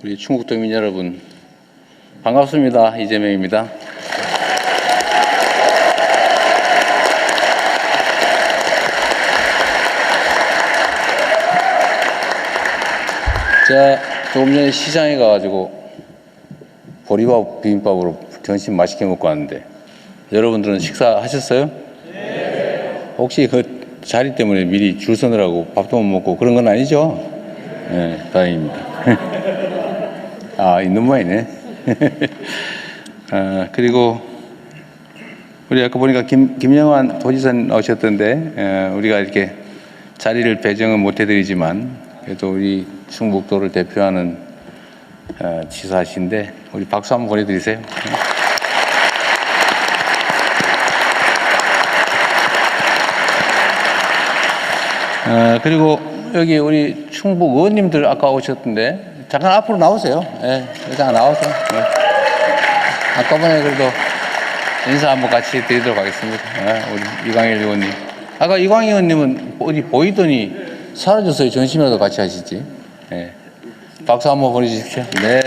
우리 충북도민 여러분 반갑습니다. 이재명입니다. 제가 조금 전에 시장에 가가지고 보리밥 비빔밥으로 점심 맛있게 먹고 왔는데 여러분들은 식사하셨어요? 네. 혹시 그 자리 때문에 미리 줄 서느라고 밥도 못 먹고 그런 건 아니죠? 네, 다행입니다. 아, 있는 모양이네. 그리고 우리 아까 보니까 김영환 도지사 오셨던데 우리가 이렇게 자리를 배정은 못 해드리지만 그래도 우리 충북도를 대표하는 지사신데 우리 박수 한번 보내드리세요. 그리고 여기 우리 충북 의원님들 아까 오셨던데 잠깐 앞으로 나오세요. 네, 잠깐 나와서. 네. 아까번에 그래도 인사 한번 같이 드리도록 하겠습니다. 네, 우리 이광일 의원님. 아까 이광일 의원님은 어디 보이더니 사라졌어요. 전심이라도 같이 하시지. 네. 박수 한번 보내주십시오. 네.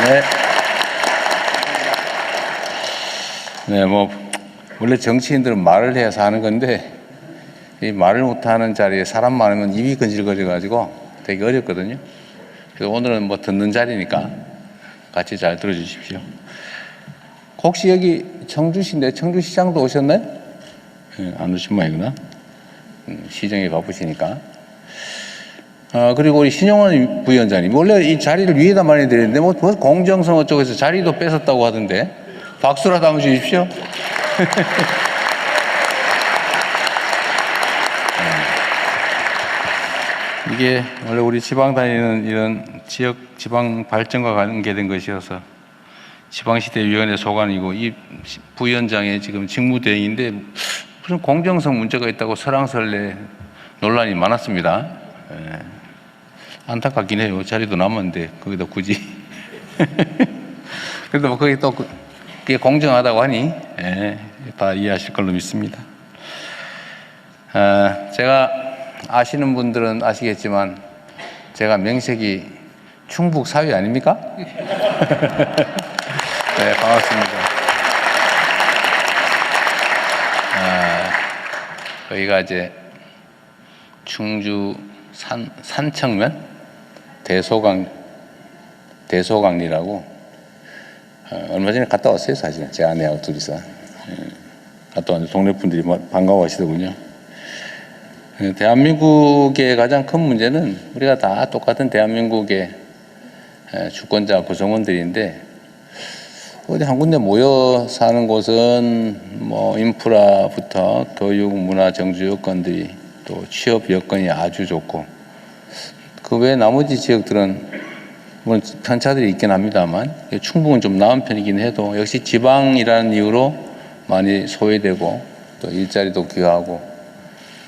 네. 네, 뭐 원래 정치인들은 말을 해야 사는 건데 이 말을 못하는 자리에 사람 많으면 입이 건질거려가지고 되게 어렵거든요. 그래서 오늘은 뭐 듣는 자리니까 같이 잘 들어주십시오. 혹시 여기 청주시인데 청주시장도 오셨나요? 네, 안 오신 모양이구나. 시정이 바쁘시니까. 그리고 우리 신용환 부위원장님 원래 이 자리를 위에다 많이 드리는데 뭐 공정성 어쩌고해서 자리도 뺏었다고 하던데 박수라도 한번 주십시오. 이게 원래 우리 지방 다니는 이런 지역 지방 발전과 관계된 것이어서 지방시대위원회 소관이고 이 부위원장의 지금 직무대행인데 무슨 공정성 문제가 있다고 설왕설래 논란이 많았습니다. 안타깝긴 해요. 자리도 남았는데 거기다 굳이. 그래도 뭐 거기 또 그게 공정하다고 하니 다 이해하실 걸로 믿습니다. 제가 아시는 분들은 아시겠지만 제가 명색이 충북 사위 아닙니까? 네, 반갑습니다. 여기가 이제 충주 산청면 대소강리라고 얼마 전에 갔다 왔어요. 사실은 제 아내하고 둘이서 갔다 왔는데 동네 분들이 반가워하시더군요. 대한민국의 가장 큰 문제는 우리가 다 똑같은 대한민국의 주권자 구성원들인데 어디 한 군데 모여 사는 곳은 뭐 인프라부터 교육, 문화, 정주 여건들이 또 취업 여건이 아주 좋고 그 외 나머지 지역들은 물론 편차들이 있긴 합니다만 충북은 좀 나은 편이긴 해도 역시 지방이라는 이유로 많이 소외되고 또 일자리도 귀하고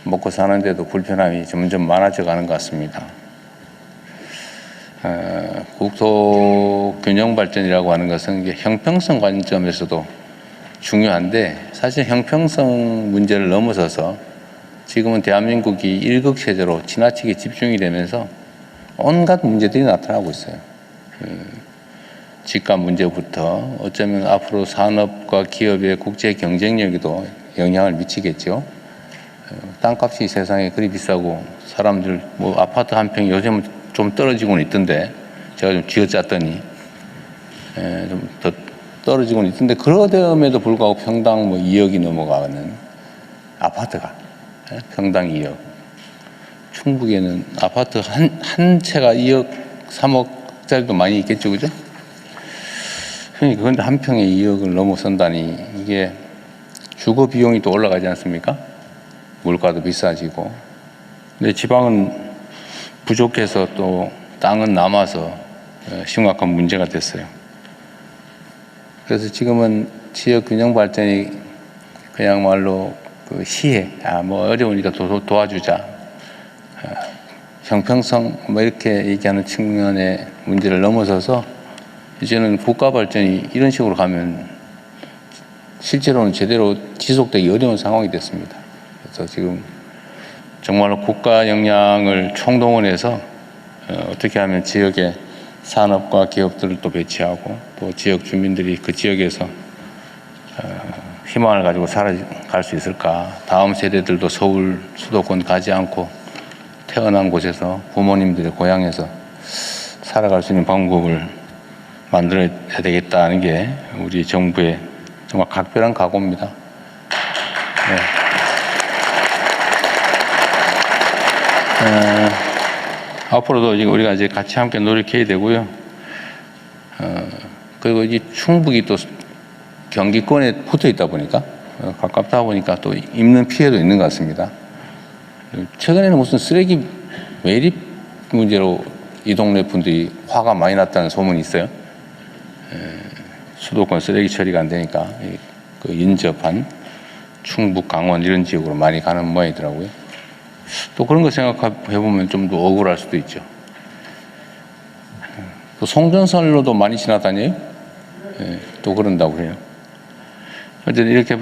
먹고 사는데도 불편함이 점점 많아져 가는 것 같습니다. 국토 균형 발전이라고 하는 것은 이게 형평성 관점에서도 중요한데 사실 형평성 문제를 넘어서서 지금은 대한민국이 일극체제로 지나치게 집중이 되면서 온갖 문제들이 나타나고 있어요. 집값 문제부터 어쩌면 앞으로 산업과 기업의 국제 경쟁력에도 영향을 미치겠죠. 땅값이 세상에 그리 비싸고 사람들 뭐 아파트 한 평이 요즘 좀 떨어지고는 있던데 제가 좀 쥐어짰더니 좀 더 떨어지고는 있던데 그러함에도 불구하고 평당 뭐 2억이 넘어가는 아파트가 평당 2억. 충북에는 아파트 한 채가 2억, 3억짜리도 많이 있겠죠, 그죠? 그런데 한 평에 2억을 넘어선다니 이게 주거 비용이 또 올라가지 않습니까? 물가도 비싸지고. 근데 지방은 부족해서 또 땅은 남아서 심각한 문제가 됐어요. 그래서 지금은 지역 균형 발전이 그야말로 그 시해, 뭐 어려우니까 도와주자. 형평성 뭐 이렇게 얘기하는 측면의 문제를 넘어서서 이제는 국가 발전이 이런 식으로 가면 실제로는 제대로 지속되기 어려운 상황이 됐습니다. 그래서 지금 정말로 국가 역량을 총동원해서 어떻게 하면 지역의 산업과 기업들을 또 배치하고 또 지역 주민들이 그 지역에서 희망을 가지고 살아갈 수 있을까? 다음 세대들도 서울 수도권 가지 않고 태어난 곳에서 부모님들의 고향에서 살아갈 수 있는 방법을 만들어야 되겠다는 게 우리 정부의 정말 각별한 각오입니다. 네. 앞으로도 우리가 이제 같이 함께 노력해야 되고요. 그리고 이 충북이 또 경기권에 붙어 있다 보니까 가깝다 보니까 또 입는 피해도 있는 것 같습니다. 최근에는 무슨 쓰레기 매립 문제로 이 동네 분들이 화가 많이 났다는 소문이 있어요. 수도권 쓰레기 처리가 안 되니까 그 인접한 충북, 강원 이런 지역으로 많이 가는 모양이더라고요. 또 그런 거 생각해 보면 좀 더 억울할 수도 있죠. 또 송전선로도 많이 지나다녀요. 또 그런다고 해요. 어쨌든 이렇게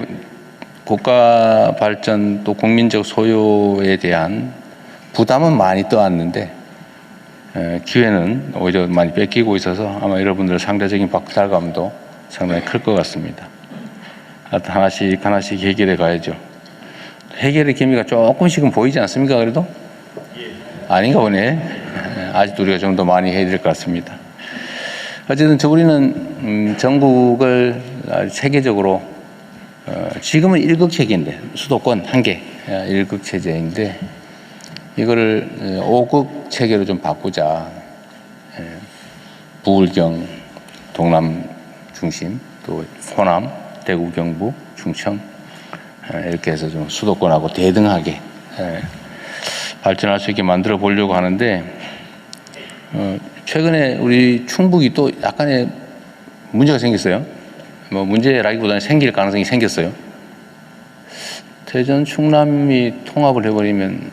국가 발전 또 국민적 소유에 대한 부담은 많이 떠왔는데 기회는 오히려 많이 뺏기고 있어서 아마 여러분들 상대적인 박탈감도 상당히 클 것 같습니다. 하나씩 해결해 가야죠. 해결의 기미가 조금씩은 보이지 않습니까? 그래도? 아닌가 보네. 아직도 우리가 좀 더 많이 해야 될 것 같습니다. 어쨌든 우리는 전국을 세계적으로 지금은 1극 체계인데 수도권 한 개 1극 체제인데 이거를 5극 체계로 좀 바꾸자. 부울경, 동남 중심, 또 호남, 대구, 경북, 충청 이렇게 해서 좀 수도권하고 대등하게 발전할 수 있게 만들어 보려고 하는데 최근에 우리 충북이 또 약간의 문제가 생겼어요. 뭐 문제라기보다는 생길 가능성이 생겼어요. 대전, 충남이 통합을 해버리면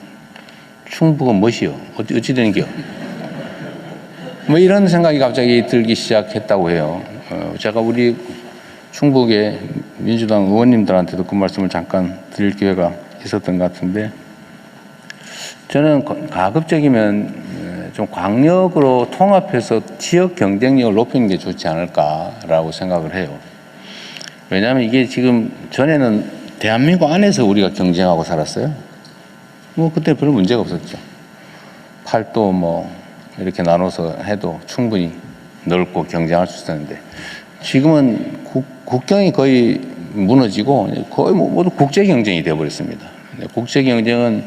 충북은 무엇이요? 어찌 되는 게요? 뭐 이런 생각이 갑자기 들기 시작했다고 해요. 제가 우리 충북의 민주당 의원님들한테도 그 말씀을 잠깐 드릴 기회가 있었던 것 같은데 저는 가급적이면 좀 광역으로 통합해서 지역 경쟁력을 높이는 게 좋지 않을까라고 생각을 해요. 왜냐하면 이게 지금 전에는 대한민국 안에서 우리가 경쟁하고 살았어요. 뭐 그때 별 문제가 없었죠. 팔도 뭐 이렇게 나눠서 해도 충분히 넓고 경쟁할 수 있었는데 지금은 국경이 거의 무너지고 거의 모두 국제 경쟁이 되어버렸습니다. 국제 경쟁은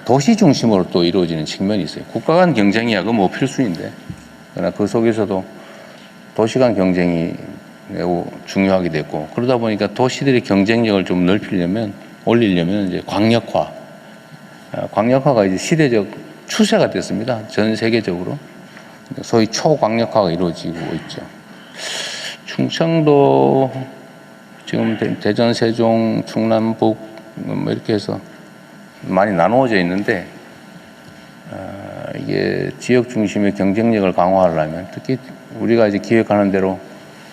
도시 중심으로 또 이루어지는 측면이 있어요. 국가 간 경쟁이야 그건 뭐 필수인데 그러나 그 속에서도 도시 간 경쟁이 매우 중요하게 됐고 그러다 보니까 도시들의 경쟁력을 좀 올리려면 이제 광역화가 이제 시대적 추세가 됐습니다. 전 세계적으로 소위 초광역화가 이루어지고 있죠. 충청도 지금 대전, 세종, 충남, 북 뭐 이렇게 해서 많이 나누어져 있는데 이게 지역 중심의 경쟁력을 강화하려면 특히 우리가 이제 기획하는 대로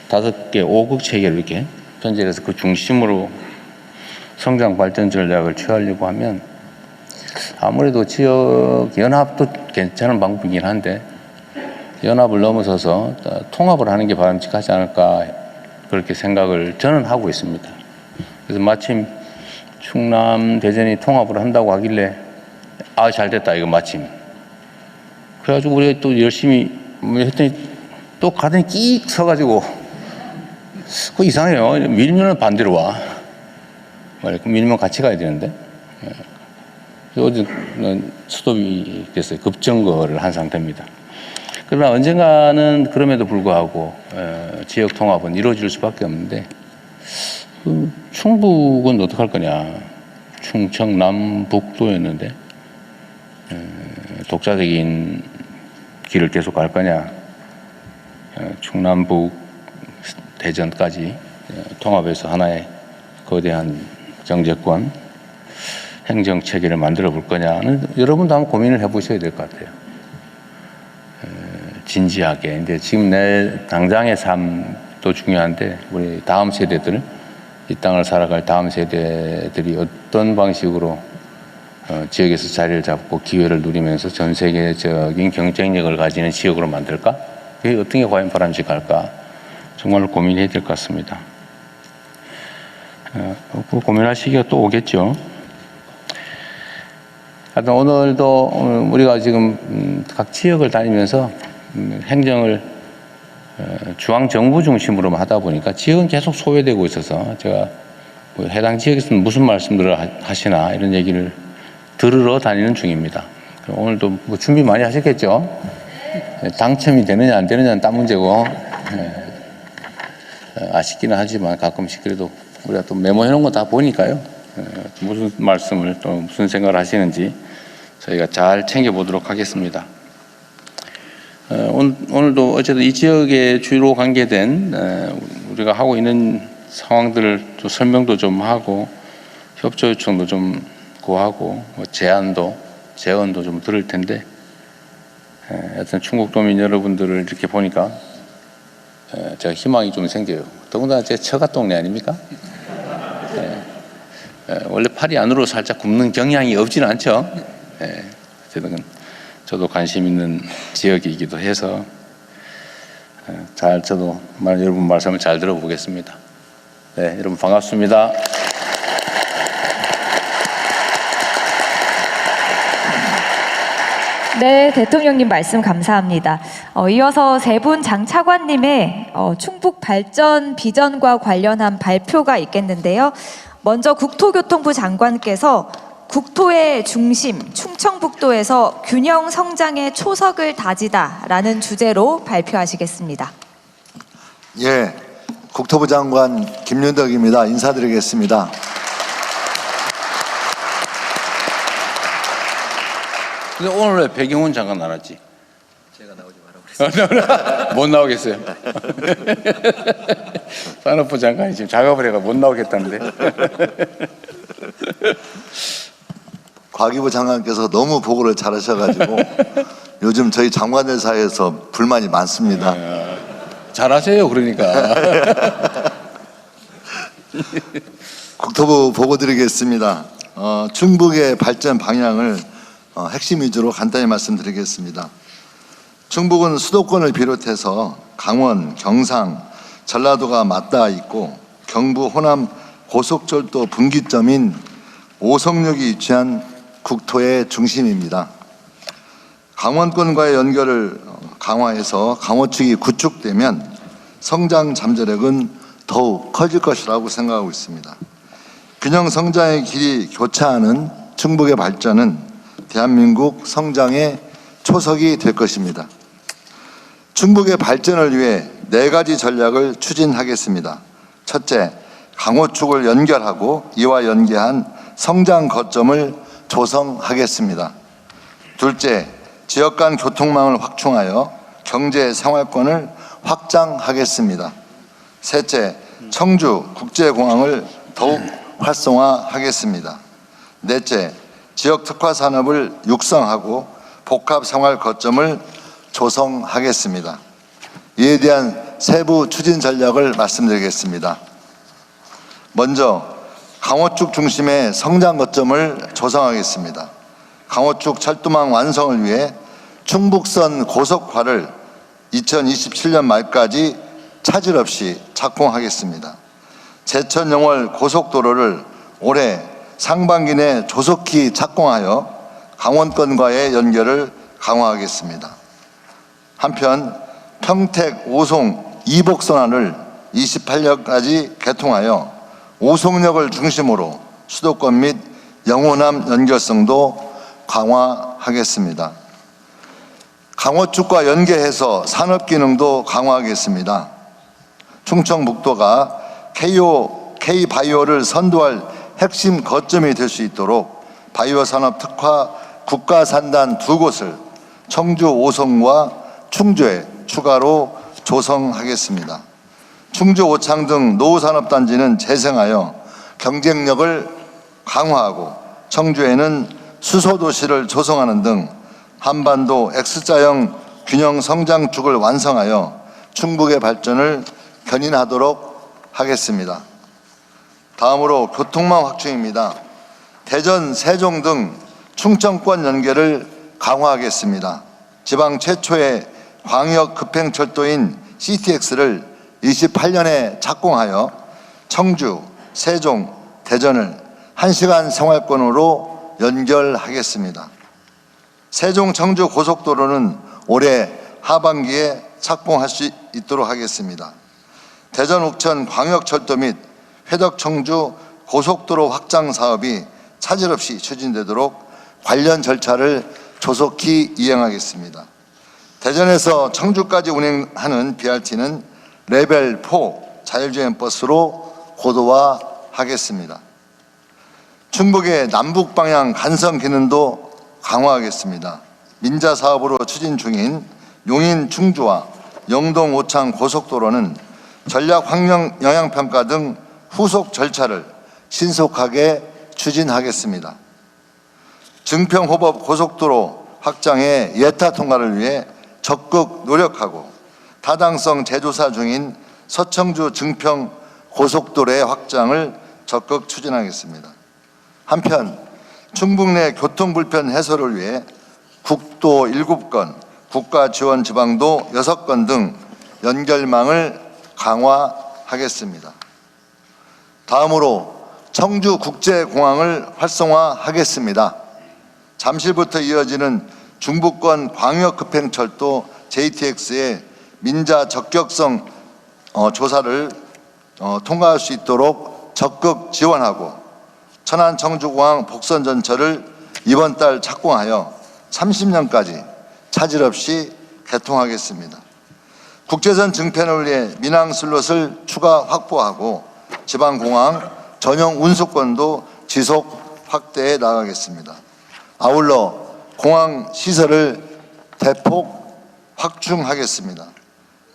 5개 5극 체계를 이렇게 편제해서 그 중심으로 성장 발전 전략을 취하려고 하면 아무래도 지역 연합도 괜찮은 방법이긴 한데 연합을 넘어서서 통합을 하는 게 바람직하지 않을까 그렇게 생각을 저는 하고 있습니다. 그래서 마침 충남, 대전이 통합을 한다고 하길래 잘 됐다 이거 마침. 그래가지고 우리가 또 열심히 했더니 또 가더니 끼익 서가지고 그거 이상해요. 밀면은 반대로 와. 밀면 같이 가야 되는데. 어제는 스톱이 됐어요. 급정거를 한 상태입니다. 그러나 언젠가는 그럼에도 불구하고 지역 통합은 이루어질 수밖에 없는데 충북은 어떡할 거냐. 충청, 남북도였는데 독자적인 길을 계속 갈 거냐. 충남북, 대전까지 통합해서 하나의 거대한 정제권 행정체계를 만들어 볼 거냐는 여러분도 한번 고민을 해보셔야 될 것 같아요. 진지하게. 근데 지금 내 당장의 삶도 중요한데 우리 다음 세대들, 이 땅을 살아갈 다음 세대들이 어떤 방식으로 지역에서 자리를 잡고 기회를 누리면서 전 세계적인 경쟁력을 가지는 지역으로 만들까? 그게 어떤 게 과연 바람직할까? 정말 고민해야 될 것 같습니다. 그 고민할 시기가 또 오겠죠. 하여튼 오늘도 우리가 지금 각 지역을 다니면서 행정을 중앙정부 중심으로 하다 보니까 지역은 계속 소외되고 있어서 제가 뭐 해당 지역에서는 무슨 말씀들을 하시나 이런 얘기를 들으러 다니는 중입니다. 오늘도 뭐 준비 많이 하셨겠죠? 당첨이 되느냐 안 되느냐는 딴 문제고 아쉽기는 하지만 가끔씩 그래도 우리가 또 메모해 놓은 거 다 보니까요. 무슨 말씀을 또 무슨 생각을 하시는지 저희가 잘 챙겨보도록 하겠습니다. 오늘도 어쨌든 이 지역에 주로 관계된 우리가 하고 있는 상황들을 또 설명도 좀 하고 협조 요청도 좀 구하고 뭐 제언도 좀 들을 텐데 하여튼 충북도민 여러분들을 이렇게 보니까 제가 희망이 좀 생겨요. 더군다나 제 처가 동네 아닙니까? 원래 팔이 안으로 살짝 굽는 경향이 없지는 않죠. 어쨌든 저도 관심 있는 지역이기도 해서 저도 여러분 말씀을 잘 들어보겠습니다. 네, 여러분 반갑습니다. 네, 대통령님 말씀 감사합니다. 이어서 세 분 장차관님의 충북 발전 비전과 관련한 발표가 있겠는데요. 먼저 국토교통부 장관께서 국토의 중심, 충청북도에서 균형 성장의 초석을 다지다라는 주제로 발표하시겠습니다. 예, 국토부 장관 김윤덕입니다. 인사드리겠습니다. 근데 오늘 왜 배경훈 장관 나왔지? 제가 나오지 말라고 그랬어요. 못 나오겠어요. 산업부 장관이 지금 작업을 해가 못 나오겠다는데. 과기부 장관께서 너무 보고를 잘하셔가지고 요즘 저희 장관들 사이에서 불만이 많습니다. 잘하세요, 그러니까. 국토부 보고 드리겠습니다. 충북의 발전 방향을 핵심 위주로 간단히 말씀드리겠습니다. 충북은 수도권을 비롯해서 강원, 경상, 전라도가 맞닿아 있고 경부, 호남 고속철도 분기점인 오송역이 위치한 국토의 중심입니다. 강원권과의 연결을 강화해서 강원축이 구축되면 성장 잠재력은 더욱 커질 것이라고 생각하고 있습니다. 균형 성장의 길이 교차하는 충북의 발전은 대한민국 성장의 초석이 될 것입니다. 충북의 발전을 위해 4가지 전략을 추진하겠습니다. 첫째, 강호축을 연결하고 이와 연계한 성장 거점을 조성하겠습니다. 둘째, 지역 간 교통망을 확충하여 경제 생활권을 확장하겠습니다. 셋째, 청주 국제공항을 더욱 활성화하겠습니다. 넷째, 지역 특화 산업을 육성하고 복합 생활 거점을 조성하겠습니다. 이에 대한 세부 추진 전략을 말씀드리겠습니다. 먼저 강호축 중심의 성장 거점을 조성하겠습니다. 강호축 철도망 완성을 위해 충북선 고속화를 2027년 말까지 차질 없이 착공하겠습니다. 제천 영월 고속도로를 올해 상반기 내 조속히 착공하여 강원권과의 연결을 강화하겠습니다. 한편 평택 오송 이복선환을 28년까지 개통하여 오송역을 중심으로 수도권 및 영호남 연결성도 강화하겠습니다. 강호축과 연계해서 산업 기능도 강화하겠습니다. 충청북도가 K바이오를 선도할 핵심 거점이 될 수 있도록 바이오 산업 특화 국가산단 2곳을 청주 오송과 충주에 추가로 조성하겠습니다. 충주 오창 등 노후산업단지는 재생하여 경쟁력을 강화하고 청주에는 수소도시를 조성하는 등 한반도 X자형 균형 성장축을 완성하여 충북의 발전을 견인하도록 하겠습니다. 다음으로 교통망 확충입니다. 대전, 세종 등 충청권 연계를 강화하겠습니다. 지방 최초의 광역 급행철도인 CTX를 28년에 착공하여 청주, 세종, 대전을 1시간 생활권으로 연결하겠습니다. 세종 청주 고속도로는 올해 하반기에 착공할 수 있도록 하겠습니다. 대전 옥천 광역철도 및 회덕 청주 고속도로 확장 사업이 차질 없이 추진되도록 관련 절차를 조속히 이행하겠습니다. 대전에서 청주까지 운행하는 BRT는 레벨 4 자율주행 버스로 고도화하겠습니다. 충북의 남북 방향 간선 기능도 강화하겠습니다. 민자 사업으로 추진 중인 용인 충주와 영동 오창 고속도로는 전략 환경 영향 평가 등 후속 절차를 신속하게 추진하겠습니다. 증평호법 고속도로 확장의 예타 통과를 위해 적극 노력하고 타당성 재조사 중인 서청주 증평 고속도로의 확장을 적극 추진하겠습니다. 한편 충북 내 교통 불편 해소를 위해 국도 7건, 국가 지원 지방도 6건 등 연결망을 강화하겠습니다. 다음으로 청주국제공항을 활성화하겠습니다. 잠실부터 이어지는 중부권 광역급행철도 JTX의 민자 적격성 조사를 통과할 수 있도록 적극 지원하고 천안 청주공항 복선 전철을 이번 달 착공하여 30년까지 차질 없이 개통하겠습니다. 국제선 증편을 위해 민항 슬롯을 추가 확보하고 지방공항 전용 운수권도 지속 확대해 나가겠습니다. 아울러 공항 시설을 대폭 확충하겠습니다.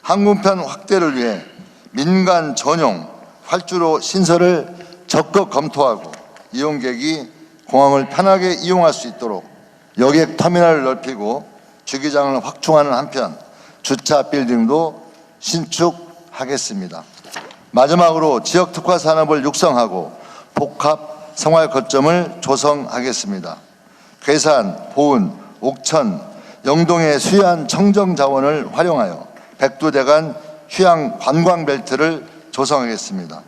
항공편 확대를 위해 민간 전용 활주로 신설을 적극 검토하고 이용객이 공항을 편하게 이용할 수 있도록 여객 터미널을 넓히고 주기장을 확충하는 한편 주차 빌딩도 신축하겠습니다. 마지막으로 지역 특화 산업을 육성하고 복합 생활 거점을 조성하겠습니다. 괴산, 보은, 옥천, 영동의 수해안 청정 자원을 활용하여 백두대간 휴양 관광 벨트를 조성하겠습니다.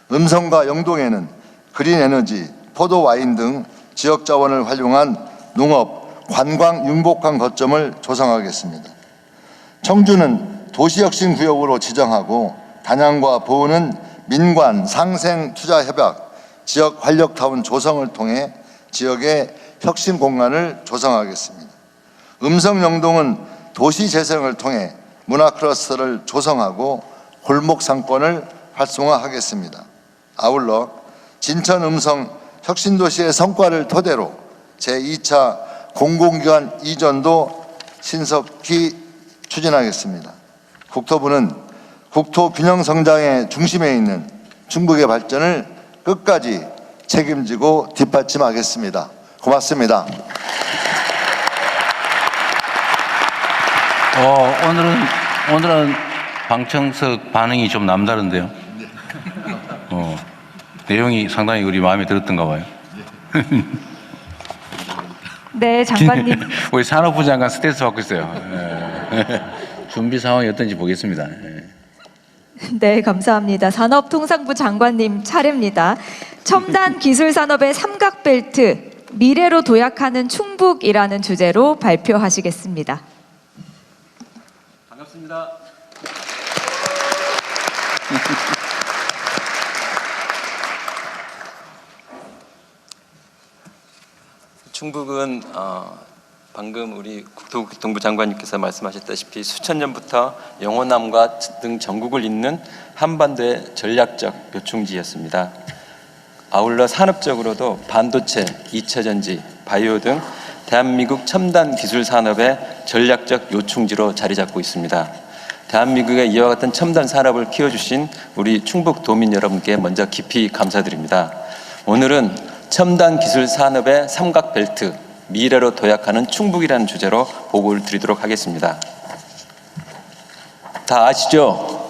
음성과 영동에는 그린 에너지, 포도 와인 등 지역 자원을 활용한 농업, 관광 융복한 거점을 조성하겠습니다. 청주는 도시혁신 구역으로 지정하고 단양과 보은은 민관 상생 투자 협약, 지역 활력타운 조성을 통해 지역의 혁신 공간을 조성하겠습니다. 음성 영동은 도시 재생을 통해 문화 클러스터를 조성하고 골목 상권을 활성화하겠습니다. 아울러 진천 음성 혁신도시의 성과를 토대로 제2차 공공기관 이전도 신속히 추진하겠습니다. 국토부는 국토 균형 성장의 중심에 있는 충북의 발전을 끝까지 책임지고 뒷받침하겠습니다. 고맙습니다. 오늘은 방청석 반응이 좀 남다른데요. 내용이 상당히 우리 마음에 들었던가 봐요. 네, 장관님. 우리 산업부 장관 스트레스 받고 있어요. 준비 상황이 어떤지 보겠습니다. 네, 감사합니다. 산업통상부 장관님 차례입니다. 첨단 기술 산업의 삼각벨트, 미래로 도약하는 충북이라는 주제로 발표하시겠습니다. 반갑습니다. 충북은 방금 우리 국토교통부 장관님께서 말씀하셨다시피 수천 년부터 영호남과 등 전국을 잇는 한반도의 전략적 요충지였습니다. 아울러 산업적으로도 반도체, 2차 전지, 바이오 등 대한민국 첨단 기술 산업의 전략적 요충지로 자리 잡고 있습니다. 대한민국의 이와 같은 첨단 산업을 키워주신 우리 충북 도민 여러분께 먼저 깊이 감사드립니다. 오늘은 첨단 기술 산업의 삼각벨트, 미래로 도약하는 충북이라는 주제로 보고를 드리도록 하겠습니다. 다 아시죠?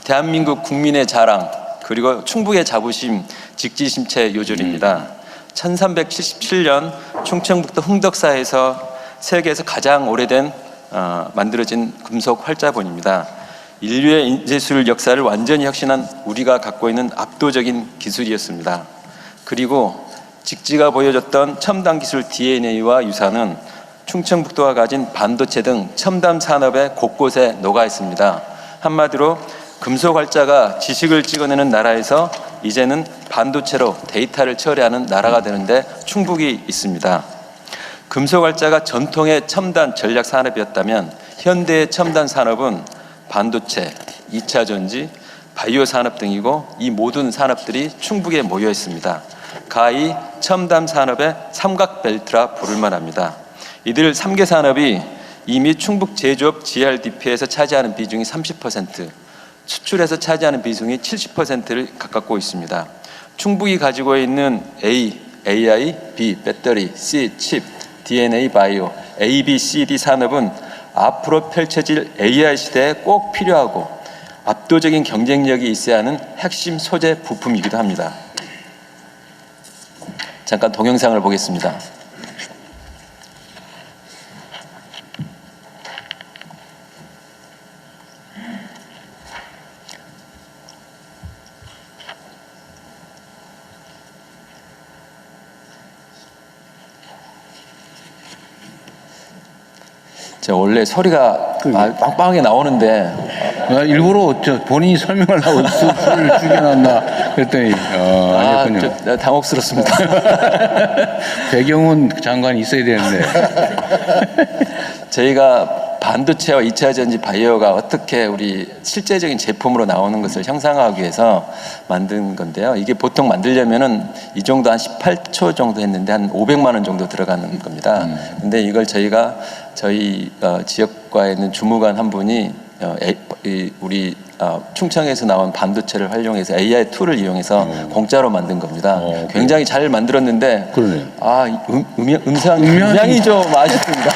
대한민국 국민의 자랑, 그리고 충북의 자부심, 직지심체 요절입니다. 1377년 충청북도 흥덕사에서 세계에서 가장 오래된 만들어진 금속 활자본입니다. 인류의 인쇄술 역사를 완전히 혁신한 우리가 갖고 있는 압도적인 기술이었습니다. 그리고 직지가 보여줬던 첨단 기술 DNA와 유산은 충청북도가 가진 반도체 등 첨단 산업의 곳곳에 녹아 있습니다. 한마디로 금속 활자가 지식을 찍어내는 나라에서 이제는 반도체로 데이터를 처리하는 나라가 되는데 충북이 있습니다. 금속 활자가 전통의 첨단 전략 산업이었다면 현대의 첨단 산업은 반도체, 2차 전지, 바이오 산업 등이고 이 모든 산업들이 충북에 모여 있습니다. 가히 첨단 산업의 삼각벨트라 부를 만합니다. 이들 3개 산업이 이미 충북 제조업 GRDP에서 차지하는 비중이 30%, 수출에서 차지하는 비중이 70%를 가깝고 있습니다. 충북이 가지고 있는 A, AI, B, 배터리, C, 칩, DNA, 바이오, A, B, C, D 산업은 앞으로 펼쳐질 AI 시대에 꼭 필요하고 압도적인 경쟁력이 있어야 하는 핵심 소재 부품이기도 합니다. 잠깐 동영상을 보겠습니다. 제가 원래 소리가 빵빵하게 나오는데 일부러 본인이 설명하려고 술을 죽여놨나 그랬더니 아니었군요. 당혹스럽습니다. 배경은 장관이 있어야 되는데. 저희가 반도체와 2차 전지 바이오가 어떻게 우리 실제적인 제품으로 나오는 것을 형상화하기 위해서 만든 건데요. 이게 보통 만들려면은 이 정도 한 18초 정도 했는데 한 500만 원 정도 들어가는 겁니다. 근데 이걸 저희가 저희 지역과에 있는 주무관 한 분이 우리 충청에서 나온 반도체를 활용해서 AI 툴을 이용해서 공짜로 만든 겁니다. 굉장히 잘 만들었는데 그러네요. 음향이 좀 아쉽습니다.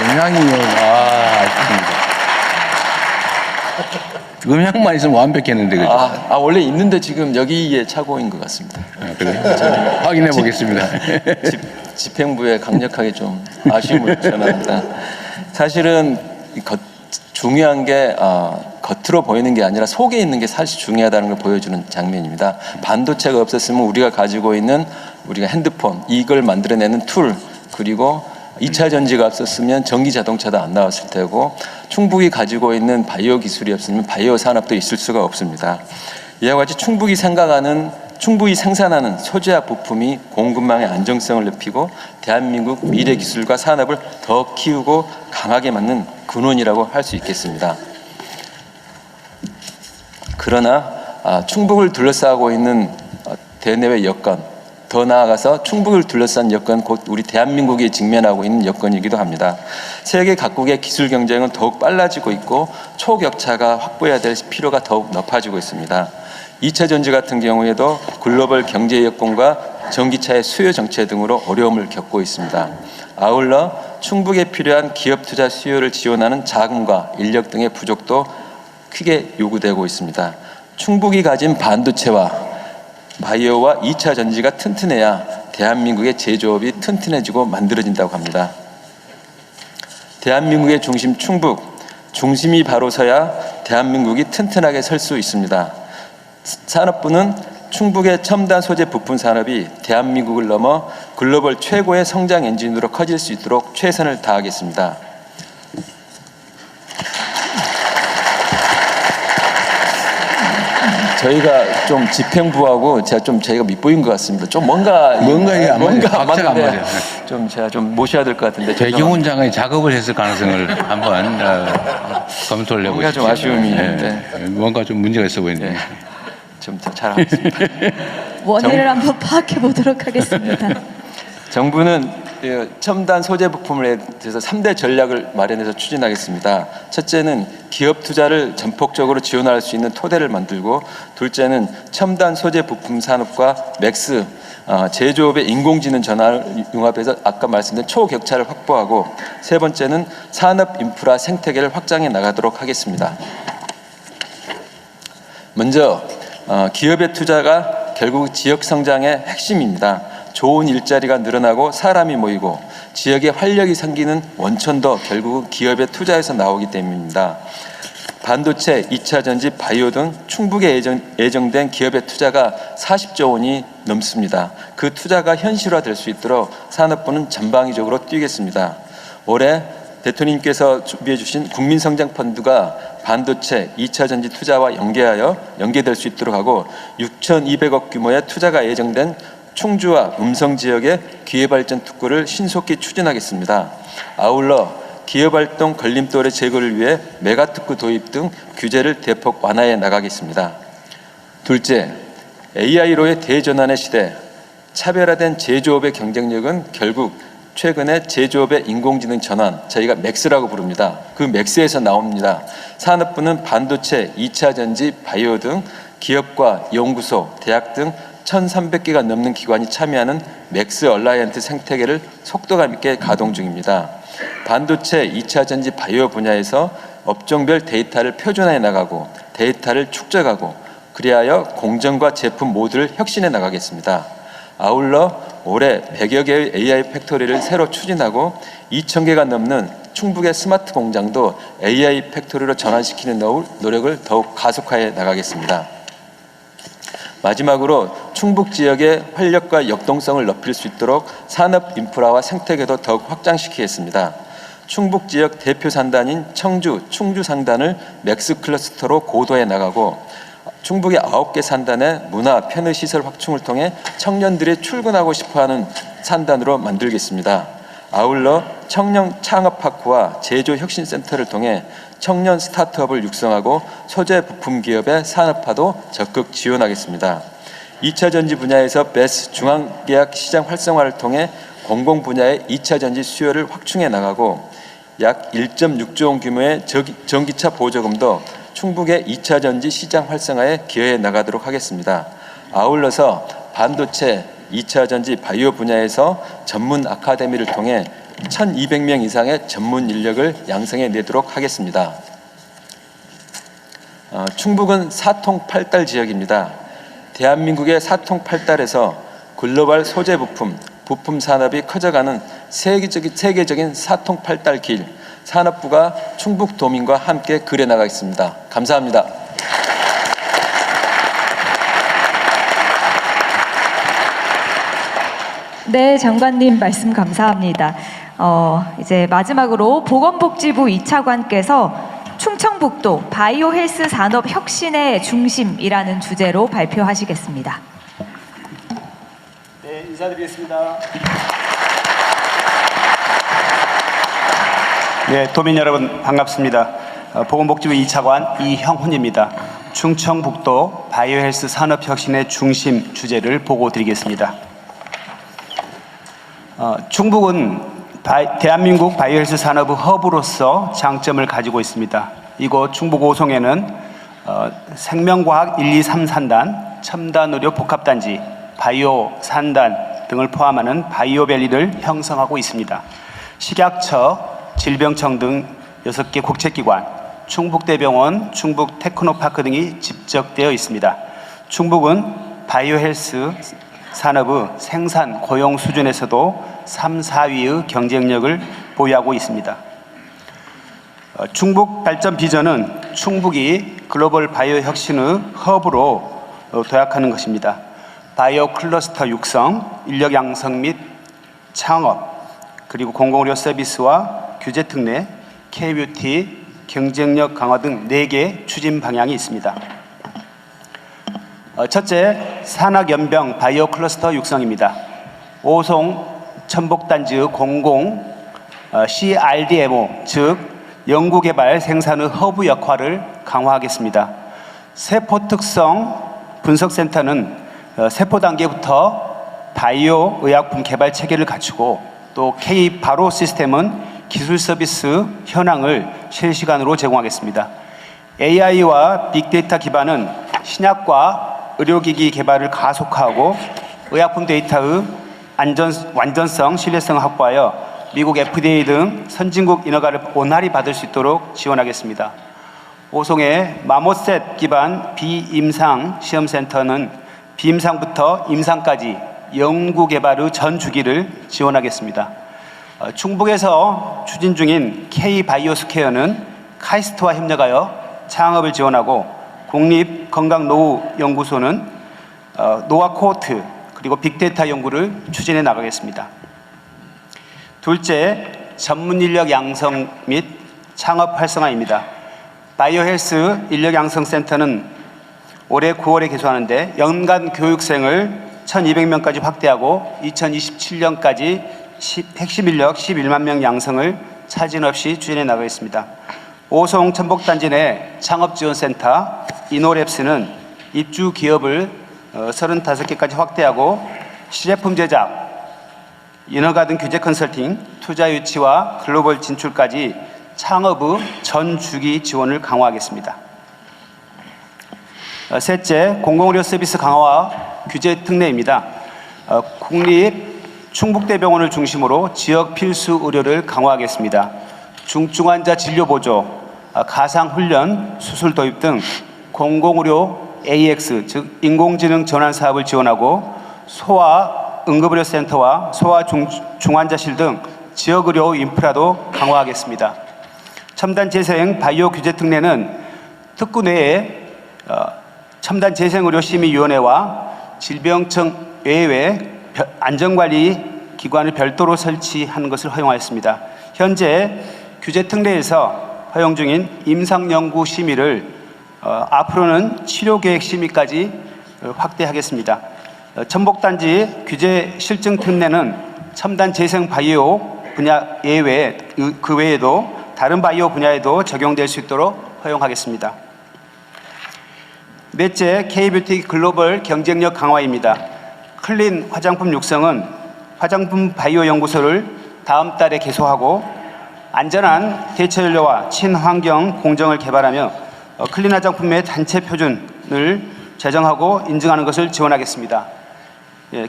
음향이요. 아쉽습니다. 음향만 있으면 완벽했는데 그죠? 원래 있는데 지금 여기에 착오인 것 같습니다. 그래요? 확인해 보겠습니다. 집행부에 강력하게 좀 아쉬움을 전합니다. 사실은 중요한 게 겉으로 보이는 게 아니라 속에 있는 게 사실 중요하다는 걸 보여주는 장면입니다. 반도체가 없었으면 우리가 가지고 있는 우리가 핸드폰 이걸 만들어내는 툴 그리고 2차 전지가 없었으면 전기 자동차도 안 나왔을 테고 충북이 가지고 있는 바이오 기술이 없으면 바이오 산업도 있을 수가 없습니다. 이와 같이 충북이 생산하는 소재와 부품이 공급망의 안정성을 높이고 대한민국 미래 기술과 산업을 더 키우고 강하게 만든 근원이라고 할 수 있겠습니다. 그러나 충북을 둘러싸고 있는 대내외 여건, 더 나아가서 충북을 둘러싼 여건, 곧 우리 대한민국이 직면하고 있는 여건이기도 합니다. 세계 각국의 기술 경쟁은 더욱 빨라지고 있고 초격차가 확보해야 될 필요가 더욱 높아지고 있습니다. 2차 전지 같은 경우에도 글로벌 경제 여건과 전기차의 수요 정체 등으로 어려움을 겪고 있습니다. 아울러 충북에 필요한 기업 투자 수요를 지원하는 자금과 인력 등의 부족도 크게 요구되고 있습니다. 충북이 가진 반도체와 바이오와 2차 전지가 튼튼해야 대한민국의 제조업이 튼튼해지고 만들어진다고 합니다. 대한민국의 중심 충북, 중심이 바로 서야 대한민국이 튼튼하게 설 수 있습니다. 산업부는 충북의 첨단 소재 부품 산업이 대한민국을 넘어 글로벌 최고의 성장 엔진으로 커질 수 있도록 최선을 다하겠습니다. 저희가 좀 집행부하고 저희가 밑보인 것 같습니다. 좀 뭔가 이게 안 맞아요. 박자가 안 맞는데 맞아요. 좀 제가 좀 모셔야 될 것 같은데 배경훈 장관이 작업을 했을 가능성을 한번 검토를 해보시죠. 뭔가 좀 아쉬움이 있는데 뭔가 좀 문제가 있어 보이네요. 좀 더 잘하겠습니다. 원인을 한번 파악해 보도록 하겠습니다. 정부는 첨단 소재 부품에 대해서 3대 전략을 마련해서 추진하겠습니다. 첫째는 기업 투자를 전폭적으로 지원할 수 있는 토대를 만들고, 둘째는 첨단 소재 부품 산업과 맥스 제조업의 인공지능 전환을 융합해서 아까 말씀드린 초격차를 확보하고, 세 번째는 산업 인프라 생태계를 확장해 나가도록 하겠습니다. 먼저 기업의 투자가 결국 지역 성장의 핵심입니다. 좋은 일자리가 늘어나고 사람이 모이고 지역에 활력이 생기는 원천도 결국은 기업의 투자에서 나오기 때문입니다. 반도체, 2차 전지, 바이오 등 충북에 예정된 기업의 투자가 40조 원이 넘습니다. 그 투자가 현실화될 수 있도록 산업부는 전방위적으로 뛰겠습니다. 올해 대통령님께서 준비해 주신 국민성장펀드가 반도체, 2차 전지 투자와 연계될 수 있도록 하고 6,200억 규모의 투자가 예정된 충주와 음성 지역의 기회발전 특구를 신속히 추진하겠습니다. 아울러 기업활동 걸림돌의 제거를 위해 메가특구 도입 등 규제를 대폭 완화해 나가겠습니다. 둘째, AI로의 대전환의 시대, 차별화된 제조업의 경쟁력은 결국 최근에 제조업의 인공지능 전환, 저희가 맥스라고 부릅니다. 그 맥스에서 나옵니다. 산업부는 반도체, 2차 전지, 바이오 등 기업과 연구소, 대학 등 1,300개가 넘는 기관이 참여하는 맥스 얼라이언트 생태계를 속도감 있게 가동 중입니다. 반도체, 2차 전지, 바이오 분야에서 업종별 데이터를 표준화해 나가고 데이터를 축적하고 그리하여 공정과 제품 모두를 혁신해 나가겠습니다. 아울러 올해 100여 개의 AI 팩토리를 새로 추진하고 2,000개가 넘는 충북의 스마트 공장도 AI 팩토리로 전환시키는 노력을 더욱 가속화해 나가겠습니다. 마지막으로 충북 지역의 활력과 역동성을 높일 수 있도록 산업 인프라와 생태계도 더욱 확장시키겠습니다. 충북 지역 대표 산단인 청주, 충주 산단을 맥스 클러스터로 고도해 나가고 충북의 9개 산단의 문화, 편의 시설 확충을 통해 청년들이 출근하고 싶어하는 산단으로 만들겠습니다. 아울러 청년 창업파크와 제조혁신센터를 통해 청년 스타트업을 육성하고 소재 부품 기업의 산업화도 적극 지원하겠습니다. 2차 전지 분야에서 베스 중앙계약 시장 활성화를 통해 공공 분야의 2차 전지 수요를 확충해 나가고 약 1.6조 원 규모의 전기차 보조금도 충북의 2차 전지 시장 활성화에 기여해 나가도록 하겠습니다. 아울러서 반도체, 2차 전지, 바이오 분야에서 전문 아카데미를 통해 1,200명 이상의 전문 인력을 양성해 내도록 하겠습니다. 충북은 사통팔달 지역입니다. 대한민국의 사통팔달에서 글로벌 소재 부품 산업이 커져가는 세계적인 사통팔달 길, 산업부가 충북 도민과 함께 그려나가겠습니다. 감사합니다. 네, 장관님 말씀 감사합니다. 이제 마지막으로 보건복지부 2차관께서 충청북도 바이오 헬스 산업 혁신의 중심이라는 주제로 발표하시겠습니다. 네, 인사드리겠습니다. 네, 도민 여러분 반갑습니다. 보건복지부 2차관 이형훈입니다. 충청북도 바이오 헬스 산업 혁신의 중심 주제를 보고 드리겠습니다. 충북은 대한민국 바이오헬스 산업의 허브로서 장점을 가지고 있습니다. 이곳 충북 오송에는 생명과학 1, 2, 3 산단, 첨단의료 복합단지, 바이오 산단 등을 포함하는 바이오밸리를 형성하고 있습니다. 식약처, 질병청 등 6개 국책기관, 충북대병원, 충북테크노파크 등이 집적되어 있습니다. 충북은 바이오헬스 산업의 생산, 고용 수준에서도 3, 4위의 경쟁력을 보유하고 있습니다. 충북 발전 비전은 충북이 글로벌 바이오 혁신의 허브로 도약하는 것입니다. 바이오 클러스터 육성, 인력 양성 및 창업, 그리고 공공의료 서비스와 규제 특례, K-뷰티, 경쟁력 강화 등 4개 추진 방향이 있습니다. 첫째, 산학연병 바이오 클러스터 육성입니다. 오송 첨복단지의 공공 CRDMO, 즉 연구개발 생산의 허브 역할을 강화하겠습니다. 세포특성 분석센터는 세포 단계부터 바이오 의약품 개발 체계를 갖추고 또 K-바로 시스템은 기술 서비스 현황을 실시간으로 제공하겠습니다. AI와 빅데이터 기반은 신약과 의료기기 개발을 가속화하고 의약품 데이터의 완전성, 신뢰성을 확보하여 미국 FDA 등 선진국 인허가를 원활히 받을 수 있도록 지원하겠습니다. 오송의 마모셋 기반 비임상 시험센터는 비임상부터 임상까지 연구개발의 전 주기를 지원하겠습니다. 충북에서 추진 중인 K바이오스퀘어는 카이스트와 협력하여 창업을 지원하고 국립건강노후연구소는 노화 코호트 그리고 빅데이터 연구를 추진해 나가겠습니다. 둘째, 전문 인력 양성 및 창업 활성화입니다. 바이오헬스 인력 양성 센터는 올해 9월에 개소하는데 연간 교육생을 1,200명까지 확대하고 2027년까지 핵심 인력 11만 명 양성을 차질 없이 추진해 나가겠습니다. 오송 천복단지 내 창업지원센터 이노랩스는 입주 기업을 35개까지 확대하고 시제품 제작, 인허가등 규제 컨설팅, 투자 유치와 글로벌 진출까지 창업의 전 주기 지원을 강화하겠습니다. 셋째, 공공의료 서비스 강화와 규제 특례입니다. 국립 충북대병원을 중심으로 지역 필수 의료를 강화하겠습니다. 중증환자 진료 보조, 가상훈련, 수술 도입 등 공공의료 AX, 즉 인공지능 전환 사업을 지원하고 소아 응급의료센터와 소아 중환자실 등 지역의료 인프라도 강화하겠습니다. 첨단 재생 바이오 규제 특례는 특구 내에 첨단재생의료심의위원회와 질병청 외외 안전관리 기관을 별도로 설치하는 것을 허용하였습니다. 현재 규제 특례에서 허용 중인 임상연구 심의를 앞으로는 치료계획 심의까지 확대하겠습니다. 천복단지 규제 실증 특례는 첨단 재생 바이오 분야 예외 그 외에도 다른 바이오 분야에도 적용될 수 있도록 허용하겠습니다. 넷째, K뷰티 글로벌 경쟁력 강화입니다. 클린 화장품 육성은 화장품 바이오 연구소를 다음 달에 개소하고 안전한 대처연료와 친환경 공정을 개발하며 클린 화장품의 단체 표준을 제정하고 인증하는 것을 지원하겠습니다.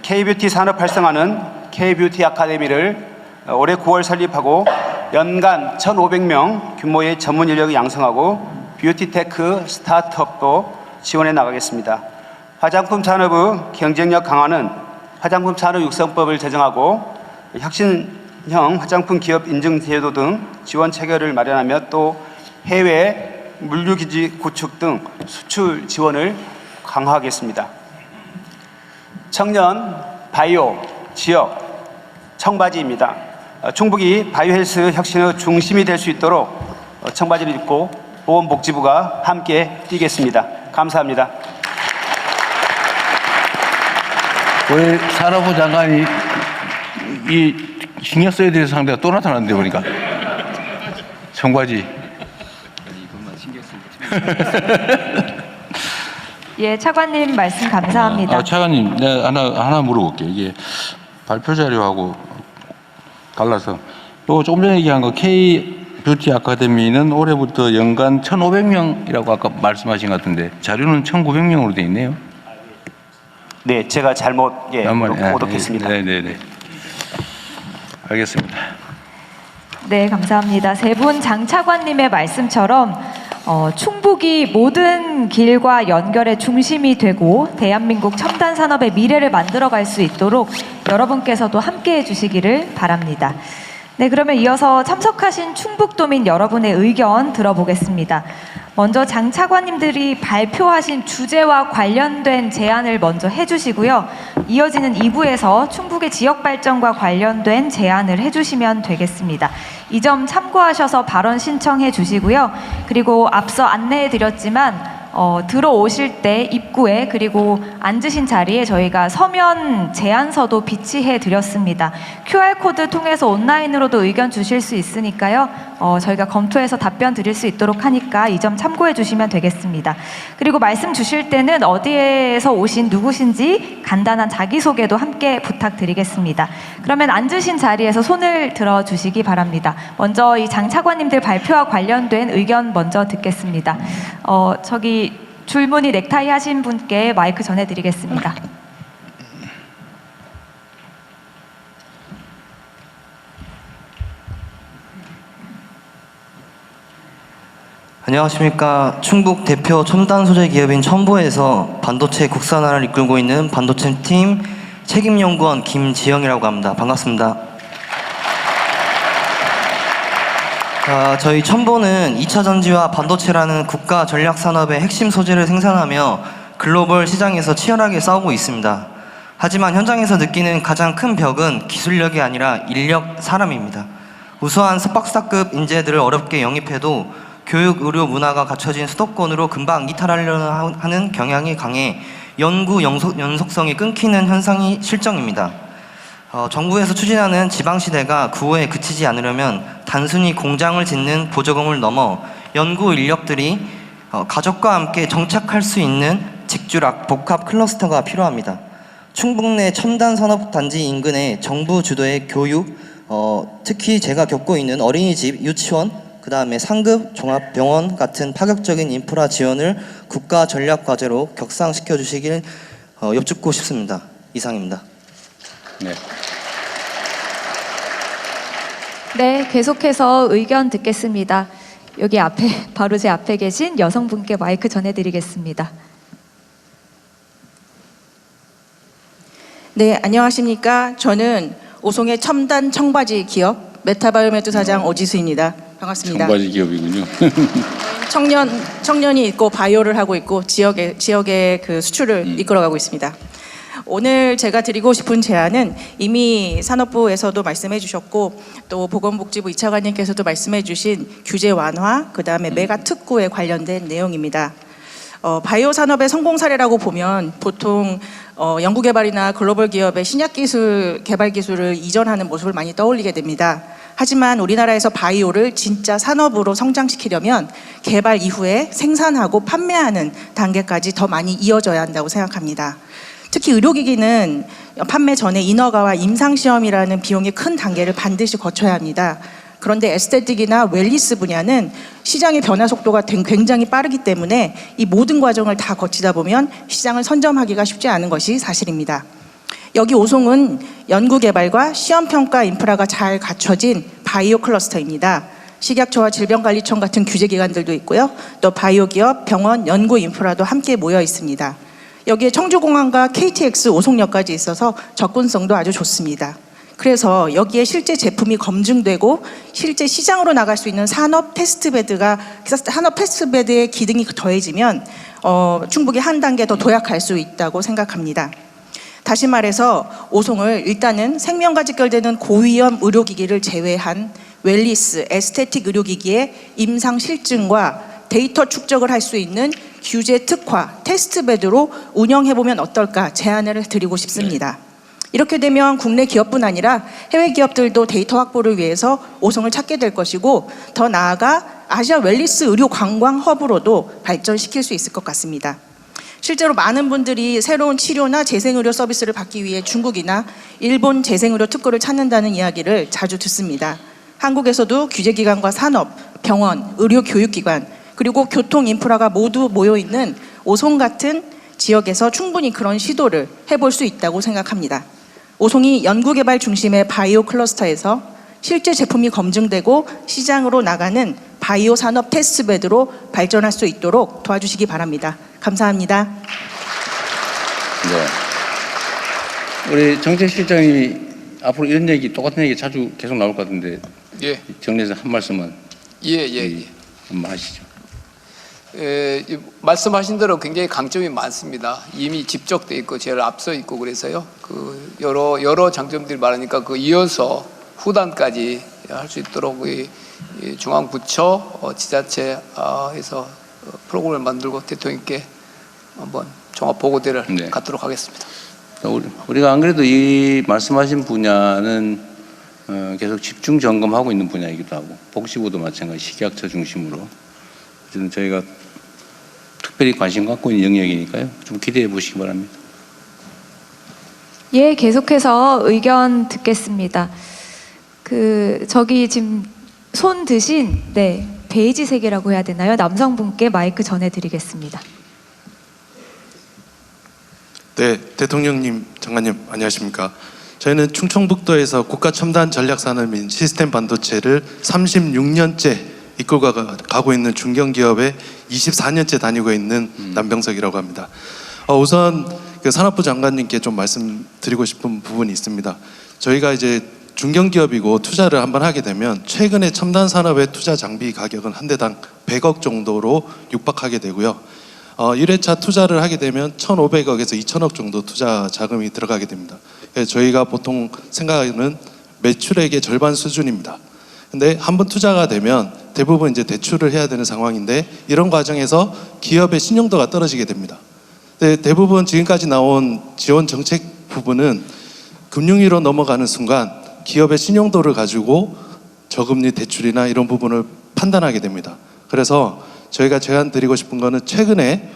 K뷰티 산업 활성화는 K뷰티 아카데미를 올해 9월 설립하고 연간 1,500명 규모의 전문 인력을 양성하고 뷰티테크 스타트업도 지원해 나가겠습니다. 화장품 산업의 경쟁력 강화는 화장품 산업 육성법을 제정하고 혁신형 화장품 기업 인증 제도 등 지원 체계를 마련하며 또 해외 물류기지 구축 등 수출 지원을 강화하겠습니다. 청년, 바이오, 지역, 청바지입니다. 충북이 바이오헬스 혁신의 중심이 될 수 있도록 청바지를 입고 보건복지부가 함께 뛰겠습니다. 감사합니다. 왜 산업부 장관이 이 신경 써야 될 상대가 또 나타났는데 보니까 청바지. 예, 차관님 말씀 감사합니다. 차관님, 내가 하나 물어볼게요. 이게 발표 자료하고 달라서 또 조금 전에 얘기한 거 K 뷰티 아카데미는 올해부터 연간 1,500명이라고 아까 말씀하신 것 같은데 자료는 1,900명으로 돼 있네요. 네, 제가 잘못 오독했습니다. 네네네. 알겠습니다. 네, 감사합니다. 세 분 장 차관님의 말씀처럼 충북이 모든 길과 연결의 중심이 되고 대한민국 첨단 산업의 미래를 만들어갈 수 있도록 여러분께서도 함께해 주시기를 바랍니다. 네, 그러면 이어서 참석하신 충북도민 여러분의 의견 들어보겠습니다. 먼저 장 차관님들이 발표하신 주제와 관련된 제안을 먼저 해주시고요. 이어지는 2부에서 충북의 지역 발전과 관련된 제안을 해주시면 되겠습니다. 이 점 참고하셔서 발언 신청해 주시고요. 그리고 앞서 안내해 드렸지만 들어오실 때 입구에 그리고 앉으신 자리에 저희가 서면 제안서도 비치해 드렸습니다. QR코드 통해서 온라인으로도 의견 주실 수 있으니까요. 저희가 검토해서 답변 드릴 수 있도록 하니까 이 점 참고해 주시면 되겠습니다. 그리고 말씀 주실 때는 어디에서 오신 누구신지 간단한 자기소개도 함께 부탁드리겠습니다. 그러면 앉으신 자리에서 손을 들어주시기 바랍니다. 먼저 이 장 차관님들 발표와 관련된 의견 먼저 듣겠습니다. 저기 줄무늬 넥타이 하신 분께 마이크 전해드리겠습니다. 안녕하십니까. 충북 대표 첨단 소재 기업인 첨보에서 반도체 국산화를 이끌고 있는 반도체 팀 책임연구원 김지영이라고 합니다. 반갑습니다. 저희 첨보는 2차 전지와 반도체라는 국가 전략 산업의 핵심 소재를 생산하며 글로벌 시장에서 치열하게 싸우고 있습니다. 하지만 현장에서 느끼는 가장 큰 벽은 기술력이 아니라 인력, 사람입니다. 우수한 석박사급 인재들을 어렵게 영입해도 교육, 의료, 문화가 갖춰진 수도권으로 금방 이탈하려는 하는 경향이 강해 연구 연속성이 끊기는 현상이 실정입니다. 정부에서 추진하는 지방시대가 구호에 그치지 않으려면 단순히 공장을 짓는 보조금을 넘어 연구 인력들이 가족과 함께 정착할 수 있는 직주락 복합 클러스터가 필요합니다. 충북 내 첨단 산업단지 인근의 정부 주도의 교육, 특히 제가 겪고 있는 어린이집, 유치원, 그 다음에 상급 종합병원 같은 파격적인 인프라 지원을 국가 전략 과제로 격상시켜 주시길 여쭙고 싶습니다. 이상입니다. 네. 네, 계속해서 의견 듣겠습니다. 여기 앞에, 바로 제 앞에 계신 여성분께 마이크 전해드리겠습니다. 네, 안녕하십니까. 저는 오송의 첨단 청바지 기업 메타바이오메드 사장 오지수입니다. 반갑습니다. 청바지 기업이군요. 청년이 있고 바이오를 하고 있고 지역의 그 수출을 이끌어가고 있습니다. 오늘 제가 드리고 싶은 제안은 이미 산업부에서도 말씀해 주셨고 또 보건복지부 이차관님께서도 말씀해 주신 규제 완화, 그 다음에 메가 특구에 관련된 내용입니다. 바이오 산업의 성공 사례라고 보면 보통 연구개발이나 글로벌 기업의 신약 기술, 개발 기술을 이전하는 모습을 많이 떠올리게 됩니다. 하지만 우리나라에서 바이오를 진짜 산업으로 성장시키려면 개발 이후에 생산하고 판매하는 단계까지 더 많이 이어져야 한다고 생각합니다. 특히 의료기기는 판매 전에 인허가와 임상시험이라는 비용이 큰 단계를 반드시 거쳐야 합니다. 그런데 에스테틱이나 웰니스 분야는 시장의 변화 속도가 굉장히 빠르기 때문에 이 모든 과정을 다 거치다 보면 시장을 선점하기가 쉽지 않은 것이 사실입니다. 여기 오송은 연구개발과 시험평가 인프라가 잘 갖춰진 바이오 클러스터입니다. 식약처와 질병관리청 같은 규제기관들도 있고요. 또 바이오 기업, 병원, 연구 인프라도 함께 모여 있습니다. 여기에 청주공항과 KTX 오송역까지 있어서 접근성도 아주 좋습니다. 그래서 여기에 실제 제품이 검증되고 실제 시장으로 나갈 수 있는 산업 테스트베드의 기능이 더해지면 충북이 한 단계 더 도약할 수 있다고 생각합니다. 다시 말해서 오송을 일단은 생명과 직결되는 고위험 의료기기를 제외한 웰니스, 에스테틱 의료기기의 임상 실증과 데이터 축적을 할 수 있는 규제 특화, 테스트베드로 운영해보면 어떨까 제안을 드리고 싶습니다. 이렇게 되면 국내 기업뿐 아니라 해외 기업들도 데이터 확보를 위해서 오송을 찾게 될 것이고 더 나아가 아시아 웰니스 의료 관광 허브로도 발전시킬 수 있을 것 같습니다. 실제로 많은 분들이 새로운 치료나 재생의료 서비스를 받기 위해 중국이나 일본 재생의료 특구를 찾는다는 이야기를 자주 듣습니다. 한국에서도 규제기관과 산업, 병원, 의료 교육기관 그리고 교통 인프라가 모두 모여있는 오송 같은 지역에서 충분히 그런 시도를 해볼 수 있다고 생각합니다. 오송이 연구개발 중심의 바이오 클러스터에서 실제 제품이 검증되고 시장으로 나가는 바이오 산업 테스트베드로 발전할 수 있도록 도와주시기 바랍니다. 감사합니다. 네. 우리 정책실장님이 앞으로 이런 얘기, 똑같은 얘기 자주 계속 나올 것 같은데 예. 정리해서 한 말씀만 한번 하시죠. 말씀하신 대로 굉장히 강점이 많습니다. 이미 집적돼 있고 제일 앞서 있고 그래서요. 그 여러 장점들이 많으니까 그 이어서 후단까지 할 수 있도록 이 중앙부처 지자체에서 프로그램을 만들고 대통령께 한번 종합 보고대를 갖도록 하겠습니다. 우리가 안 그래도 이 말씀하신 분야는 계속 집중 점검하고 있는 분야이기도 하고 복지부도 마찬가지 식약처 중심으로 어쨌든 저희가 특별히 관심 갖고 있는 영역이니까요. 좀 기대해 보시기 바랍니다. 예, 계속해서 의견 듣겠습니다. 저기 지금 손 드신 베이지색이라고 해야 되나요? 남성분께 마이크 전해드리겠습니다. 네, 대통령님, 장관님 안녕하십니까? 저희는 충청북도에서 국가첨단전략산업인 시스템 반도체를 36년째 이끌고 가고 있는 중견기업에 24년째 다니고 있는 남병석이라고 합니다. 우선 그 산업부 장관님께 좀 말씀드리고 싶은 부분이 있습니다. 저희가 이제 중견기업이고 투자를 한번 하게 되면 최근에 첨단 산업의 투자 장비 가격은 한 대당 100억 정도로 육박하게 되고요. 1회차 투자를 하게 되면 1,500억에서 2,000억 정도 투자 자금이 들어가게 됩니다. 그래서 저희가 보통 생각하는 매출액의 절반 수준입니다. 근데 한번 투자가 되면 대부분 이제 대출을 해야 되는 상황인데 이런 과정에서 기업의 신용도가 떨어지게 됩니다. 근데 대부분 지금까지 나온 지원 정책 부분은 금융위로 넘어가는 순간 기업의 신용도를 가지고 저금리 대출이나 이런 부분을 판단하게 됩니다. 그래서 저희가 제안드리고 싶은 거는 최근에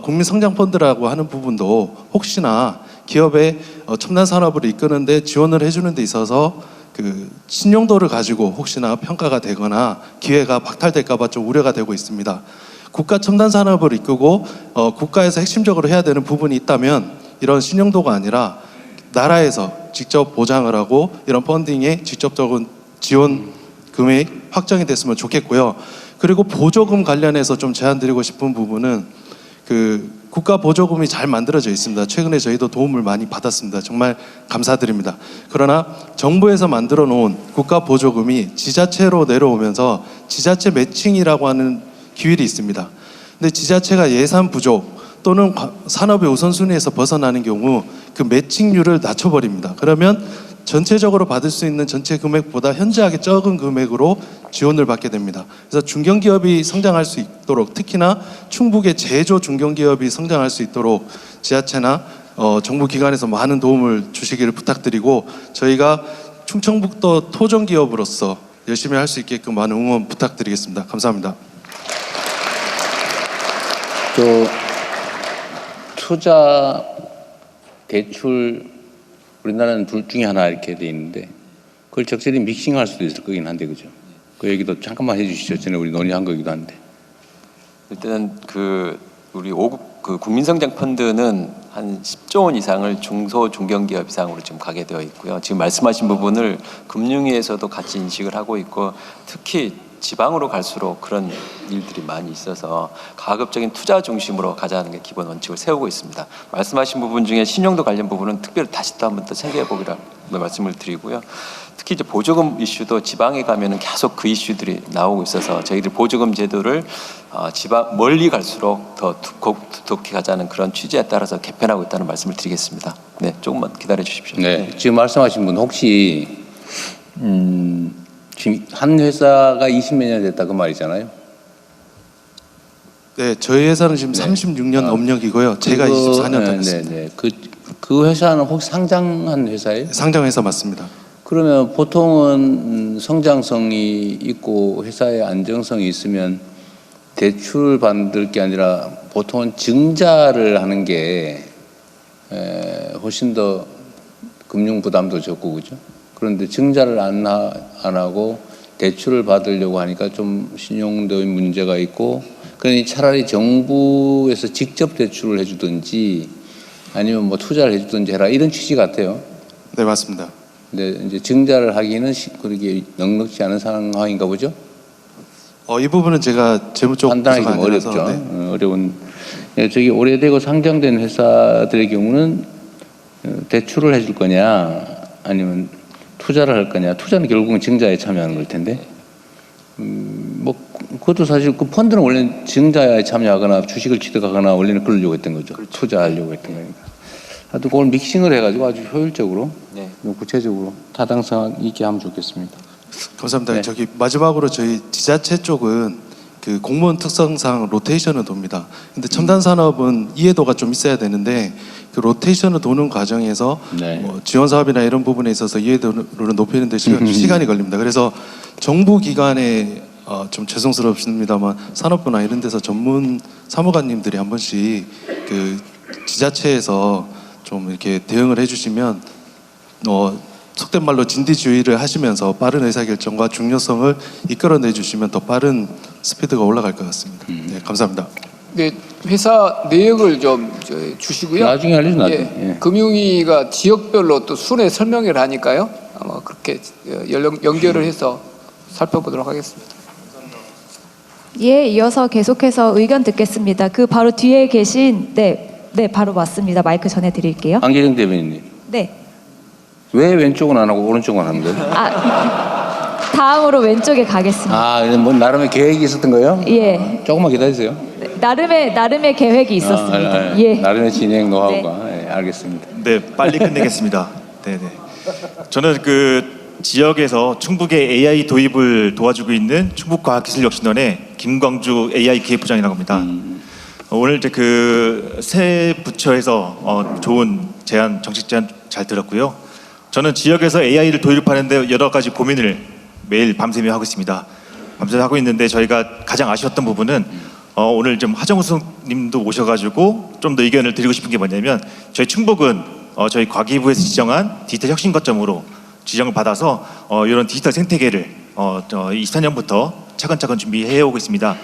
국민성장펀드라고 하는 부분도 혹시나 기업의 첨단 산업을 이끄는데 지원을 해주는 데 있어서 그 신용도를 가지고 혹시나 평가가 되거나 기회가 박탈될까 봐 좀 우려가 되고 있습니다. 국가 첨단 산업을 이끄고 국가에서 핵심적으로 해야 되는 부분이 있다면 이런 신용도가 아니라 나라에서 직접 보장을 하고 이런 펀딩에 직접적인 지원 금액 확정이 됐으면 좋겠고요. 그리고 보조금 관련해서 좀 제안드리고 싶은 부분은 그 국가 보조금이 잘 만들어져 있습니다. 최근에 저희도 도움을 많이 받았습니다. 정말 감사드립니다. 그러나 정부에서 만들어 놓은 국가 보조금이 지자체로 내려오면서 지자체 매칭이라고 하는 기율이 있습니다. 근데 지자체가 예산 부족 또는 산업의 우선순위에서 벗어나는 경우 그 매칭률을 낮춰버립니다. 그러면 전체적으로 받을 수 있는 전체 금액보다 현저하게 적은 금액으로 지원을 받게 됩니다. 그래서 중견기업이 성장할 수 있도록 특히나 충북의 제조 중견기업이 성장할 수 있도록 지자체나 정부 기관에서 많은 도움을 주시기를 부탁드리고 저희가 충청북도 토종기업으로서 열심히 할 수 있게끔 많은 응원 부탁드리겠습니다. 감사합니다. 투자 대출 우리나라는 둘 중에 하나 이렇게 돼 있는데 그걸 적절히 믹싱할 수도 있을 거긴 한데 그죠? 그 얘기도 잠깐만 해주시죠. 전에 우리 논의한 거기도 한데. 일단은 우리 5국 국민성장 펀드는 한 10조 원 이상을 중소 중견기업 이상으로 지금 가게 되어 있고요. 지금 말씀하신 부분을 금융위에서도 같이 인식을 하고 있고 특히 지방으로 갈수록 그런 일들이 많이 있어서 가급적인 투자 중심으로 가자는 게 기본 원칙을 세우고 있습니다. 말씀하신 부분 중에 신용도 관련 부분은 특별히 다시 또 한번 더 생각해 보기로 말씀을 드리고요. 특히 이제 보조금 이슈도 지방에 가면은 계속 그 이슈들이 나오고 있어서 저희들 보조금 제도를 지방 멀리 갈수록 더 두텁게 가자는 그런 취지에 따라서 개편하고 있다는 말씀을 드리겠습니다. 네, 조금만 기다려 주십시오. 네, 지금 말씀하신 분 혹시 지금 한 회사가 20몇 년 됐다 그 말이잖아요. 네, 저희 회사는 지금 네. 36년 업력이고요. 제가 24년 됐습니다. 네. 그 회사는 혹시 상장한 회사예요? 상장회사 맞습니다. 그러면 보통은 성장성이 있고 회사의 안정성이 있으면 대출 받을 게 아니라 보통은 증자를 하는 게 훨씬 더 금융 부담도 적고 그죠? 그런데 증자를 안 하고 대출을 받으려고 하니까 좀 신용도의 문제가 있고 그러니 차라리 정부에서 직접 대출을 해주든지 아니면 뭐 투자를 해주든지 해라 이런 취지 같아요. 네, 맞습니다. 근데 이제 증자를 하기는 그렇게 넉넉지 않은 상황인가 보죠? 이 부분은 제가 재무 쪽 판단하기 좀 부서가 어렵죠. 아니라서, 네. 어려운. 저기 오래되고 상장된 회사들의 경우는 대출을 해줄 거냐 아니면 투자를 할 거냐. 투자는 결국은 증자에 참여하는 걸 텐데. 뭐 그것도 사실 그 펀드는 원래 증자에 참여하거나 주식을 취득하거나 원래는 그러려고 했던 거죠. 그렇죠. 투자하려고 했던 거니까. 하여튼 그걸 믹싱을 해가지고 아주 효율적으로, 네. 구체적으로 타당성 있게 하면 좋겠습니다. 감사합니다. 네. 저기 마지막으로 저희 지자체 쪽은 그 공무원 특성상 로테이션을 돕니다. 근데 첨단 산업은 이해도가 좀 있어야 되는데 그 로테이션을 도는 과정에서 네. 뭐 지원 사업이나 이런 부분에 있어서 이해도를 높이는 데 시간이 걸립니다. 그래서 정부 기관에 좀 죄송스럽습니다만 산업부나 이런 데서 전문 사무관님들이 한 번씩 그 지자체에서 좀 이렇게 대응을 해주시면 속된 말로 진디주의를 하시면서 빠른 의사결정과 중요성을 이끌어내 주시면 더 빠른 스피드가 올라갈 것 같습니다. 네, 감사합니다. 네, 회사 내역을 좀 주시고요. 나중에 알려줘, 나중에. 예. 금융위가 지역별로 또 순회 설명을 하니까요. 아마 그렇게 연결을 해서 살펴보도록 하겠습니다. 예, 이어서 계속해서 의견 듣겠습니다. 그 바로 뒤에 계신 네, 바로 맞습니다. 마이크 전해드릴게요. 안기정 대변인님. 네. 왜 왼쪽은 안 하고 오른쪽은 하는 거예요? 다음으로 왼쪽에 가겠습니다. 뭐 나름의 계획이 있었던 거예요? 예. 조금만 기다리세요. 네, 나름의 계획이 있었습니다. 예. 나름의 진행 노하우가. 예, 알겠습니다. 네, 빨리 끝내겠습니다. 네네. 저는 그 지역에서 충북의 AI 도입을 도와주고 있는 충북과학기술혁신원의 김광주 AI 기획부장이라고 합니다. 오늘 이제 그 새 부처에서 좋은 제안, 정책 제안 잘 들었고요. 저는 지역에서 AI를 도입하는데 여러 가지 고민을 매일 밤새며 하고 있습니다. 밤새 하고 있는데 저희가 가장 아쉬웠던 부분은 오늘 좀 하정우님도 오셔가지고 좀 더 의견을 드리고 싶은 게 뭐냐면 저희 충북은 저희 과기부에서 지정한 디지털 혁신 거점으로 지정을 받아서 이런 디지털 생태계를 24년부터 차근차근 준비해 오고 있습니다.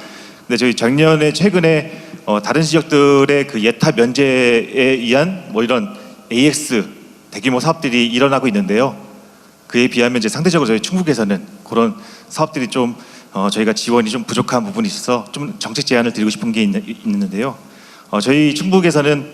근데 저희 최근에 다른 지역들의 그 예타 면제에 의한 뭐 이런 AX 대규모 사업들이 일어나고 있는데요. 그에 비하면 이제 상대적으로 저희 충북에서는 그런 사업들이 좀 저희가 지원이 좀 부족한 부분이 있어서 좀 정책 제안을 드리고 싶은 게 있는데요. 저희 충북에서는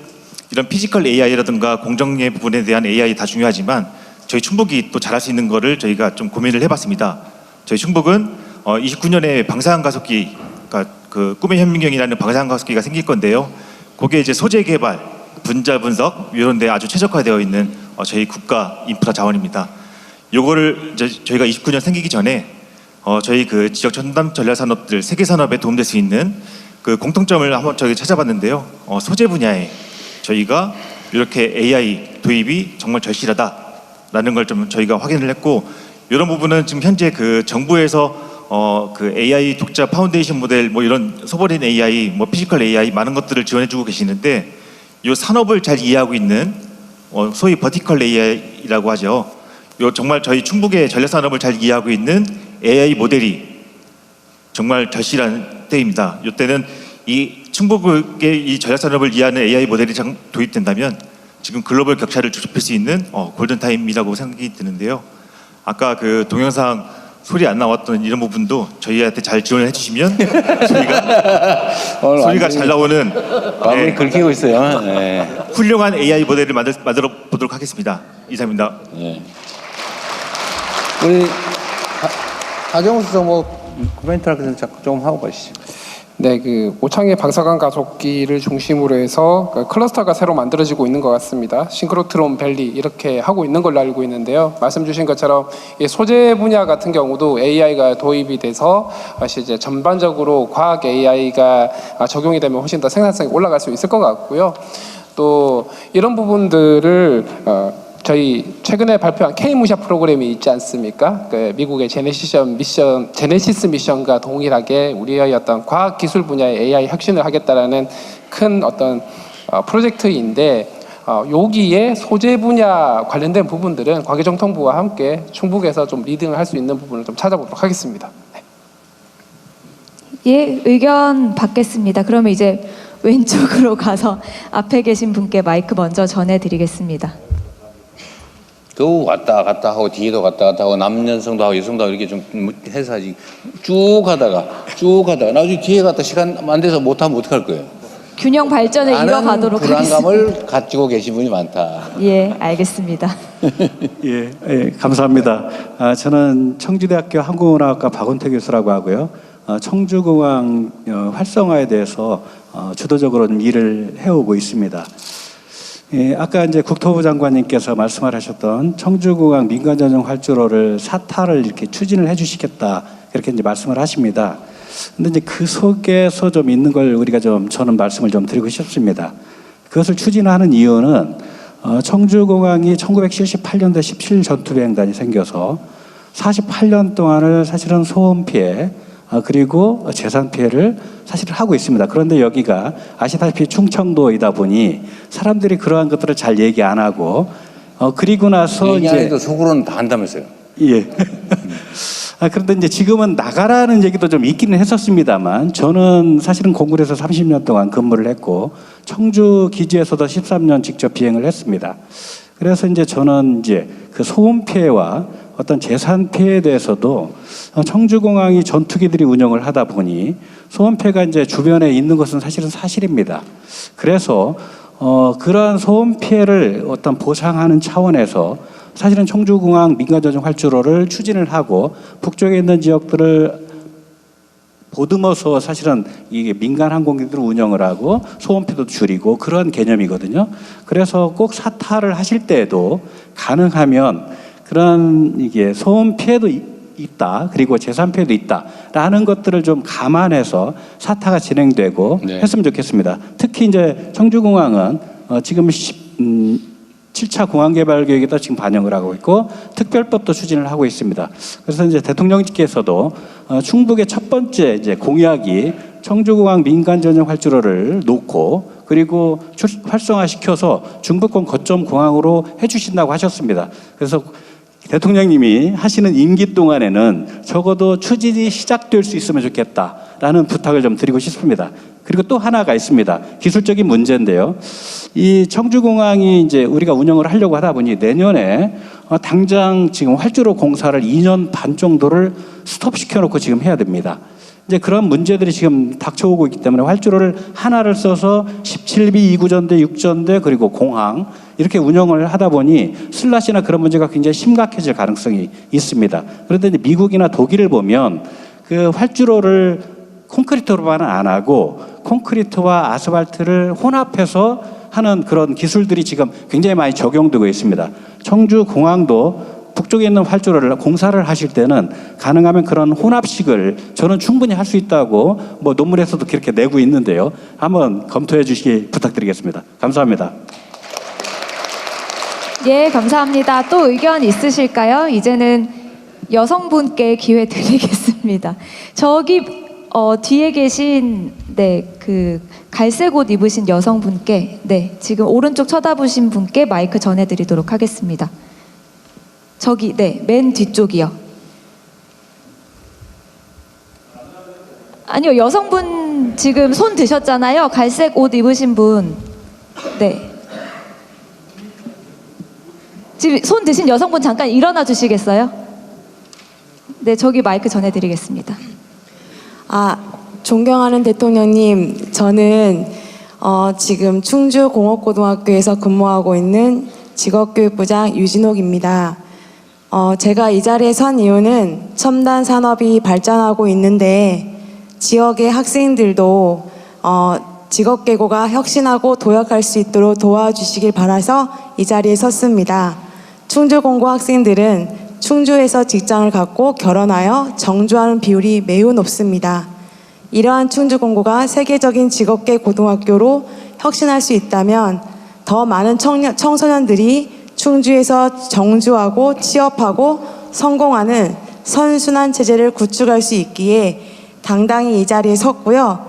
이런 피지컬 AI라든가 공정의 부분에 대한 AI 다 중요하지만 저희 충북이 또 잘할 수 있는 거를 저희가 좀 고민을 해봤습니다. 저희 충북은 29년에 방사능 가속기, 그러니까 그 꿈의 현민경이라는 방사능 가속기가 생길 건데요. 그게 이제 소재 개발, 분자 분석 이런 데 아주 최적화되어 있는 저희 국가 인프라 자원입니다. 요거를 이제 저희가 29년 생기기 전에 저희 그 지역 첨단 전략 산업들 세계 산업에 도움될 수 있는 그 공통점을 한번 저희 찾아봤는데요. 소재 분야에 저희가 이렇게 AI 도입이 정말 절실하다라는 걸 좀 저희가 확인을 했고, 이런 부분은 지금 현재 그 정부에서 그 AI 독자 파운데이션 모델 뭐 이런 소버린 AI, 뭐 피지컬 AI 많은 것들을 지원해주고 계시는데, 이 산업을 잘 이해하고 있는 소위 버티컬 AI라고 하죠. 요 정말 저희 충북의 전략 산업을 잘 이해하고 있는 AI 모델이 정말 절실한 때입니다. 이때는 이 충북의 이 전략 산업을 이해하는 AI 모델이 도입된다면 지금 글로벌 격차를 좁힐 수 있는 골든 타임이라고 생각이 드는데요. 아까 그 동영상 소리 안 나왔던 이런 부분도 저희한테 잘 지원해 주시면 소리가 잘 나오는 마음이 긁히고 있어요. 네. 훌륭한 AI 모델을 만들어 보도록 하겠습니다. 이상입니다. 네. 우리 하정우 수석 뭐 코멘트 할 것은 좀 하고 가시죠. 네, 그 오창의 방사능 가속기를 중심으로 해서 클러스터가 새로 만들어지고 있는 것 같습니다. 싱크로트론 밸리 이렇게 하고 있는 걸로 알고 있는데요. 말씀 주신 것처럼 이 소재 분야 같은 경우도 AI가 도입이 돼서 이제 전반적으로 과학 AI가 적용이 되면 훨씬 더 생산성이 올라갈 수 있을 것 같고요. 또 이런 부분들을 저희 최근에 발표한 K-무샷 프로그램이 있지 않습니까? 그 미국의 제네시스 미션과 동일하게 우리의 어떤 과학 기술 분야의 AI 혁신을 하겠다라는 큰 어떤 프로젝트인데, 여기에 소재 분야 관련된 부분들은 과기정통부와 함께 충북에서 좀 리딩을 할 수 있는 부분을 좀 찾아보도록 하겠습니다. 네. 예, 의견 받겠습니다. 그러면 이제 왼쪽으로 가서 앞에 계신 분께 마이크 먼저 전해드리겠습니다. 그 왔다 갔다 하고 뒤에도 갔다 갔다 하고 남녀성도 하고 여성도 하고 이렇게 좀 해서 하지, 쭉 하다가 나중에 뒤에 갔다 시간 안 돼서 못하면 어떡할 거예요? 균형 발전을 이뤄가도록 불안감을 하겠습니다. 가지고 계신 분이 많다. 예, 알겠습니다. 예, 감사합니다. 저는 청주대학교 항공운항학과 박원태 교수라고 하고요. 청주공항 활성화에 대해서 주도적으로 일을 해오고 있습니다. 예, 아까 이제 국토부 장관님께서 말씀을 하셨던 청주공항 민간전용 활주로를 4타를 이렇게 추진을 해주시겠다, 이렇게 이제 말씀을 하십니다. 근데 이제 그 속에서 좀 있는 걸 우리가 저는 말씀을 좀 드리고 싶습니다. 그것을 추진하는 이유는 청주공항이 1978년도에 17전투비행단이 생겨서 48년 동안을 사실은 소음 피해 그리고 재산 피해를 사실 하고 있습니다. 그런데 여기가 아시다시피 충청도이다 보니 사람들이 그러한 것들을 잘 얘기 안 하고 그리고 나서 얘기 안 해도 속으로는 다 한다면서요. 예. 그런데 이제 지금은 나가라는 얘기도 좀 있기는 했었습니다만, 저는 사실은 공군에서 30년 동안 근무를 했고 청주 기지에서도 13년 직접 비행을 했습니다. 그래서 이제 저는 이제 그 소음 피해와 어떤 재산 피해에 대해서도 청주공항이 전투기들이 운영을 하다 보니 소음 피해가 이제 주변에 있는 것은 사실은 사실입니다. 그래서 그러한 소음 피해를 어떤 보상하는 차원에서 사실은 청주공항 민간전용 활주로를 추진을 하고 북쪽에 있는 지역들을 보듬어서 사실은 이게 민간 항공기들을 운영을 하고 소음피도 줄이고 그런 개념이거든요. 그래서 꼭 사타를 하실 때에도 가능하면 그런 이게 소음 피해도 있다, 그리고 재산 피해도 있다라는 것들을 좀 감안해서 사타가 진행되고 네. 했으면 좋겠습니다. 특히 이제 청주공항은 지금 7차 공항 개발 계획에다 지금 반영을 하고 있고 특별법도 추진을 하고 있습니다. 그래서 이제 대통령께서도 충북의 첫 번째 이제 공약이 청주공항 민간 전용 활주로를 놓고 그리고 활성화시켜서 중부권 거점 공항으로 해주신다고 하셨습니다. 그래서 대통령님이 하시는 임기 동안에는 적어도 추진이 시작될 수 있으면 좋겠다라는 부탁을 좀 드리고 싶습니다. 그리고 또 하나가 있습니다. 기술적인 문제인데요. 이 청주공항이 이제 우리가 운영을 하려고 하다 보니 내년에 당장 지금 활주로 공사를 2년 반 정도를 스톱시켜놓고 지금 해야 됩니다. 이제 그런 문제들이 지금 닥쳐오고 있기 때문에 활주로를 하나를 써서 17비 2구전대, 6전대 그리고 공항 이렇게 운영을 하다 보니 슬라시나 그런 문제가 굉장히 심각해질 가능성이 있습니다. 그런데 이제 미국이나 독일을 보면 그 활주로를 콘크리트로만 안 하고 콘크리트와 아스팔트를 혼합해서 하는 그런 기술들이 지금 굉장히 많이 적용되고 있습니다. 청주공항도 북쪽에 있는 활주로를 공사를 하실 때는 가능하면 그런 혼합식을 저는 충분히 할 수 있다고 뭐 논문에서도 그렇게 내고 있는데요. 한번 검토해 주시기 부탁드리겠습니다. 감사합니다. 예, 감사합니다. 또 의견 있으실까요? 이제는 여성분께 기회 드리겠습니다. 저기 뒤에 계신 그 갈색 옷 입으신 여성분께 지금 오른쪽 쳐다보신 분께 마이크 전해드리도록 하겠습니다. 저기 맨 뒤쪽이요. 아니요, 여성분 지금 손 드셨잖아요. 갈색 옷 입으신 분. 지금 손 드신 여성분 잠깐 일어나 주시겠어요? 저기 마이크 전해드리겠습니다. 존경하는 대통령님, 저는 지금 충주공업고등학교에서 근무하고 있는 직업교육부장 유진옥입니다. 제가 이 자리에 선 이유는 첨단 산업이 발전하고 있는데 지역의 학생들도 직업계고가 혁신하고 도약할 수 있도록 도와주시길 바라서 이 자리에 섰습니다. 충주공고 학생들은 충주에서 직장을 갖고 결혼하여 정주하는 비율이 매우 높습니다. 이러한 충주공고가 세계적인 직업계 고등학교로 혁신할 수 있다면 더 많은 청소년들이 충주에서 정주하고 취업하고 성공하는 선순환 체제를 구축할 수 있기에 당당히 이 자리에 섰고요.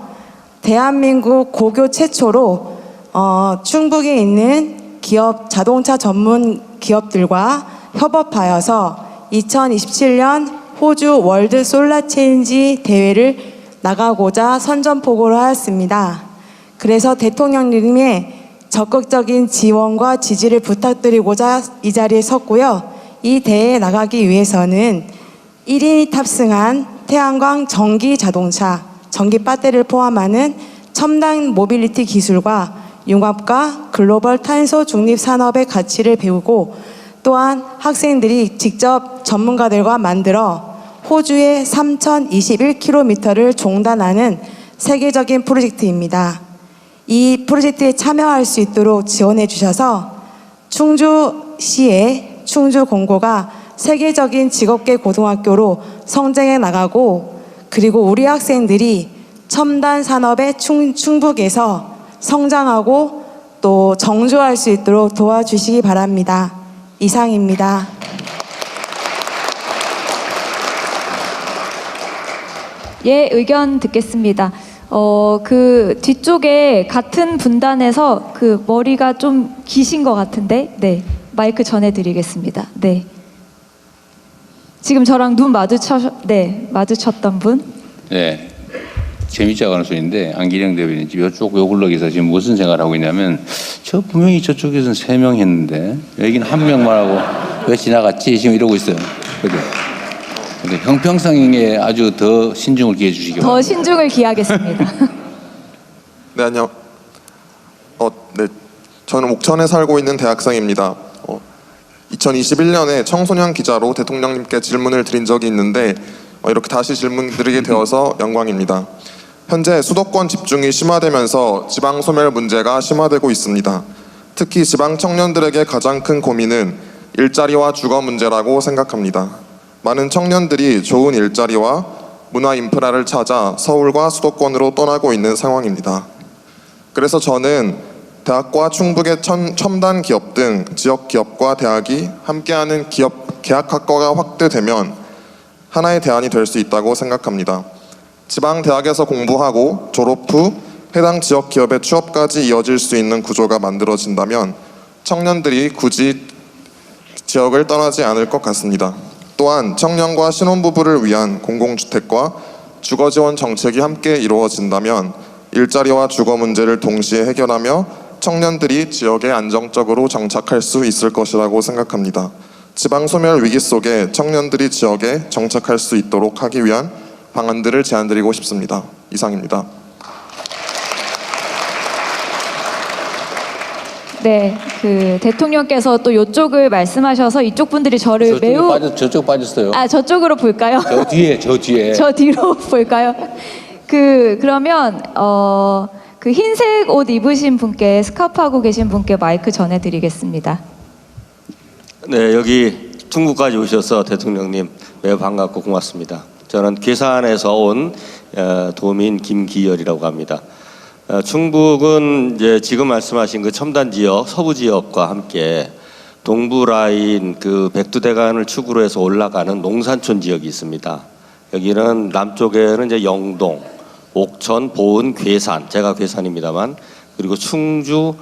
대한민국 고교 최초로 충북에 있는 기업 자동차 전문 기업들과 협업하여서 2027년 호주 월드 솔라 체인지 대회를 나가고자 선전포고를 하였습니다. 그래서 대통령님의 적극적인 지원과 지지를 부탁드리고자 이 자리에 섰고요. 이 대회에 나가기 위해서는 1인이 탑승한 태양광 전기 자동차, 전기 배터리를 포함하는 첨단 모빌리티 기술과 융합과 글로벌 탄소 중립 산업의 가치를 배우고 또한 학생들이 직접 전문가들과 만들어 호주의 3021km를 종단하는 세계적인 프로젝트입니다. 이 프로젝트에 참여할 수 있도록 지원해 주셔서 충주시의 충주공고가 세계적인 직업계 고등학교로 성장해 나가고 그리고 우리 학생들이 첨단 산업의 충북에서 성장하고 또 정주할 수 있도록 도와주시기 바랍니다. 이상입니다. 예, 의견 듣겠습니다. 그 뒤쪽에 같은 분단에서 그 머리가 좀 기신 것 같은데, 마이크 전해드리겠습니다. 지금 저랑 눈 마주쳤던 분. 재밌지 않은 소리인데 안기령 대변인 이쪽 요글럭에서 지금 무슨 생각을 하고 있냐면 저 분명히 저쪽에서는 3명 했는데 여기는 1명만 하고 왜 지나갔지 지금 이러고 있어요. 근데 형평성에 아주 더 신중을 기해 주시기 바랍니다. 더 신중을 기하겠습니다. 네, 안녕. 저는 옥천에 살고 있는 대학생입니다. 2021년에 청소년 기자로 대통령님께 질문을 드린 적이 있는데 이렇게 다시 질문 드리게 되어서 영광입니다. 현재 수도권 집중이 심화되면서 지방 소멸 문제가 심화되고 있습니다. 특히 지방 청년들에게 가장 큰 고민은 일자리와 주거 문제라고 생각합니다. 많은 청년들이 좋은 일자리와 문화 인프라를 찾아 서울과 수도권으로 떠나고 있는 상황입니다. 그래서 저는 대학과 충북의 첨단 기업 등 지역 기업과 대학이 함께하는 계약학과가 확대되면 하나의 대안이 될 수 있다고 생각합니다. 지방 대학에서 공부하고 졸업 후 해당 지역 기업의 취업까지 이어질 수 있는 구조가 만들어진다면 청년들이 굳이 지역을 떠나지 않을 것 같습니다. 또한 청년과 신혼부부를 위한 공공주택과 주거지원 정책이 함께 이루어진다면 일자리와 주거 문제를 동시에 해결하며 청년들이 지역에 안정적으로 정착할 수 있을 것이라고 생각합니다. 지방 소멸 위기 속에 청년들이 지역에 정착할 수 있도록 하기 위한 방안들을 제안드리고 싶습니다. 이상입니다. 네, 그 대통령께서 또 이쪽을 말씀하셔서 이쪽 분들이 저를 매우 저쪽 빠졌어요. 저쪽으로 볼까요? 저 뒤에. 저 뒤로 볼까요? 그러면 그 흰색 옷 입으신 분께 스카프하고 계신 분께 마이크 전해드리겠습니다. 네, 여기 중국까지 오셔서 대통령님 매우 반갑고 고맙습니다. 저는 괴산에서 온 도민 김기열이라고 합니다. 충북은 이제 지금 말씀하신 그 첨단 지역, 서부 지역과 함께 동부 라인 그 백두대간을 축으로 해서 올라가는 농산촌 지역이 있습니다. 여기는 남쪽에는 이제 영동, 옥천, 보은, 괴산, 제가 괴산입니다만, 그리고 충주,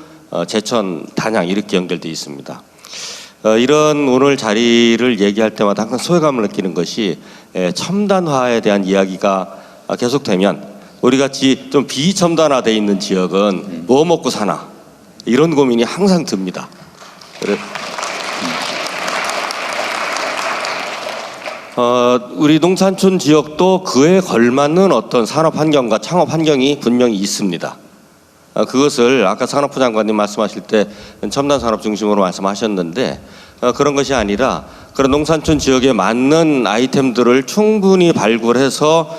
제천, 단양 이렇게 연결되어 있습니다. 이런 오늘 자리를 얘기할 때마다 항상 소외감을 느끼는 것이 첨단화에 대한 이야기가 계속되면 우리 같이 좀 비첨단화되어 있는 지역은 뭐 먹고 사나 이런 고민이 항상 듭니다. 우리 농산촌 지역도 그에 걸맞는 어떤 산업 환경과 창업 환경이 분명히 있습니다. 그것을 아까 산업부 장관님 말씀하실 때 첨단 산업 중심으로 말씀하셨는데 그런 것이 아니라 그런 농산촌 지역에 맞는 아이템들을 충분히 발굴해서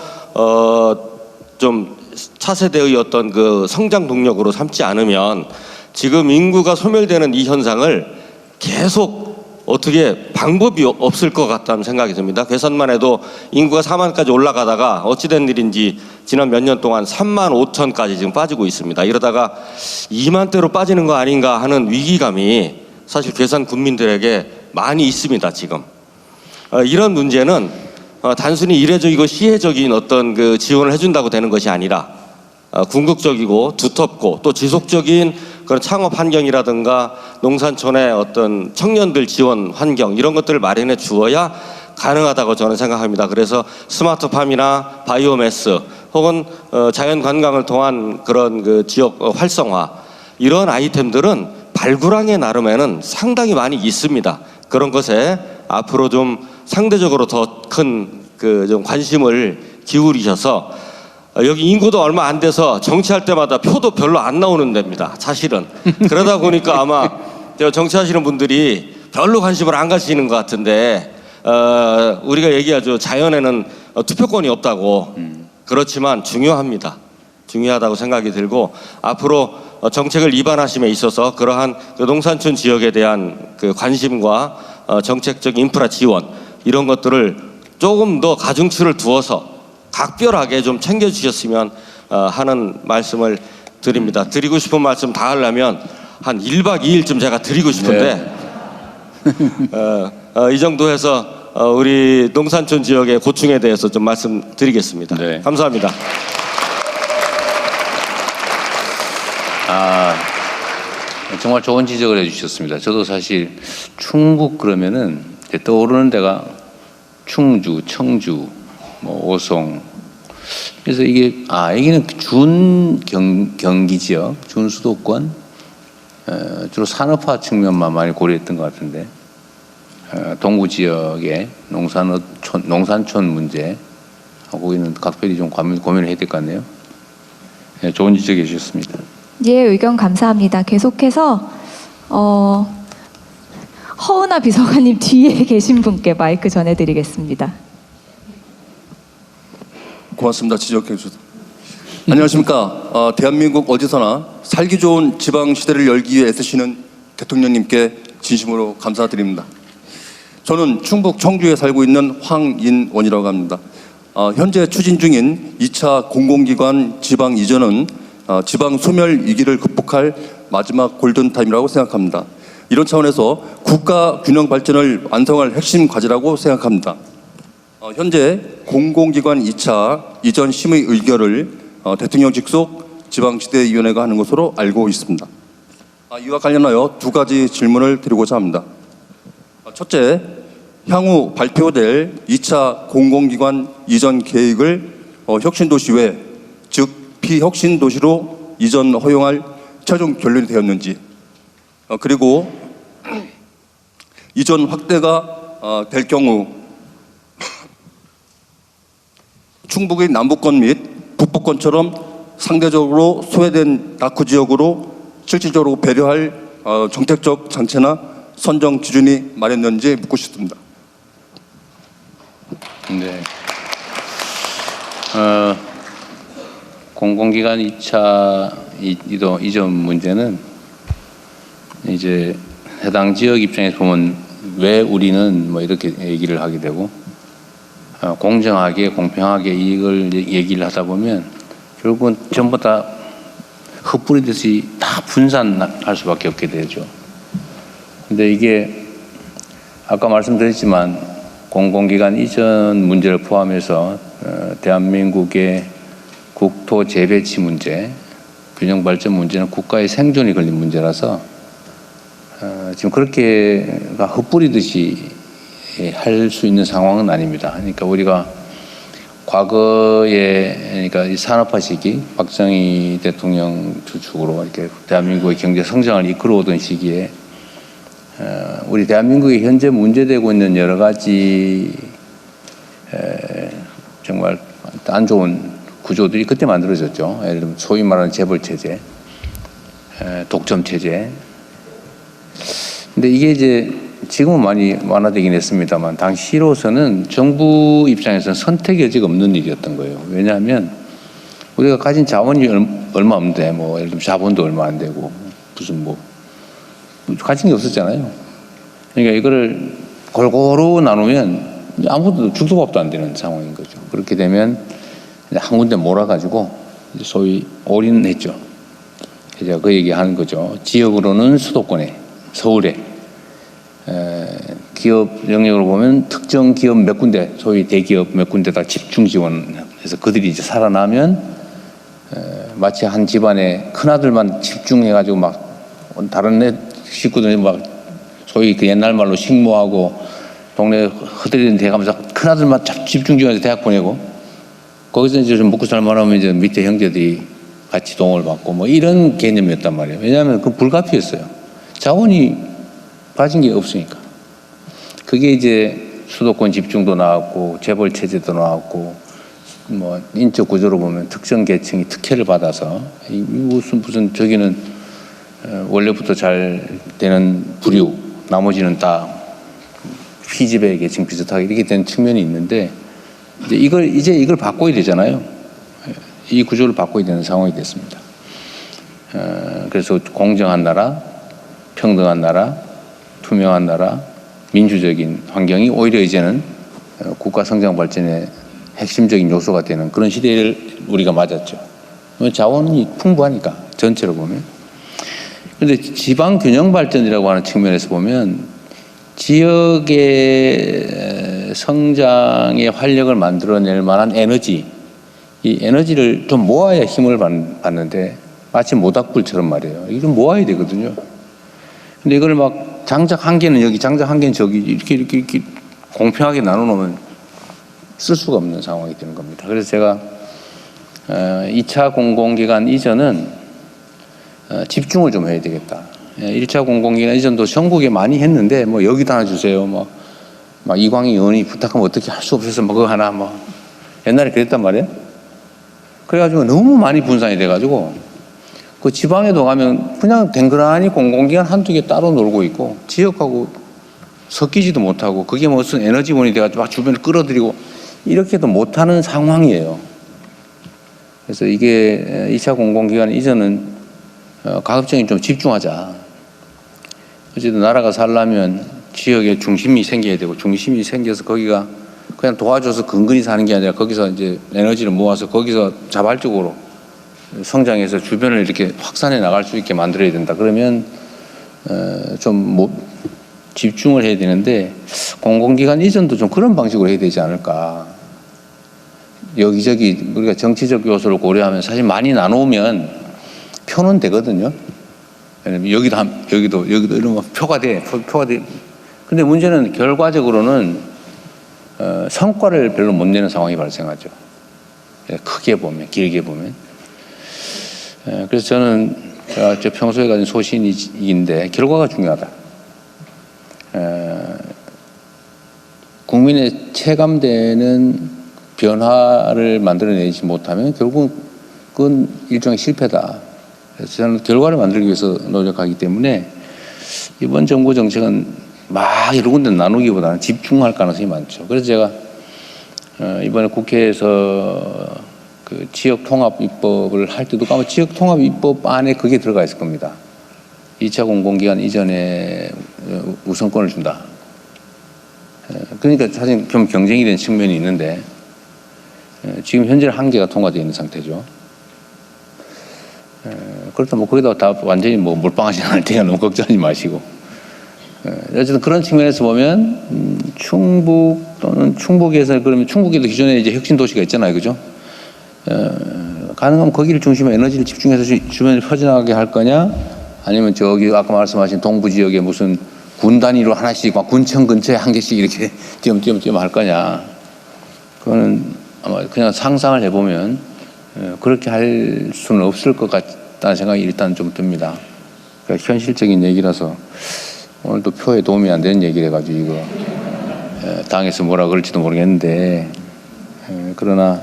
좀 차세대의 어떤 그 성장 동력으로 삼지 않으면 지금 인구가 소멸되는 이 현상을 계속 어떻게 방법이 없을 것 같다는 생각이 듭니다. 괴산만 해도 인구가 4만까지 올라가다가 어찌된 일인지 지난 몇 년 동안 3만 5천까지 지금 빠지고 있습니다. 이러다가 2만대로 빠지는 거 아닌가 하는 위기감이 사실 괴산 군민들에게 많이 있습니다. 지금 이런 문제는 단순히 이례적이고 시혜적인 어떤 그 지원을 해준다고 되는 것이 아니라 궁극적이고 두텁고 또 지속적인 그런 창업 환경이라든가 농산촌의 어떤 청년들 지원 환경 이런 것들을 마련해 주어야 가능하다고 저는 생각합니다. 그래서 스마트팜이나 바이오매스 혹은 자연 관광을 통한 그런 그 지역 활성화 이런 아이템들은 발굴항에 나름에는 상당히 많이 있습니다. 그런 것에 앞으로 좀 상대적으로 더 큰 그 좀 관심을 기울이셔서 여기 인구도 얼마 안 돼서 정치할 때마다 표도 별로 안 나오는 데입니다. 사실은 그러다 보니까 아마 정치하시는 분들이 별로 관심을 안 가시는 것 같은데 우리가 얘기하죠. 자연에는 투표권이 없다고. 그렇지만 중요합니다. 중요하다고 생각이 들고 앞으로 정책을 입안하심에 있어서 그러한 그 농산촌 지역에 대한 그 관심과 정책적 인프라 지원 이런 것들을 조금 더 가중치를 두어서 각별하게 좀 챙겨주셨으면 하는 말씀을 드립니다. 드리고 싶은 말씀 다 하려면 한 1박 2일쯤 제가 드리고 싶은데 이 정도 해서 우리 농산촌 지역의 고충에 대해서 좀 말씀드리겠습니다. 네. 감사합니다. 정말 좋은 지적을 해주셨습니다. 저도 사실 충북 그러면은 떠오르는 데가 충주, 청주, 뭐 오송. 그래서 이게 여기는 준 경기 지역, 준 수도권, 주로 산업화 측면만 많이 고려했던 것 같은데 동구 지역의 농산촌 문제 하고 있는 각별히 좀 고민을 해야 될 것 같네요. 네, 좋은 지적해 주셨습니다. 예, 의견 감사합니다. 계속해서 허은하 비서관님 뒤에 계신 분께 마이크 전해드리겠습니다. 고맙습니다. 지적해 주셔서. 안녕하십니까. 대한민국 어디서나 살기 좋은 지방 시대를 열기 위해 애쓰시는 대통령님께 진심으로 감사드립니다. 저는 충북 청주에 살고 있는 황인원이라고 합니다. 현재 추진 중인 2차 공공기관 지방 이전은 지방 소멸 위기를 극복할 마지막 골든타임이라고 생각합니다. 이런 차원에서 국가 균형 발전을 완성할 핵심 과제라고 생각합니다. 현재 공공기관 2차 이전 심의 의결을 대통령 직속 지방시대위원회가 하는 것으로 알고 있습니다. 이와 관련하여 두 가지 질문을 드리고자 합니다. 첫째, 향후 발표될 2차 공공기관 이전 계획을 혁신도시 외, 즉 비혁신도시로 이전 허용할 최종 결론이 되었는지, 그리고 이전 확대가 될 경우 충북의 남부권 및 북부권처럼 상대적으로 소외된 다크 지역으로 실질적으로 배려할 정책적 장치나 선정 기준이 마련됐는지 묻고 싶습니다. 네. 공공기관 2차 이전 문제는 이제 해당 지역 입장에서 보면 왜 우리는 뭐 이렇게 얘기를 하게 되고 공정하게 공평하게 이걸 얘기를 하다 보면 결국은 전부 다 흩뿌리듯이 다 분산할 수밖에 없게 되죠. 근데 이게 아까 말씀드렸지만 공공기관 이전 문제를 포함해서 대한민국의 국토 재배치 문제, 균형 발전 문제는 국가의 생존이 걸린 문제라서 지금 그렇게가 흩뿌리듯이 할 수 있는 상황은 아닙니다. 그러니까 우리가 과거에 그러니까 이 산업화 시기 박정희 대통령 주축으로 이렇게 대한민국의 경제 성장을 이끌어오던 시기에 우리 대한민국이 현재 문제되고 있는 여러 가지 정말 안 좋은 구조들이 그때 만들어졌죠. 예를 들면 소위 말하는 재벌 체제, 독점 체제. 근데 이게 이제 지금은 많이 완화되긴 했습니다만 당시로서는 정부 입장에서는 선택의 여지가 없는 일이었던 거예요. 왜냐하면 우리가 가진 자원이 얼마 없는데 뭐 예를 들면 자본도 얼마 안 되고 무슨 뭐 가진 게 없었잖아요. 그러니까 이거를 골고루 나누면 아무도 죽도밥도 안 되는 상황인 거죠. 그렇게 되면 한 군데 몰아가지고 소위 올인했죠. 제가 그 얘기하는 거죠. 지역으로는 수도권에, 서울에 기업 영역으로 보면 특정 기업 몇 군데, 소위 대기업 몇 군데다 집중 지원해서 그들이 이제 살아나면 마치 한 집안에 큰 아들만 집중해가지고 막 다른 애 식구들 막 소위 그 옛날 말로 식모하고 동네 흐드리는 데 가면서 큰 아들만 집중 지원해서 대학 보내고 거기서 이제 좀 먹고 살만하면 이제 밑에 형제들이 같이 도움을 받고 뭐 이런 개념이었단 말이에요. 왜냐하면 그 불가피했어요. 자원이 빠진 게 없으니까. 그게 이제 수도권 집중도 나왔고 재벌 체제도 나왔고 뭐 인적 구조로 보면 특정 계층이 특혜를 받아서 무슨 저기는 원래부터 잘 되는 부류, 나머지는 다 피지배 계층 비슷하게 이렇게 된 측면이 있는데 이제 이걸 바꿔야 되잖아요. 이 구조를 바꿔야 되는 상황이 됐습니다. 그래서 공정한 나라, 평등한 나라, 투명한 나라, 민주적인 환경이 오히려 이제는 국가 성장 발전의 핵심적인 요소가 되는 그런 시대를 우리가 맞았죠. 자원이 풍부하니까 전체로 보면. 그런데 지방 균형 발전이라고 하는 측면에서 보면 지역의 성장의 활력을 만들어낼 만한 에너지, 이 에너지를 좀 모아야 힘을 받는데 마치 모닥불처럼 말이에요. 이걸 좀 모아야 되거든요. 근데 이걸 막 장작 한 개는 여기, 장작 한 개는 저기 이렇게 공평하게 나눠놓으면 쓸 수가 없는 상황이 되는 겁니다. 그래서 제가 2차 공공기관 이전은 집중을 좀 해야 되겠다. 1차 공공기관 이전도 전국에 많이 했는데 뭐 여기다 하나 주세요. 막 이광희 의원이 부탁하면 어떻게 할 수 없어서 뭐 그거 하나 뭐 옛날에 그랬단 말이에요. 그래가지고 너무 많이 분산이 돼가지고 그 지방에도 가면 그냥 댕그라니 공공기관 한두 개 따로 놀고 있고 지역하고 섞이지도 못하고 그게 무슨 에너지원이 돼가지고 막 주변을 끌어들이고 이렇게도 못하는 상황이에요. 그래서 이게 2차 공공기관 이전은 가급적이 좀 집중하자. 어쨌든 나라가 살려면 지역에 중심이 생겨야 되고 중심이 생겨서 거기가 그냥 도와줘서 근근히 사는 게 아니라 거기서 이제 에너지를 모아서 거기서 자발적으로 성장해서 주변을 이렇게 확산해 나갈 수 있게 만들어야 된다. 그러면 좀 집중을 해야 되는데 공공기관 이전도 좀 그런 방식으로 해야 되지 않을까. 여기저기 우리가 정치적 요소를 고려하면 사실 많이 나누면 표는 되거든요. 왜냐면 여기도 이러면 표가 돼. 근데 문제는 결과적으로는 성과를 별로 못 내는 상황이 발생하죠. 크게 보면, 길게 보면. 그래서 저는 제가 평소에 가진 소신인데 결과가 중요하다. 국민의 체감되는 변화를 만들어내지 못하면 결국은 일종의 실패다. 그래서 저는 결과를 만들기 위해서 노력하기 때문에 이번 정부 정책은 막 여러 군데 나누기보다는 집중할 가능성이 많죠. 그래서 제가 이번에 국회에서 그 지역 통합 입법을 할 때도 아마 지역 통합 입법 안에 그게 들어가 있을 겁니다. 2차 공공기관 이전에 우선권을 준다. 그러니까 사실 좀 경쟁이 된 측면이 있는데 지금 현재 한계가 통과되어 있는 상태죠. 그렇다면 뭐 거기다가 다 완전히 뭐 몰빵하지 않을 테니까 너무 걱정하지 마시고. 어쨌든 그런 측면에서 보면 충북 또는 충북에서 그러면 충북에도 기존에 이제 혁신 도시가 있잖아요, 그죠? 가능하면 거기를 중심으로 에너지를 집중해서 주변에 퍼져나가게 할 거냐, 아니면 저기 아까 말씀하신 동부 지역에 무슨 군 단위로 하나씩 막 군청 근처에 한 개씩 이렇게 띄엄띄엄 할 거냐? 그거는 아마 그냥 상상을 해보면 그렇게 할 수는 없을 것 같다는 생각이 일단 좀 듭니다. 그러니까 현실적인 얘기라서. 오늘도 표에 도움이 안 되는 얘기를 해가지고 이거 당에서 뭐라 그럴지도 모르겠는데 그러나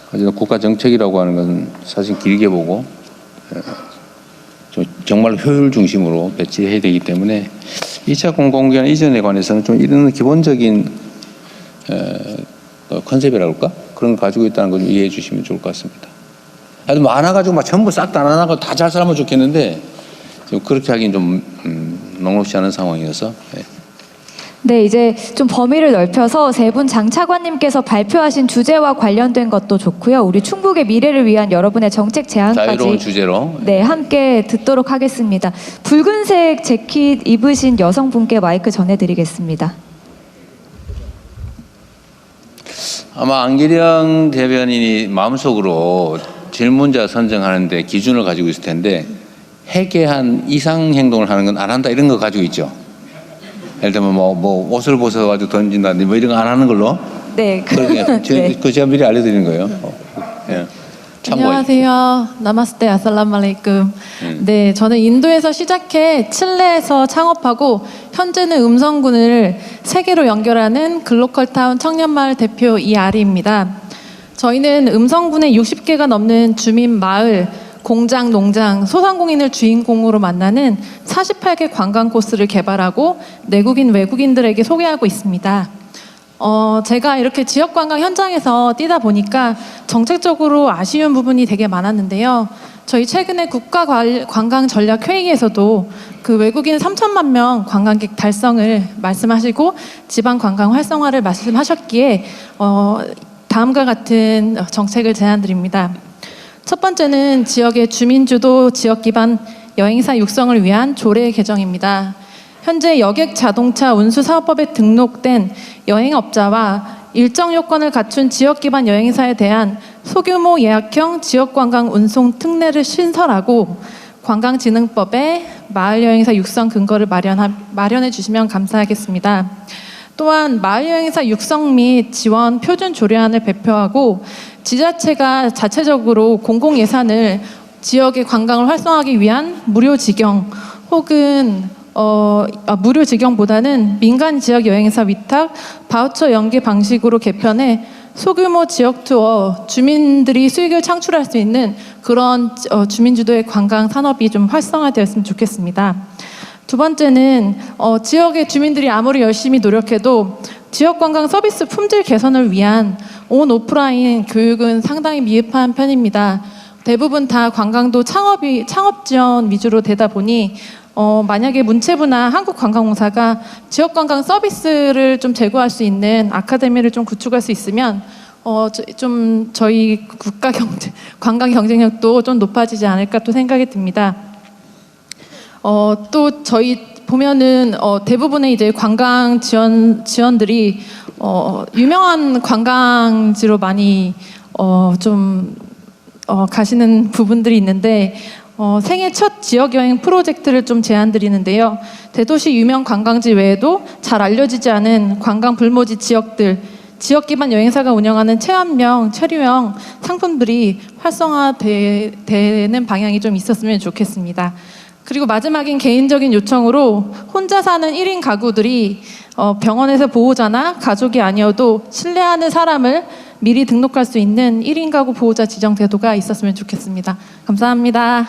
어쨌든 국가 정책이라고 하는 것은 사실 길게 보고 좀 정말 효율 중심으로 배치해야 되기 때문에 2차 공공기관 이전에 관해서는 좀 이런 기본적인 컨셉이라고 할까? 그런 거 가지고 있다는 걸 좀 이해해 주시면 좋을 것 같습니다. 아주 많아가지고 막 전부 싹 다 안 하고 다 잘 살면 좋겠는데 좀 그렇게 하긴 좀 녹록지 않은 상황이어서. 네, 이제 좀 범위를 넓혀서 세 분 장 차관님께서 발표하신 주제와 관련된 것도 좋고요. 우리 충북의 미래를 위한 여러분의 정책 제안까지 자유로운 주제로. 네, 함께 듣도록 하겠습니다. 붉은색 재킷 입으신 여성분께 마이크 전해드리겠습니다. 아마 안기령 대변인이 마음속으로 질문자 선정하는데 기준을 가지고 있을 텐데 해괴한 이상 행동을 하는 건 안 한다 이런 거 가지고 있죠. 예를 들면 뭐 옷을 벗어가지고 던진다든지 뭐 이런 거 안 하는 걸로. 네. 그 제가 미리 알려드리는 거예요. 예. 안녕하세요. 나마스테 아살라말레이쿰. 네, 저는 인도에서 시작해 칠레에서 창업하고 현재는 음성군을 세계로 연결하는 글로컬타운 청년마을 대표 이아리입니다. 저희는 음성군의 60개가 넘는 주민 마을, 공장, 농장, 소상공인을 주인공으로 만나는 48개 관광 코스를 개발하고 내국인, 외국인들에게 소개하고 있습니다. 제가 이렇게 지역 관광 현장에서 뛰다 보니까 정책적으로 아쉬운 부분이 되게 많았는데요. 저희 최근에 국가 관광 전략 회의에서도 그 외국인 3천만 명 관광객 달성을 말씀하시고 지방 관광 활성화를 말씀하셨기에 다음과 같은 정책을 제안드립니다. 첫 번째는 지역의 주민주도 지역 기반 여행사 육성을 위한 조례 개정입니다. 현재 여객 자동차 운수 사업법에 등록된 여행업자와 일정 요건을 갖춘 지역 기반 여행사에 대한 소규모 예약형 지역 관광 운송 특례를 신설하고 관광진흥법에 마을 여행사 육성 근거를 마련해 주시면 감사하겠습니다. 또한 마을 여행사 육성 및 지원 표준 조례안을 발표하고 지자체가 자체적으로 공공 예산을 지역의 관광을 활성화하기 위한 무료 직영 혹은 무료 직영보다는 민간 지역 여행사 위탁 바우처 연계 방식으로 개편해 소규모 지역 투어, 주민들이 수익을 창출할 수 있는 그런 주민주도의 관광 산업이 좀 활성화되었으면 좋겠습니다. 두 번째는 지역의 주민들이 아무리 열심히 노력해도 지역 관광 서비스 품질 개선을 위한 온 오프라인 교육은 상당히 미흡한 편입니다. 대부분 다 관광도 창업 지원 위주로 되다 보니 만약에 문체부나 한국관광공사가 지역 관광 서비스를 좀 제공할 수 있는 아카데미를 좀 구축할 수 있으면 좀 저희 국가 관광 경쟁력도 좀 높아지지 않을까 또 생각이 듭니다. 또 저희 보면은 대부분의 이제 관광 지원들이 유명한 관광지로 많이 가시는 부분들이 있는데 생애 첫 지역 여행 프로젝트를 좀 제안드리는데요. 대도시 유명 관광지 외에도 잘 알려지지 않은 관광 불모지 지역들, 지역 기반 여행사가 운영하는 체험형, 체류형 상품들이 활성화되는 방향이 좀 있었으면 좋겠습니다. 그리고 마지막인 개인적인 요청으로 혼자 사는 1인 가구들이 병원에서 보호자나 가족이 아니어도 신뢰하는 사람을 미리 등록할 수 있는 1인 가구 보호자 지정 제도가 있었으면 좋겠습니다. 감사합니다.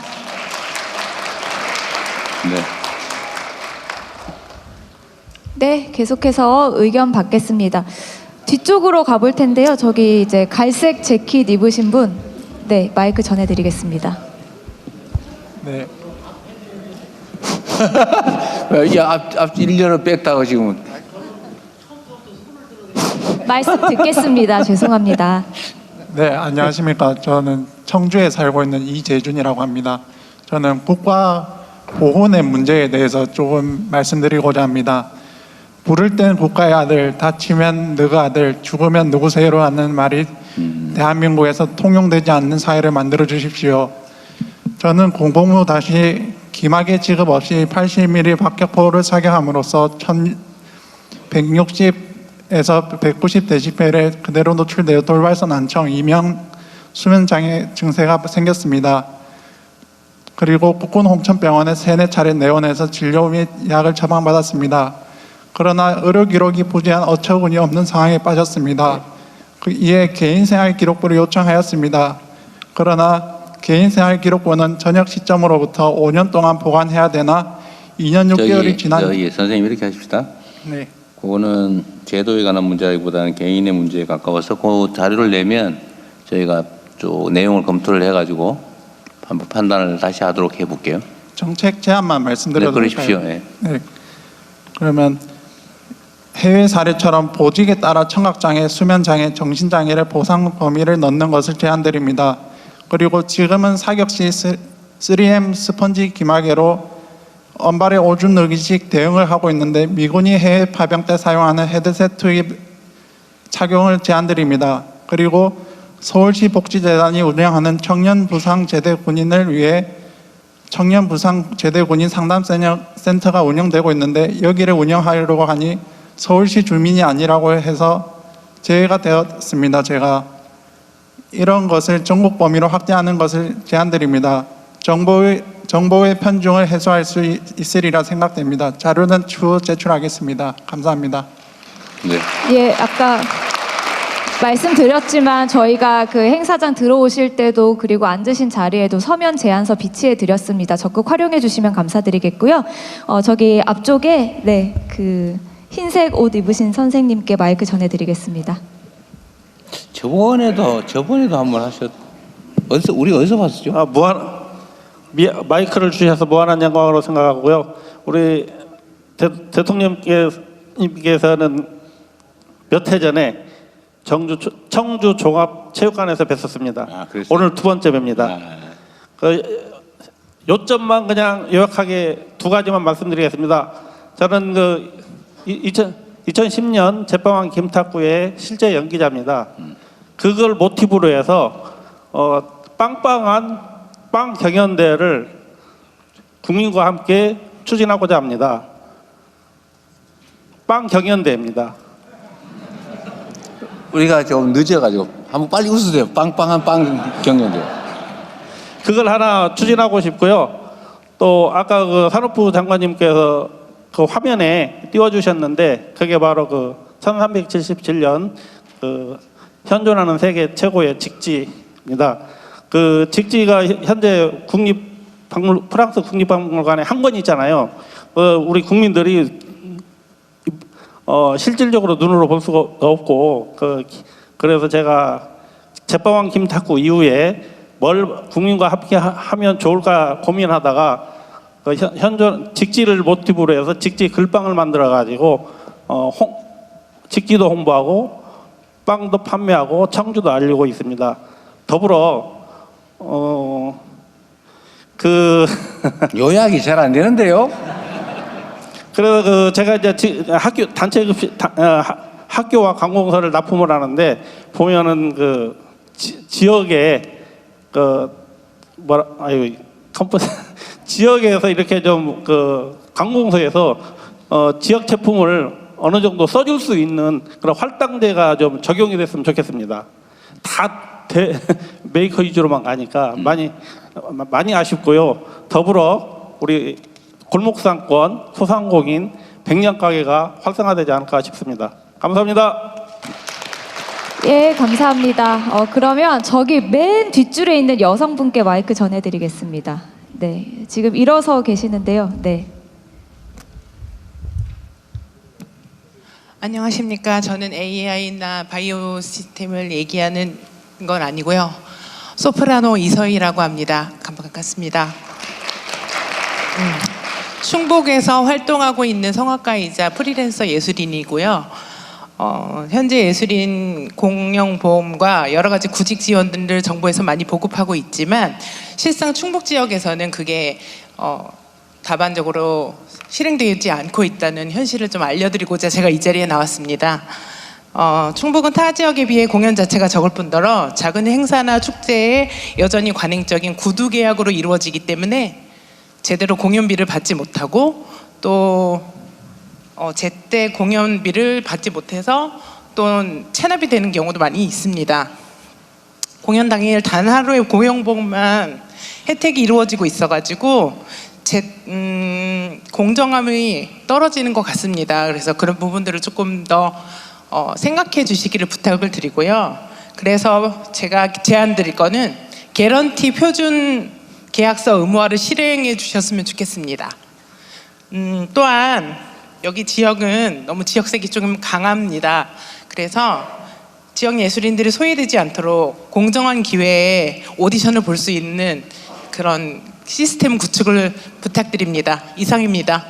네, 계속해서 의견 받겠습니다. 뒤쪽으로 가볼 텐데요. 저기 이제 갈색 재킷 입으신 분, 네, 마이크 전해드리겠습니다. 네. 이 앞 1년을 뺐다가 지금. 말씀 듣겠습니다. 죄송합니다. 네, 안녕하십니까. 저는 청주에 살고 있는 이재준이라고 합니다. 저는 국가 보훈의 문제에 대해서 조금 말씀드리고자 합니다. 부를 땐 국가의 아들, 다치면 너가 아들, 죽으면 누구세요로 하는 말이 대한민국에서 통용되지 않는 사회를 만들어 주십시오. 저는 공복무 다시 기막의 지급 없이 80mm 박격포를 사격함으로써 160에서 190데시벨에 그대로 노출되어 돌발선 난청, 이명 수면장애 증세가 생겼습니다. 그리고 국군 홍천병원에 3-4차례 내원해서 진료 및 약을 처방받았습니다. 그러나 의료 기록이 부재한 어처구니 없는 상황에 빠졌습니다. 이에 개인생활 기록부를 요청하였습니다. 그러나 개인생활 기록부는 전역 시점으로부터 5년 동안 보관해야 되나 2년 6개월이 지난 선생님 이렇게 하십시다. 네. 그거는 제도에 관한 문제라기보다는 개인의 문제에 가까워서 그 자료를 내면 저희가 쭉 내용을 검토를 해가지고 한번 판단을 다시 하도록 해볼게요. 정책 제안만 말씀드려도 네, 그러십시오. 될까요? 네. 그러면 해외 사례처럼 보직에 따라 청각장애, 수면장애, 정신장애를 보상 범위를 넣는 것을 제안드립니다. 그리고 지금은 사격 시 3M 스펀지 기마개로 언발에 오줌 늘기식 대응을 하고 있는데 미군이 해외 파병 때 사용하는 헤드셋 투입 착용을 제안드립니다. 그리고 서울시 복지재단이 운영하는 청년부상제대 군인을 위해 청년부상제대 군인 상담센터가 운영되고 있는데 여기를 운영하려고 하니 서울시 주민이 아니라고 해서 제외가 되었습니다. 제가 이런 것을 전국 범위로 확대하는 것을 제안드립니다. 정보의 편중을 해소할 수 있으리라 생각됩니다. 자료는 추후 제출하겠습니다. 감사합니다. 네. 예, 아까 말씀드렸지만 저희가 그 행사장 들어오실 때도 그리고 앉으신 자리에도 서면 제안서 비치해 드렸습니다. 적극 활용해 주시면 감사드리겠고요. 저기 앞쪽에 네, 그 흰색 옷 입으신 선생님께 마이크 전해드리겠습니다. 저번에도 한번 하셨. 우리 어디서 봤었죠? 마이크를 주셔서 무한한 영광으로 생각하고요. 우리 대통령께서는 몇 해 전에 청주 종합체육관에서 뵀었습니다. 오늘 두 번째 뵙니다. 그 요점만 그냥 요약하게 두 가지만 말씀드리겠습니다. 저는 2010년 제빵왕 김탁구의 실제 연기자입니다. 그걸 모티브로 해서 빵빵한 빵 경연대회를 국민과 함께 추진하고자 합니다. 빵 경연대회입니다. 우리가 좀 늦어가지고 한번 빨리 웃으세요. 빵빵한 빵 경연대. 그걸 하나 추진하고 싶고요. 또 아까 그 산업부 장관님께서 그 화면에 띄워주셨는데 그게 바로 그 1377년 그 현존하는 세계 최고의 직지입니다. 그 직지가 현재 프랑스 국립박물관에 한 권 있잖아요. 우리 국민들이 실질적으로 눈으로 볼 수가 없고 그래서 제가 제빵왕 김탁구 이후에 뭘 국민과 함께 하면 좋을까 고민하다가 현존 직지를 모티브로 해서 직지 글빵을 만들어 가지고 직지도 홍보하고 빵도 판매하고 청주도 알리고 있습니다. 더불어 요약이 잘 안 되는데요. 그래서 제가 이제 학교 단체 급식 학교와 관공서를 납품을 하는데 보면은 지역에 지역에서 이렇게 좀 관공서에서 지역 제품을 어느 정도 써줄 수 있는 그런 할당제가 좀 적용이 됐으면 좋겠습니다. 다 메이커 위주로만 가니까 많이 아쉽고요. 더불어 우리 골목상권 소상공인 백년가게가 활성화되지 않을까 싶습니다. 감사합니다. 예, 감사합니다. 그러면 저기 맨 뒷줄에 있는 여성분께 마이크 전해드리겠습니다. 네, 지금 일어서 계시는데요. 네. 안녕하십니까. 저는 AI나 바이오 시스템을 얘기하는 건 아니고요. 소프라노 이서희라고 합니다. 반갑습니다. 충북에서 활동하고 있는 성악가이자 프리랜서 예술인이고요. 현재 예술인 공영보험과 여러 가지 구직 지원들을 정부에서 많이 보급하고 있지만 실상 충북 지역에서는 그게 다반적으로 실행되지 않고 있다는 현실을 좀 알려드리고자 제가 이 자리에 나왔습니다. 충북은 타 지역에 비해 공연 자체가 적을 뿐더러 작은 행사나 축제에 여전히 관행적인 구두 계약으로 이루어지기 때문에 제대로 공연비를 받지 못하고 또 제때 공연비를 받지 못해서 또 체납이 되는 경우도 많이 있습니다. 공연 당일 단 하루의 고용복만 혜택이 이루어지고 있어가지고 공정함이 떨어지는 것 같습니다. 그래서 그런 부분들을 조금 더 생각해 주시기를 부탁을 드리고요. 그래서 제가 제안 드릴 거는 개런티 표준 계약서 의무화를 실행해 주셨으면 좋겠습니다. 또한 여기 지역은 너무 지역색이 조금 강합니다. 그래서 지역 예술인들이 소외되지 않도록 공정한 기회에 오디션을 볼 수 있는 그런 시스템 구축을 부탁드립니다. 이상입니다.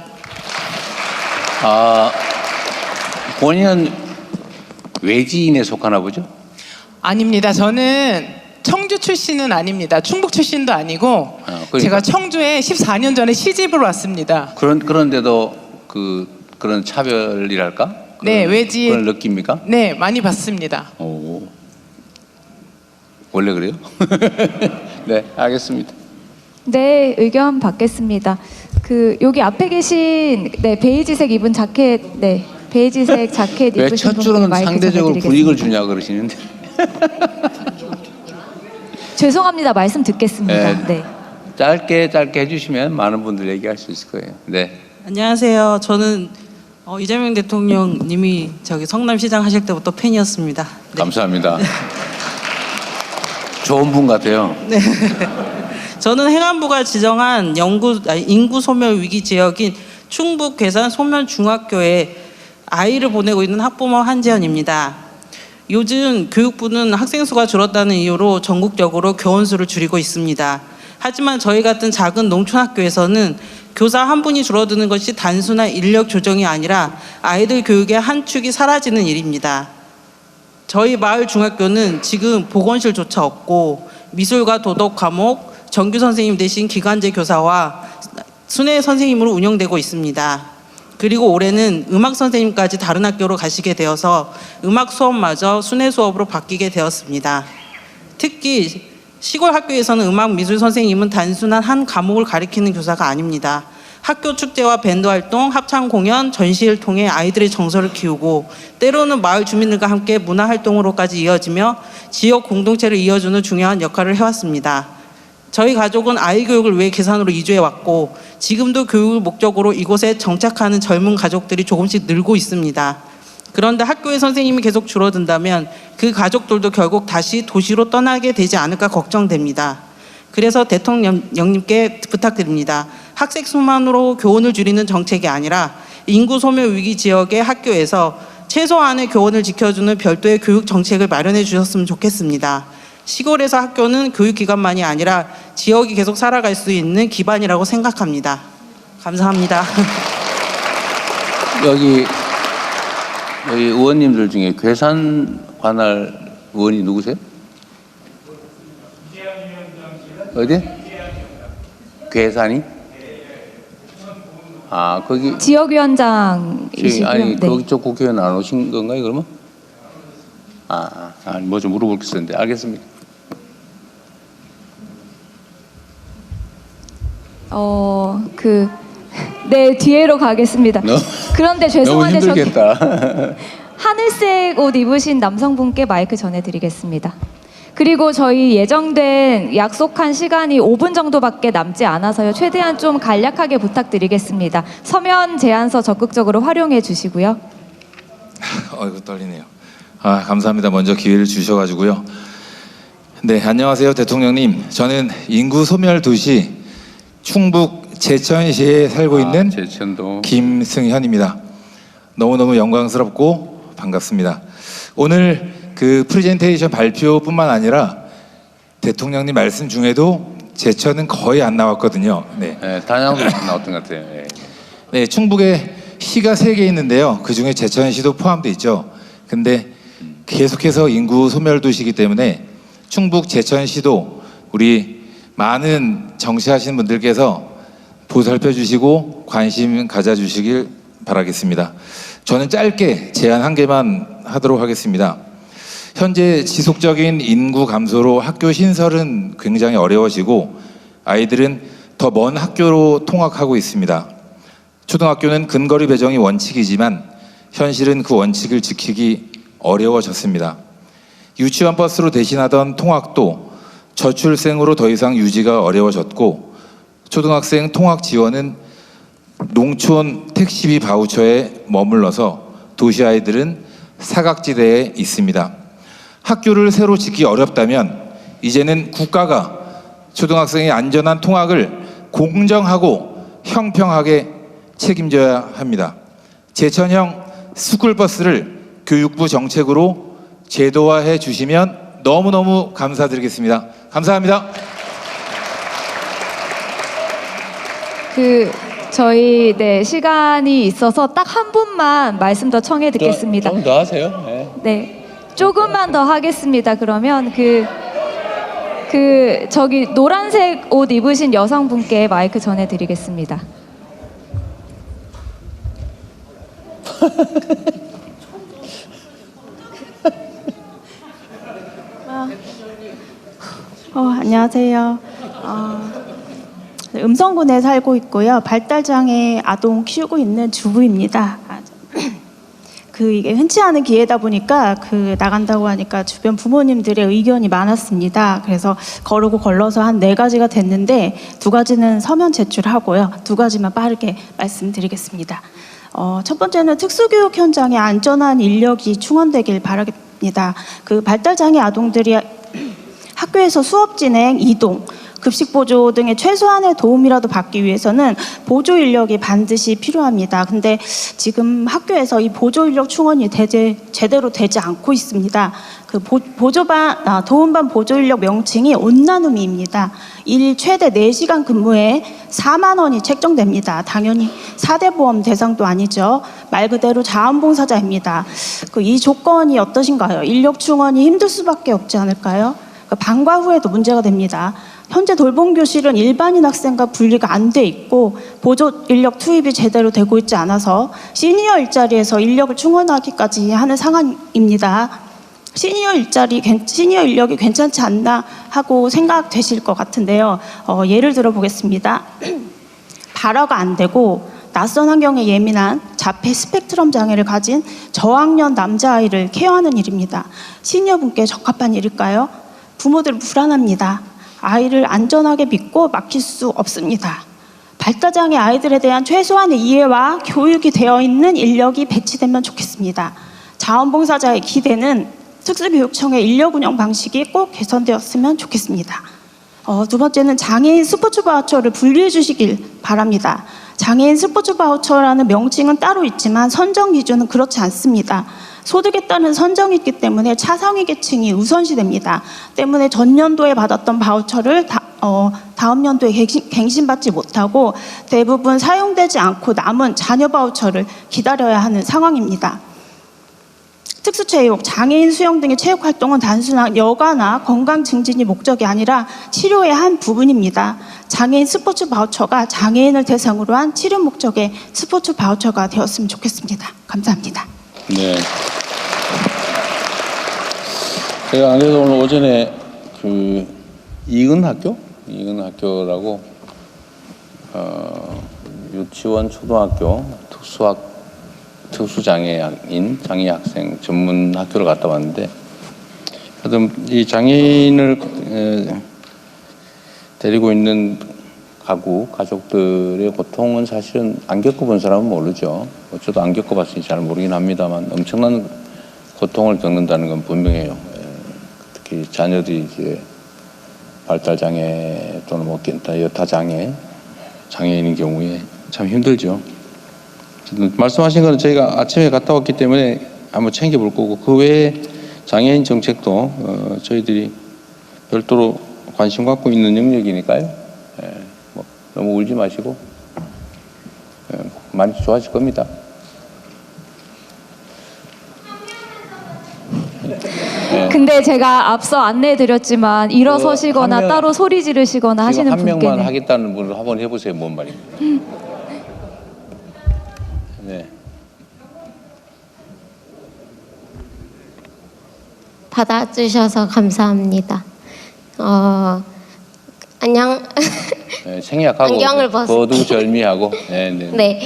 본인은 외지인에 속하나 보죠? 아닙니다. 저는 청주 출신은 아닙니다. 충북 출신도 아니고 그러니까. 제가 청주에 14년 전에 시집을 왔습니다. 그런데도 그런 차별이랄까? 네, 외지 그런 느낌입니까? 네, 많이 받습니다. 오, 원래 그래요? 네, 알겠습니다. 네, 의견 받겠습니다. 여기 앞에 계신 베이지색 입은 자켓, 베이지색 자켓 왜 입으신 첫 분께 줄은 마이크 상대적으로 전해드리겠습니다. 분위기를 주냐 그러시는데. 죄송합니다. 말씀 듣겠습니다. 네. 짧게 해주시면 많은 분들 얘기할 수 있을 거예요. 네. 안녕하세요. 저는 이재명 대통령님이 성남시장 하실 때부터 팬이었습니다. 네. 감사합니다. 좋은 분 같아요. 네. 저는 행안부가 지정한 인구 소멸 위기 지역인 충북 괴산 소면 중학교에 아이를 보내고 있는 학부모 한지연입니다. 요즘 교육부는 학생 수가 줄었다는 이유로 전국적으로 교원 수를 줄이고 있습니다. 하지만 저희 같은 작은 농촌 학교에서는 교사 한 분이 줄어드는 것이 단순한 인력 조정이 아니라 아이들 교육의 한 축이 사라지는 일입니다. 저희 마을 중학교는 지금 보건실조차 없고 미술과 도덕 과목, 정규 선생님 대신 기간제 교사와 순회 선생님으로 운영되고 있습니다. 그리고 올해는 음악 선생님까지 다른 학교로 가시게 되어서 음악 수업마저 순회 수업으로 바뀌게 되었습니다. 특히 시골 학교에서는 음악 미술 선생님은 단순한 한 과목을 가리키는 교사가 아닙니다. 학교 축제와 밴드 활동, 합창 공연, 전시를 통해 아이들의 정서를 키우고 때로는 마을 주민들과 함께 문화 활동으로까지 이어지며 지역 공동체를 이어주는 중요한 역할을 해왔습니다. 저희 가족은 아이 교육을 위해 괴산으로 이주해왔고 지금도 교육을 목적으로 이곳에 정착하는 젊은 가족들이 조금씩 늘고 있습니다. 그런데 학교의 선생님이 계속 줄어든다면 그 가족들도 결국 다시 도시로 떠나게 되지 않을까 걱정됩니다. 그래서 대통령님께 부탁드립니다. 학생 수만으로 교원을 줄이는 정책이 아니라 인구 소멸 위기 지역의 학교에서 최소한의 교원을 지켜주는 별도의 교육 정책을 마련해 주셨으면 좋겠습니다. 시골에서 학교는 교육기관만이 아니라 지역이 계속 살아갈 수 있는 기반이라고 생각합니다. 감사합니다. 여기 의원님들 중에 괴산 관할 의원이 누구세요? 어디? 괴산이? 아, 거기 지역위원장이시고요. 아니, 네. 그쪽 국회의원 안 오신 건가요, 그러면? 뭐 좀 물어볼 게 있었는데. 알겠습니다. 네, 뒤로 가겠습니다. 그런데 죄송한데 너무 저기 힘들겠다. 하늘색 옷 입으신 남성분께 마이크 전해드리겠습니다. 그리고 저희 예정된 약속한 시간이 5분 정도밖에 남지 않아서요. 최대한 좀 간략하게 부탁드리겠습니다. 서면 제안서 적극적으로 활용해 주시고요. 이거 떨리네요. 감사합니다. 먼저 기회를 주셔가지고요. 네, 안녕하세요, 대통령님. 저는 인구 소멸 도시 충북 제천시에 살고 있는 제천도 김승현입니다. 너무너무 영광스럽고 반갑습니다. 오늘 그 프레젠테이션 발표뿐만 아니라 대통령님 말씀 중에도 제천은 거의 안 나왔거든요. 네, 단양도 나왔던 것 같아요. 네, 충북에 시가 3개 있는데요. 그 중에 제천시도 포함되어 있죠. 근데 계속해서 인구 소멸 도시이기 때문에 충북 제천시도 우리 많은 정치하시는 분들께서 보살펴 주시고 관심 가져주시길 바라겠습니다. 저는 짧게 제안 1개만 하도록 하겠습니다. 현재 지속적인 인구 감소로 학교 신설은 굉장히 어려워지고 아이들은 더 먼 학교로 통학하고 있습니다. 초등학교는 근거리 배정이 원칙이지만 현실은 그 원칙을 지키기 어려워졌습니다. 유치원 버스로 대신하던 통학도 저출생으로 더 이상 유지가 어려워졌고 초등학생 통학 지원은 농촌 택시비 바우처에 머물러서 도시 아이들은 사각지대에 있습니다. 학교를 새로 짓기 어렵다면 이제는 국가가 초등학생의 안전한 통학을 공정하고 형평하게 책임져야 합니다. 제천형 스쿨버스를 교육부 정책으로 제도화해 주시면 너무너무 감사드리겠습니다. 감사합니다. 저희 시간이 있어서 딱 한 분만 말씀 더 청해 듣겠습니다. 좀 더 하세요. 네, 조금만 더 하겠습니다. 그러면 저기 노란색 옷 입으신 여성분께 마이크 전해드리겠습니다. 안녕하세요. 음성군에 살고 있고요. 발달장애 아동 키우고 있는 주부입니다. 이게 흔치 않은 기회다 보니까 나간다고 하니까 주변 부모님들의 의견이 많았습니다. 그래서 거르고 걸러서 한 4가지가 됐는데 2가지는 서면 제출하고요. 2가지만 빠르게 말씀드리겠습니다. 첫 번째는 특수교육 현장에 안전한 인력이 충원되길 바라겠습니다. 발달장애 아동들이 학교에서 수업 진행, 이동, 급식 보조 등의 최소한의 도움이라도 받기 위해서는 보조 인력이 반드시 필요합니다. 근데 지금 학교에서 이 보조 인력 충원이 제대로 되지 않고 있습니다. 도움반 보조 인력 명칭이 온나눔이입니다. 일 최대 4시간 근무에 4만 원이 책정됩니다. 당연히 4대 보험 대상도 아니죠. 말 그대로 자원봉사자입니다. 이 조건이 어떠신가요? 인력 충원이 힘들 수밖에 없지 않을까요? 방과 후에도 문제가 됩니다. 현재 돌봄교실은 일반인 학생과 분리가 안 돼 있고 보조 인력 투입이 제대로 되고 있지 않아서 시니어 일자리에서 인력을 충원하기까지 하는 상황입니다. 시니어 인력이 괜찮지 않나 하고 생각되실 것 같은데요. 예를 들어 보겠습니다. 발화가 안 되고 낯선 환경에 예민한 자폐 스펙트럼 장애를 가진 저학년 남자아이를 케어하는 일입니다. 시니어분께 적합한 일일까요? 부모들 불안합니다. 아이를 안전하게 믿고 맡길 수 없습니다. 발달장애 아이들에 대한 최소한의 이해와 교육이 되어 있는 인력이 배치되면 좋겠습니다. 자원봉사자의 기대는 특수교육청의 인력 운영 방식이 꼭 개선되었으면 좋겠습니다. 두 번째는 장애인 스포츠 바우처를 분리해 주시길 바랍니다. 장애인 스포츠 바우처라는 명칭은 따로 있지만 선정 기준은 그렇지 않습니다. 소득에 따른 선정이 있기 때문에 차상위 계층이 우선시됩니다. 때문에 전년도에 받았던 바우처를 다음 연도에 갱신받지 못하고 대부분 사용되지 않고 남은 자녀 바우처를 기다려야 하는 상황입니다. 특수체육, 장애인 수영 등의 체육활동은 단순한 여가나 건강 증진이 목적이 아니라 치료의 한 부분입니다. 장애인 스포츠 바우처가 장애인을 대상으로 한 치료 목적의 스포츠 바우처가 되었으면 좋겠습니다. 감사합니다. 네. 제가 안 그래도 오늘 오전에 그 이근학교라고 유치원, 초등학교 특수장애인 장애 학생 전문 학교를 갔다 왔는데, 하여튼 이 장애인을 데리고 있는 가족들의 고통은 사실은 안 겪어본 사람은 모르죠. 저도 안 겪어봤으니 잘 모르긴 합니다만 엄청난 고통을 겪는다는 건 분명해요. 특히 자녀들이 이제 발달장애 또는 뭐 여타 장애인인 경우에 참 힘들죠. 말씀하신 거는 저희가 아침에 갔다 왔기 때문에 한번 챙겨볼 거고, 그 외에 장애인 정책도 저희들이 별도로 관심 갖고 있는 영역이니까요. 뭐 너무 울지 마시고 많이 좋아질 겁니다. 근데 제가 앞서 안내해드렸지만 일어서시거나 따로 소리 지르시거나 하시는 한 명만 분께는 하겠다는 분을 한번 해보세요. 뭔 말입니까? 네. 받아주셔서 감사합니다. 안녕. 네, 생략하고 안경을 거두절미하고. 네. 네,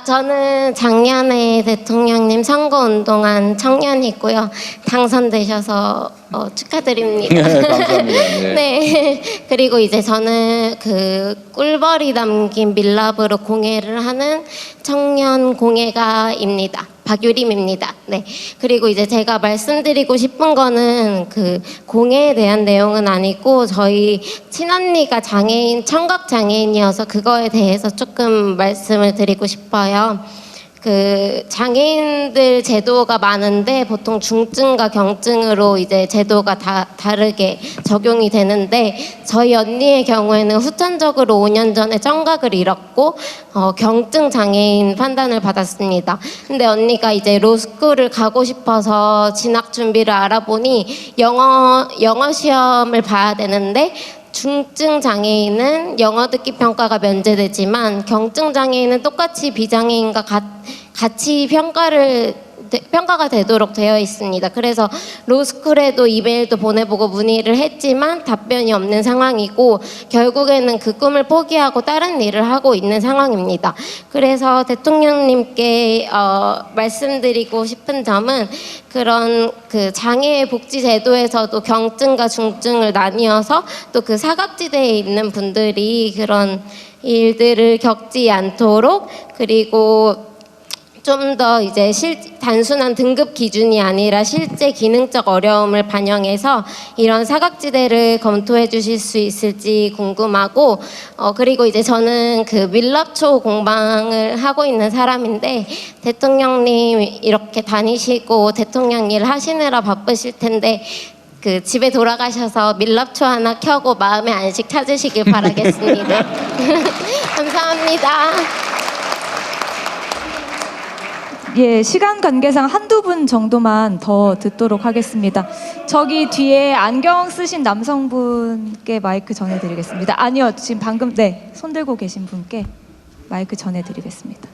저는 작년에 대통령님 선거운동한 청년이고요. 당선되셔서 축하드립니다. 네, 감사합니다. 네. 네. 그리고 이제 저는 그 꿀벌이 담긴 밀랍으로 공예를 하는 청년 공예가입니다. 박유림입니다. 네. 그리고 이제 제가 말씀드리고 싶은 거는 그 공예에 대한 내용은 아니고, 저희 친언니가 청각 장애인이어서 그거에 대해서 조금 말씀을 드리고 싶어요. 그 장애인들 제도가 많은데 보통 중증과 경증으로 이제 제도가 다 다르게 적용이 되는데, 저희 언니의 경우에는 후천적으로 5년 전에 청각을 잃었고 경증 장애인 판단을 받았습니다. 근데 언니가 이제 로스쿨을 가고 싶어서 진학 준비를 알아보니 영어 시험을 봐야 되는데, 중증 장애인은 영어 듣기 평가가 면제되지만 경증 장애인은 똑같이 비장애인과 같이 평가가 되도록 되어 있습니다. 그래서 로스쿨에도 이메일도 보내보고 문의를 했지만 답변이 없는 상황이고, 결국에는 그 꿈을 포기하고 다른 일을 하고 있는 상황입니다. 그래서 대통령님께 말씀드리고 싶은 점은, 그런 그 장애 복지 제도에서도 경증과 중증을 나뉘어서 또 그 사각지대에 있는 분들이 그런 일들을 겪지 않도록, 그리고 좀 더 이제 단순한 등급 기준이 아니라 실제 기능적 어려움을 반영해서 이런 사각지대를 검토해 주실 수 있을지 궁금하고, 그리고 이제 저는 그 밀랍초 공방을 하고 있는 사람인데, 대통령님 이렇게 다니시고 대통령 일 하시느라 바쁘실 텐데 그 집에 돌아가셔서 밀랍초 하나 켜고 마음의 안식 찾으시길 바라겠습니다. 감사합니다. 예, 시간 관계상 한두 분 정도만 더 듣도록 하겠습니다. 저기 뒤에 안경 쓰신 남성분께 마이크 전해드리겠습니다. 아니요, 지금 방금 손 들고 계신 분께 마이크 전해드리겠습니다.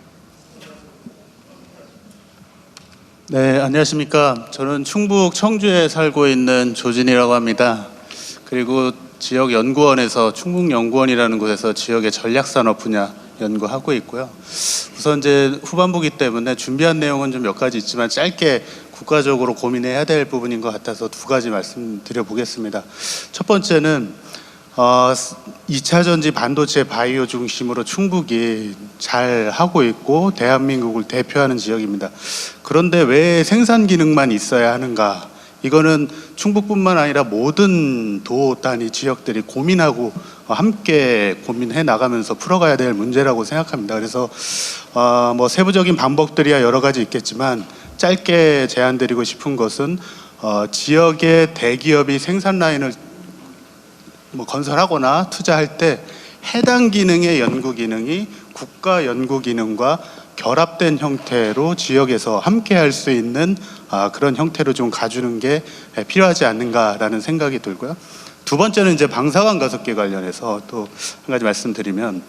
네, 안녕하십니까. 저는 충북 청주에 살고 있는 조진이라고 합니다. 그리고 지역 연구원에서 충북연구원이라는 곳에서 지역의 전략산업 분야 연구하고 있고요. 우선 이제 후반부기 때문에 준비한 내용은 좀 몇 가지 있지만 짧게 국가적으로 고민해야 될 부분인 것 같아서 두 가지 말씀드려 보겠습니다. 첫 번째는 2차 전지 반도체 바이오 중심으로 충북이 잘 하고 있고 대한민국을 대표하는 지역입니다. 그런데 왜 생산 기능만 있어야 하는가? 이거는 충북뿐만 아니라 모든 도 단위 지역들이 고민하고 함께 고민해 나가면서 풀어가야 될 문제라고 생각합니다. 그래서 뭐 세부적인 방법들이야 여러 가지 있겠지만 짧게 제안드리고 싶은 것은 지역의 대기업이 생산 라인을 뭐 건설하거나 투자할 때 해당 기능의 연구 기능이 국가 연구 기능과 결합된 형태로 지역에서 함께 할 수 있는 그런 형태로 좀 가주는 게 필요하지 않는가라는 생각이 들고요. 두 번째는 이제 방사관 가속기 관련해서 또 한 가지 말씀드리면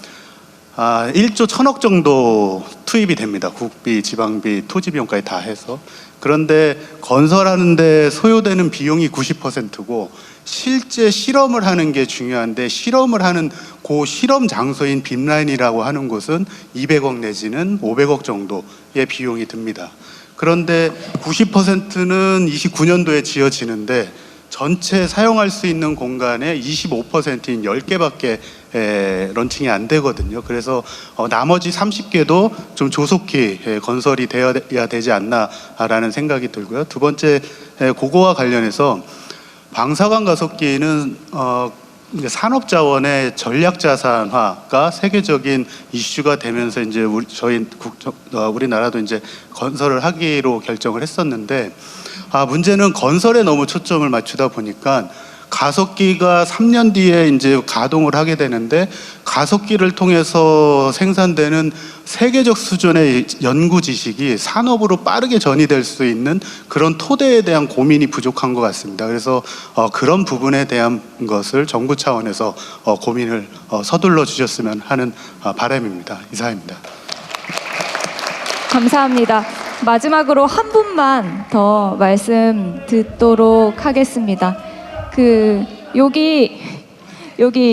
1조 1,000억 정도 투입이 됩니다. 국비, 지방비, 토지 비용까지 다 해서. 그런데 건설하는데 소요되는 비용이 90%고 실제 실험을 하는 게 중요한데 실험을 하는 그 실험 장소인 빔라인이라고 하는 곳은 200억 내지는 500억 정도의 비용이 듭니다. 그런데 90%는 29년도에 지어지는데 전체 사용할 수 있는 공간의 25%인 10개밖에 런칭이 안 되거든요. 그래서 나머지 30개도 좀 조속히 건설이 되어야 되지 않나라는 생각이 들고요. 두 번째, 그거와 관련해서 방사관 가속기는 산업자원의 전략자산화가 세계적인 이슈가 되면서 이제 우리나라도 이제 건설을 하기로 결정을 했었는데 문제는 건설에 너무 초점을 맞추다 보니까 가속기가 3년 뒤에 이제 가동을 하게 되는데 가속기를 통해서 생산되는 세계적 수준의 연구 지식이 산업으로 빠르게 전이될 수 있는 그런 토대에 대한 고민이 부족한 것 같습니다. 그래서 그런 부분에 대한 것을 정부 차원에서 고민을 서둘러 주셨으면 하는 바람입니다. 이상입니다. 감사합니다. 마지막으로 한 분만 더 말씀 듣도록 하겠습니다. 여기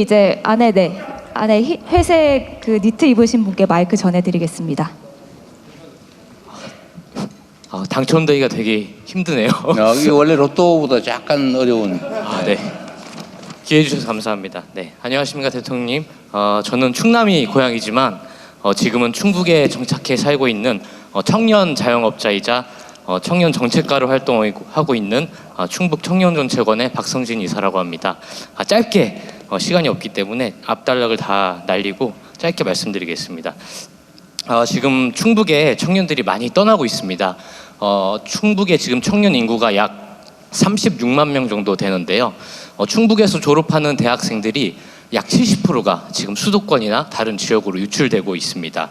이제 안에 회색 니트 입으신 분께 마이크 전해드리겠습니다. 당첨되기가 되게 힘드네요. 이게 원래 로또보다 약간 어려운. 네. 기회 주셔서 감사합니다. 네, 안녕하십니까 대통령님. 저는 충남이 고향이지만 지금은 충북에 정착해 살고 있는 청년 자영업자이자 청년 정책가로 활동하고 있는 충북 청년정책원의 박성진 이사라고 합니다. 짧게 시간이 없기 때문에 앞단락을 다 날리고 짧게 말씀드리겠습니다. 지금 충북에 청년들이 많이 떠나고 있습니다. 충북에 지금 청년 인구가 약 36만 명 정도 되는데요. 충북에서 졸업하는 대학생들이 약 70%가 지금 수도권이나 다른 지역으로 유출되고 있습니다.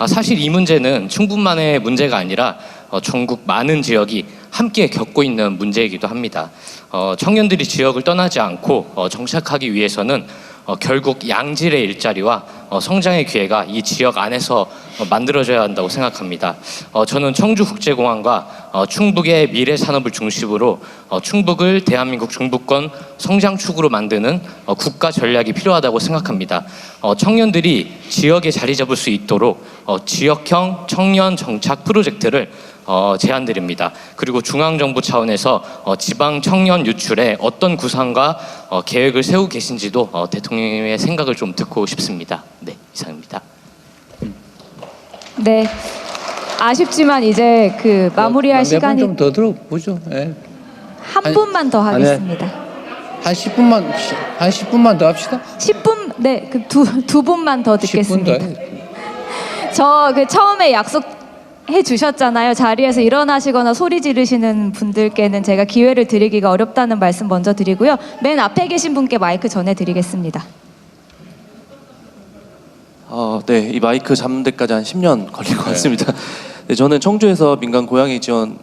사실 이 문제는 충북만의 문제가 아니라 전국 많은 지역이 함께 겪고 있는 문제이기도 합니다. 청년들이 지역을 떠나지 않고 정착하기 위해서는 결국 양질의 일자리와 성장의 기회가 이 지역 안에서 만들어져야 한다고 생각합니다. 저는 청주국제공항과 충북의 미래 산업을 중심으로 충북을 대한민국 중부권 성장축으로 만드는 국가 전략이 필요하다고 생각합니다. 청년들이 지역에 자리 잡을 수 있도록 지역형 청년 정착 프로젝트를 제안드립니다. 그리고 중앙정부 차원에서 지방 청년 유출에 어떤 구상과 계획을 세우고 계신지도 대통령님의 생각을 좀 듣고 싶습니다. 네, 이상입니다. 네, 아쉽지만 이제 마무리할 시간이 좀 더 들어보죠. 네. 한 분만 더 하겠습니다. 한 10분만 더 합시다. 10분, 네, 두 분만 더 듣겠습니다. 10분 저 처음에 약속해 주셨잖아요. 자리에서 일어나시거나 소리 지르시는 분들께는 제가 기회를 드리기가 어렵다는 말씀 먼저 드리고요. 맨 앞에 계신 분께 마이크 전해드리겠습니다. 네, 이 마이크 잡는 데까지 한 10년 걸릴 것 같습니다. 네, 저는 청주에서 민간 고양이 지원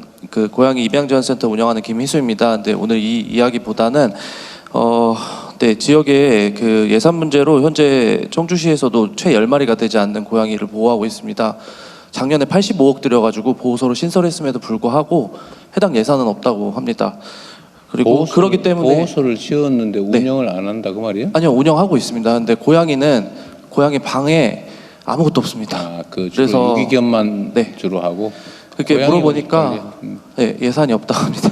고양이 입양 지원 센터 운영하는 김희수입니다. 근데 오늘 이 이야기보다는 네, 지역의 예산 문제로 현재 청주시에서도 채 10마리가 되지 않는 고양이를 보호하고 있습니다. 작년에 85억 들여가지고 보호소를 신설했음에도 불구하고 해당 예산은 없다고 합니다. 그리고 그렇기 때문에 보호소를 지었는데 운영을 안 한다 그 말이에요? 아니요, 운영하고 있습니다. 근데 고양이 방에 아무것도 없습니다. 그래서 유기견만 주로 하고 그렇게 물어보니까 네, 예산이 없다고 합니다.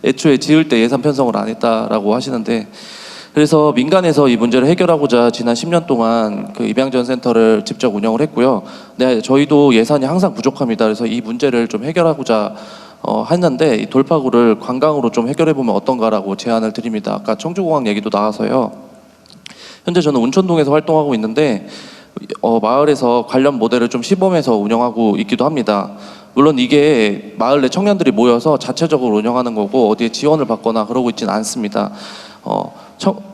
애초에 지을 때 예산 편성을 안 했다라고 하시는데 그래서 민간에서 이 문제를 해결하고자 지난 10년 동안 그 입양지원 센터를 직접 운영을 했고요. 네, 저희도 예산이 항상 부족합니다. 그래서 이 문제를 좀 해결하고자 했는데 이 돌파구를 관광으로 좀 해결해 보면 어떤가라고 제안을 드립니다. 아까 청주공항 얘기도 나와서요. 현재 저는 운천동에서 활동하고 있는데 마을에서 관련 모델을 좀 시범해서 운영하고 있기도 합니다. 물론 이게 마을 내 청년들이 모여서 자체적으로 운영하는 거고 어디에 지원을 받거나 그러고 있지는 않습니다.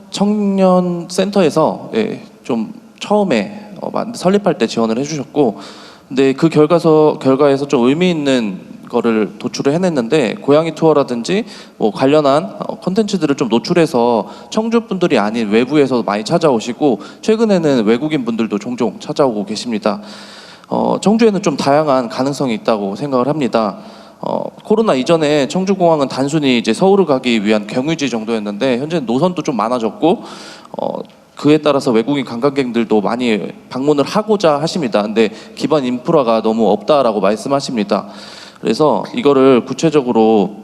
청년 센터에서 좀 처음에 설립할 때 지원을 해주셨고, 근데 그 결과에서 좀 의미 있는 거를 도출을 해냈는데 고양이 투어라든지 뭐 관련한 콘텐츠들을 좀 노출해서 청주 분들이 아닌 외부에서 많이 찾아오시고 최근에는 외국인 분들도 종종 찾아오고 계십니다. 청주에는 좀 다양한 가능성이 있다고 생각을 합니다. 코로나 이전에 청주공항은 단순히 이제 서울을 가기 위한 경유지 정도였는데 현재는 노선도 좀 많아졌고 그에 따라서 외국인 관광객들도 많이 방문을 하고자 하십니다. 근데 기반 인프라가 너무 없다라고 말씀하십니다. 그래서 이거를 구체적으로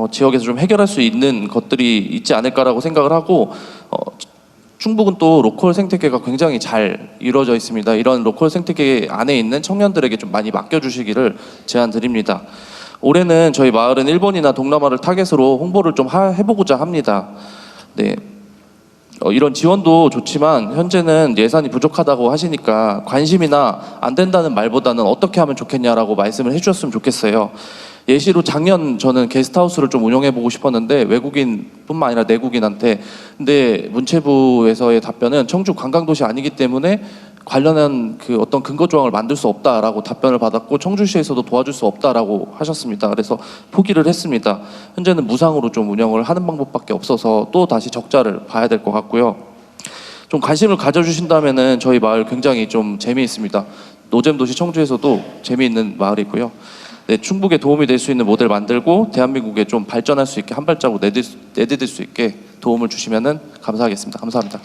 지역에서 좀 해결할 수 있는 것들이 있지 않을까라고 생각을 하고 충북은 또 로컬 생태계가 굉장히 잘 이루어져 있습니다. 이런 로컬 생태계 안에 있는 청년들에게 좀 많이 맡겨주시기를 제안드립니다. 올해는 저희 마을은 일본이나 동남아를 타겟으로 홍보를 좀 해보고자 합니다. 네. 이런 지원도 좋지만 현재는 예산이 부족하다고 하시니까 관심이나 안 된다는 말보다는 어떻게 하면 좋겠냐라고 말씀을 해주셨으면 좋겠어요. 예시로 작년 저는 게스트하우스를 좀 운영해보고 싶었는데 외국인뿐만 아니라 내국인한테, 근데 문체부에서의 답변은 청주 관광도시 아니기 때문에 관련한 그 어떤 근거 조항을 만들 수 없다라고 답변을 받았고 청주시에서도 도와줄 수 없다라고 하셨습니다. 그래서 포기를 했습니다. 현재는 무상으로 좀 운영을 하는 방법밖에 없어서 또 다시 적자를 봐야 될 것 같고요. 좀 관심을 가져주신다면은 저희 마을 굉장히 좀 재미있습니다. 노잼도시 청주에서도 재미있는 마을이고요. 네, 충북에 도움이 될 수 있는 모델 만들고 대한민국에 좀 발전할 수 있게 한 발자국 내디딜 수 있게 도움을 주시면은 감사하겠습니다. 감사합니다.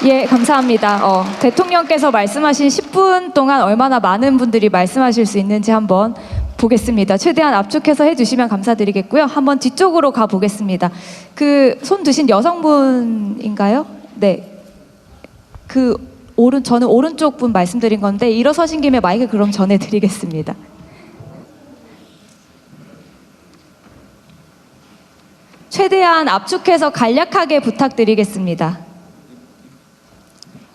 예, 감사합니다. 대통령께서 말씀하신 10분 동안 얼마나 많은 분들이 말씀하실 수 있는지 한번 보겠습니다. 최대한 압축해서 해주시면 감사드리겠고요. 한번 뒤쪽으로 가 보겠습니다. 그 손 드신 여성분인가요? 네. 저는 오른쪽 분 말씀드린 건데 일어서신 김에 마이크 그럼 전해드리겠습니다. 최대한 압축해서 간략하게 부탁드리겠습니다.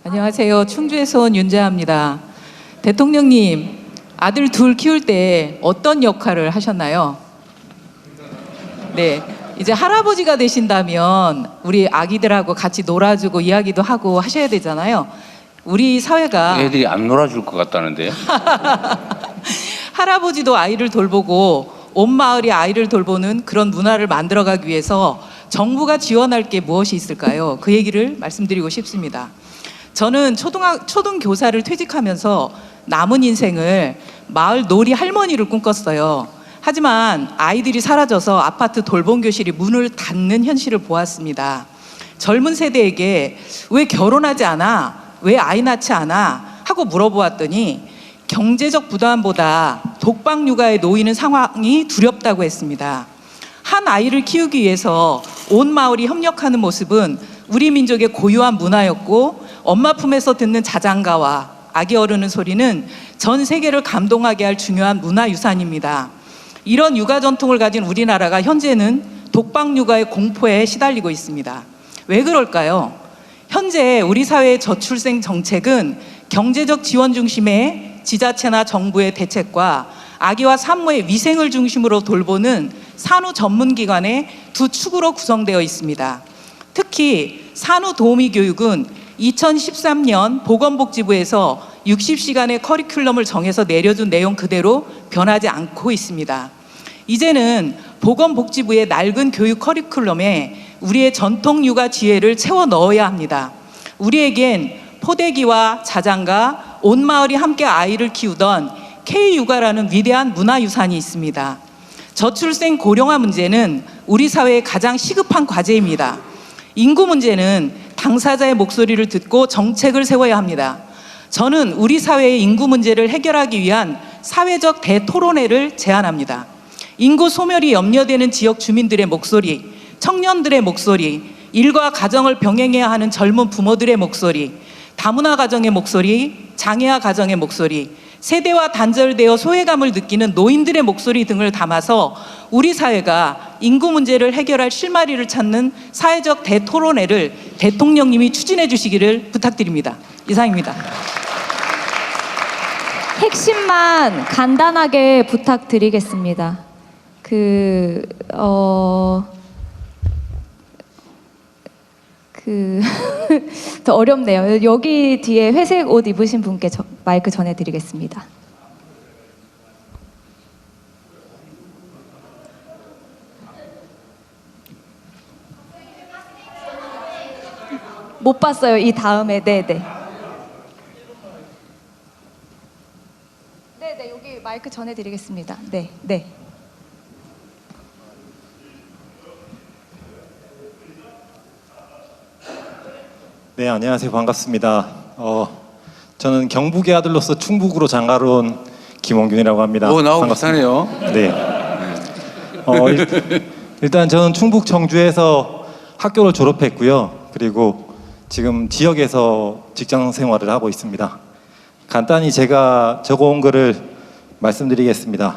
안녕하세요. 충주에서 온 윤재아입니다. 대통령님, 아들 둘 키울 때 어떤 역할을 하셨나요? 네, 이제 할아버지가 되신다면 우리 아기들하고 같이 놀아주고 이야기도 하고 하셔야 되잖아요. 우리 사회가 애들이 안 놀아줄 것 같다는데요. 할아버지도 아이를 돌보고 온 마을이 아이를 돌보는 그런 문화를 만들어가기 위해서 정부가 지원할 게 무엇이 있을까요? 그 얘기를 말씀드리고 싶습니다. 저는 초등교사를 퇴직하면서 남은 인생을 마을 놀이 할머니를 꿈꿨어요. 하지만 아이들이 사라져서 아파트 돌봄교실이 문을 닫는 현실을 보았습니다. 젊은 세대에게 왜 결혼하지 않아? 왜 아이 낳지 않아? 하고 물어보았더니 경제적 부담보다 독박 육아에 놓이는 상황이 두렵다고 했습니다. 한 아이를 키우기 위해서 온 마을이 협력하는 모습은 우리 민족의 고유한 문화였고 엄마 품에서 듣는 자장가와 아기 어르는 소리는 전 세계를 감동하게 할 중요한 문화유산입니다. 이런 육아 전통을 가진 우리나라가 현재는 독박 육아의 공포에 시달리고 있습니다. 왜 그럴까요? 현재 우리 사회의 저출생 정책은 경제적 지원 중심의 지자체나 정부의 대책과 아기와 산모의 위생을 중심으로 돌보는 산후 전문기관의 두 축으로 구성되어 있습니다. 특히 산후도우미 교육은 2013년 보건복지부에서 60시간의 커리큘럼을 정해서 내려준 내용 그대로 변하지 않고 있습니다. 이제는 보건복지부의 낡은 교육 커리큘럼에 우리의 전통 육아 지혜를 채워 넣어야 합니다. 우리에겐 포대기와 자장가, 온 마을이 함께 아이를 키우던 K육아라는 위대한 문화유산이 있습니다. 저출생 고령화 문제는 우리 사회의 가장 시급한 과제입니다. 인구 문제는 당사자의 목소리를 듣고 정책을 세워야 합니다. 저는 우리 사회의 인구 문제를 해결하기 위한 사회적 대토론회를 제안합니다. 인구 소멸이 염려되는 지역 주민들의 목소리, 청년들의 목소리, 일과 가정을 병행해야 하는 젊은 부모들의 목소리, 다문화 가정의 목소리, 장애아 가정의 목소리, 세대와 단절되어 소외감을 느끼는 노인들의 목소리 등을 담아서 우리 사회가 인구 문제를 해결할 실마리를 찾는 사회적 대토론회를 대통령님이 추진해 주시기를 부탁드립니다. 이상입니다. 핵심만 간단하게 부탁드리겠습니다. 더 어렵네요. 여기 뒤에 회색 옷 입으신 분께 마이크 전해드리겠습니다. 못 봤어요. 이 다음에. 네네. 네네, 여기 마이크 전해드리겠습니다. 네, 네. 네, 안녕하세요. 반갑습니다. 저는 경북의 아들로서 충북으로 장가온 김원균이라고 합니다. 오, 나하고 비슷하네요. 네. 일단 저는 충북 청주에서 학교를 졸업했고요. 그리고 지금 지역에서 직장 생활을 하고 있습니다. 간단히 제가 적어온 것을 말씀드리겠습니다.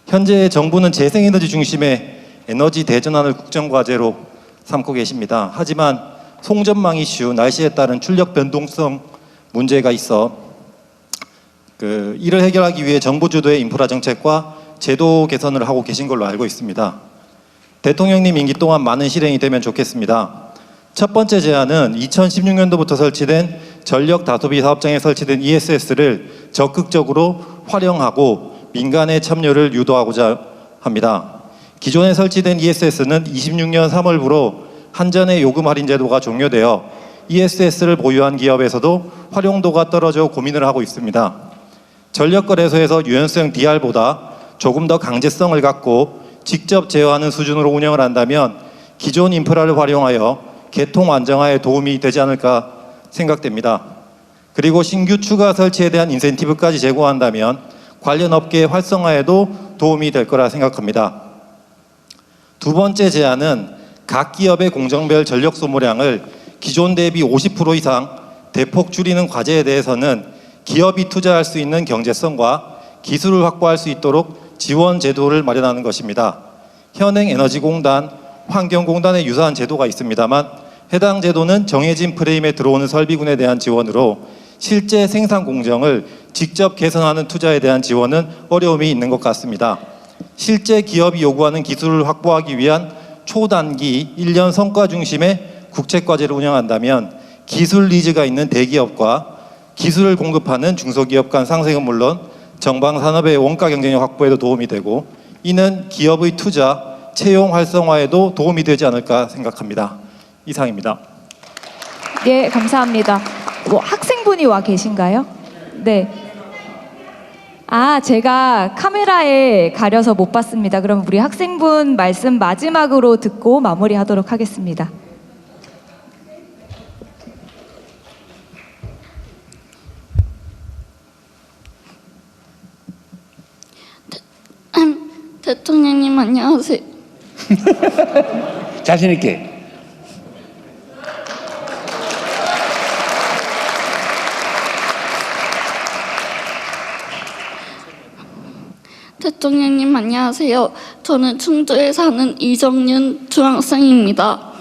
현재 정부는 재생에너지 중심의 에너지 대전환을 국정과제로 삼고 계십니다. 하지만 송전망 이슈, 날씨에 따른 출력 변동성 문제가 있어 이를 해결하기 위해 정부 주도의 인프라 정책과 제도 개선을 하고 계신 걸로 알고 있습니다. 대통령님 임기 동안 많은 실행이 되면 좋겠습니다. 첫 번째 제안은 2016년도부터 설치된 전력 다소비 사업장에 설치된 ESS를 적극적으로 활용하고 민간의 참여를 유도하고자 합니다. 기존에 설치된 ESS는 26년 3월부로 한전의 요금 할인 제도가 종료되어 ESS를 보유한 기업에서도 활용도가 떨어져 고민을 하고 있습니다. 전력거래소에서 유연성 DR보다 조금 더 강제성을 갖고 직접 제어하는 수준으로 운영을 한다면 기존 인프라를 활용하여 개통 안정화에 도움이 되지 않을까 생각됩니다. 그리고 신규 추가 설치에 대한 인센티브까지 제공한다면 관련 업계의 활성화에도 도움이 될 거라 생각합니다. 두 번째 제안은 각 기업의 공정별 전력 소모량을 기존 대비 50% 이상 대폭 줄이는 과제에 대해서는 기업이 투자할 수 있는 경제성과 기술을 확보할 수 있도록 지원 제도를 마련하는 것입니다. 현행 에너지공단, 환경공단에 유사한 제도가 있습니다만 해당 제도는 정해진 프레임에 들어오는 설비군에 대한 지원으로 실제 생산 공정을 직접 개선하는 투자에 대한 지원은 어려움이 있는 것 같습니다. 실제 기업이 요구하는 기술을 확보하기 위한 초단기 1년 성과 중심의 국책과제를 운영한다면 기술 니즈가 있는 대기업과 기술을 공급하는 중소기업 간 상생은 물론 정방산업의 원가 경쟁력 확보에도 도움이 되고 이는 기업의 투자, 채용 활성화에도 도움이 되지 않을까 생각합니다. 이상입니다. 예, 감사합니다. 학생분이 와 계신가요? 네. 제가 카메라에 가려서 못 봤습니다. 그럼 우리 학생분 말씀 마지막으로 듣고 마무리하도록 하겠습니다. 대통령님 안녕하세요. 자신 있게. 대통령님 안녕하세요. 저는 충주에 사는 이정윤 중학생입니다.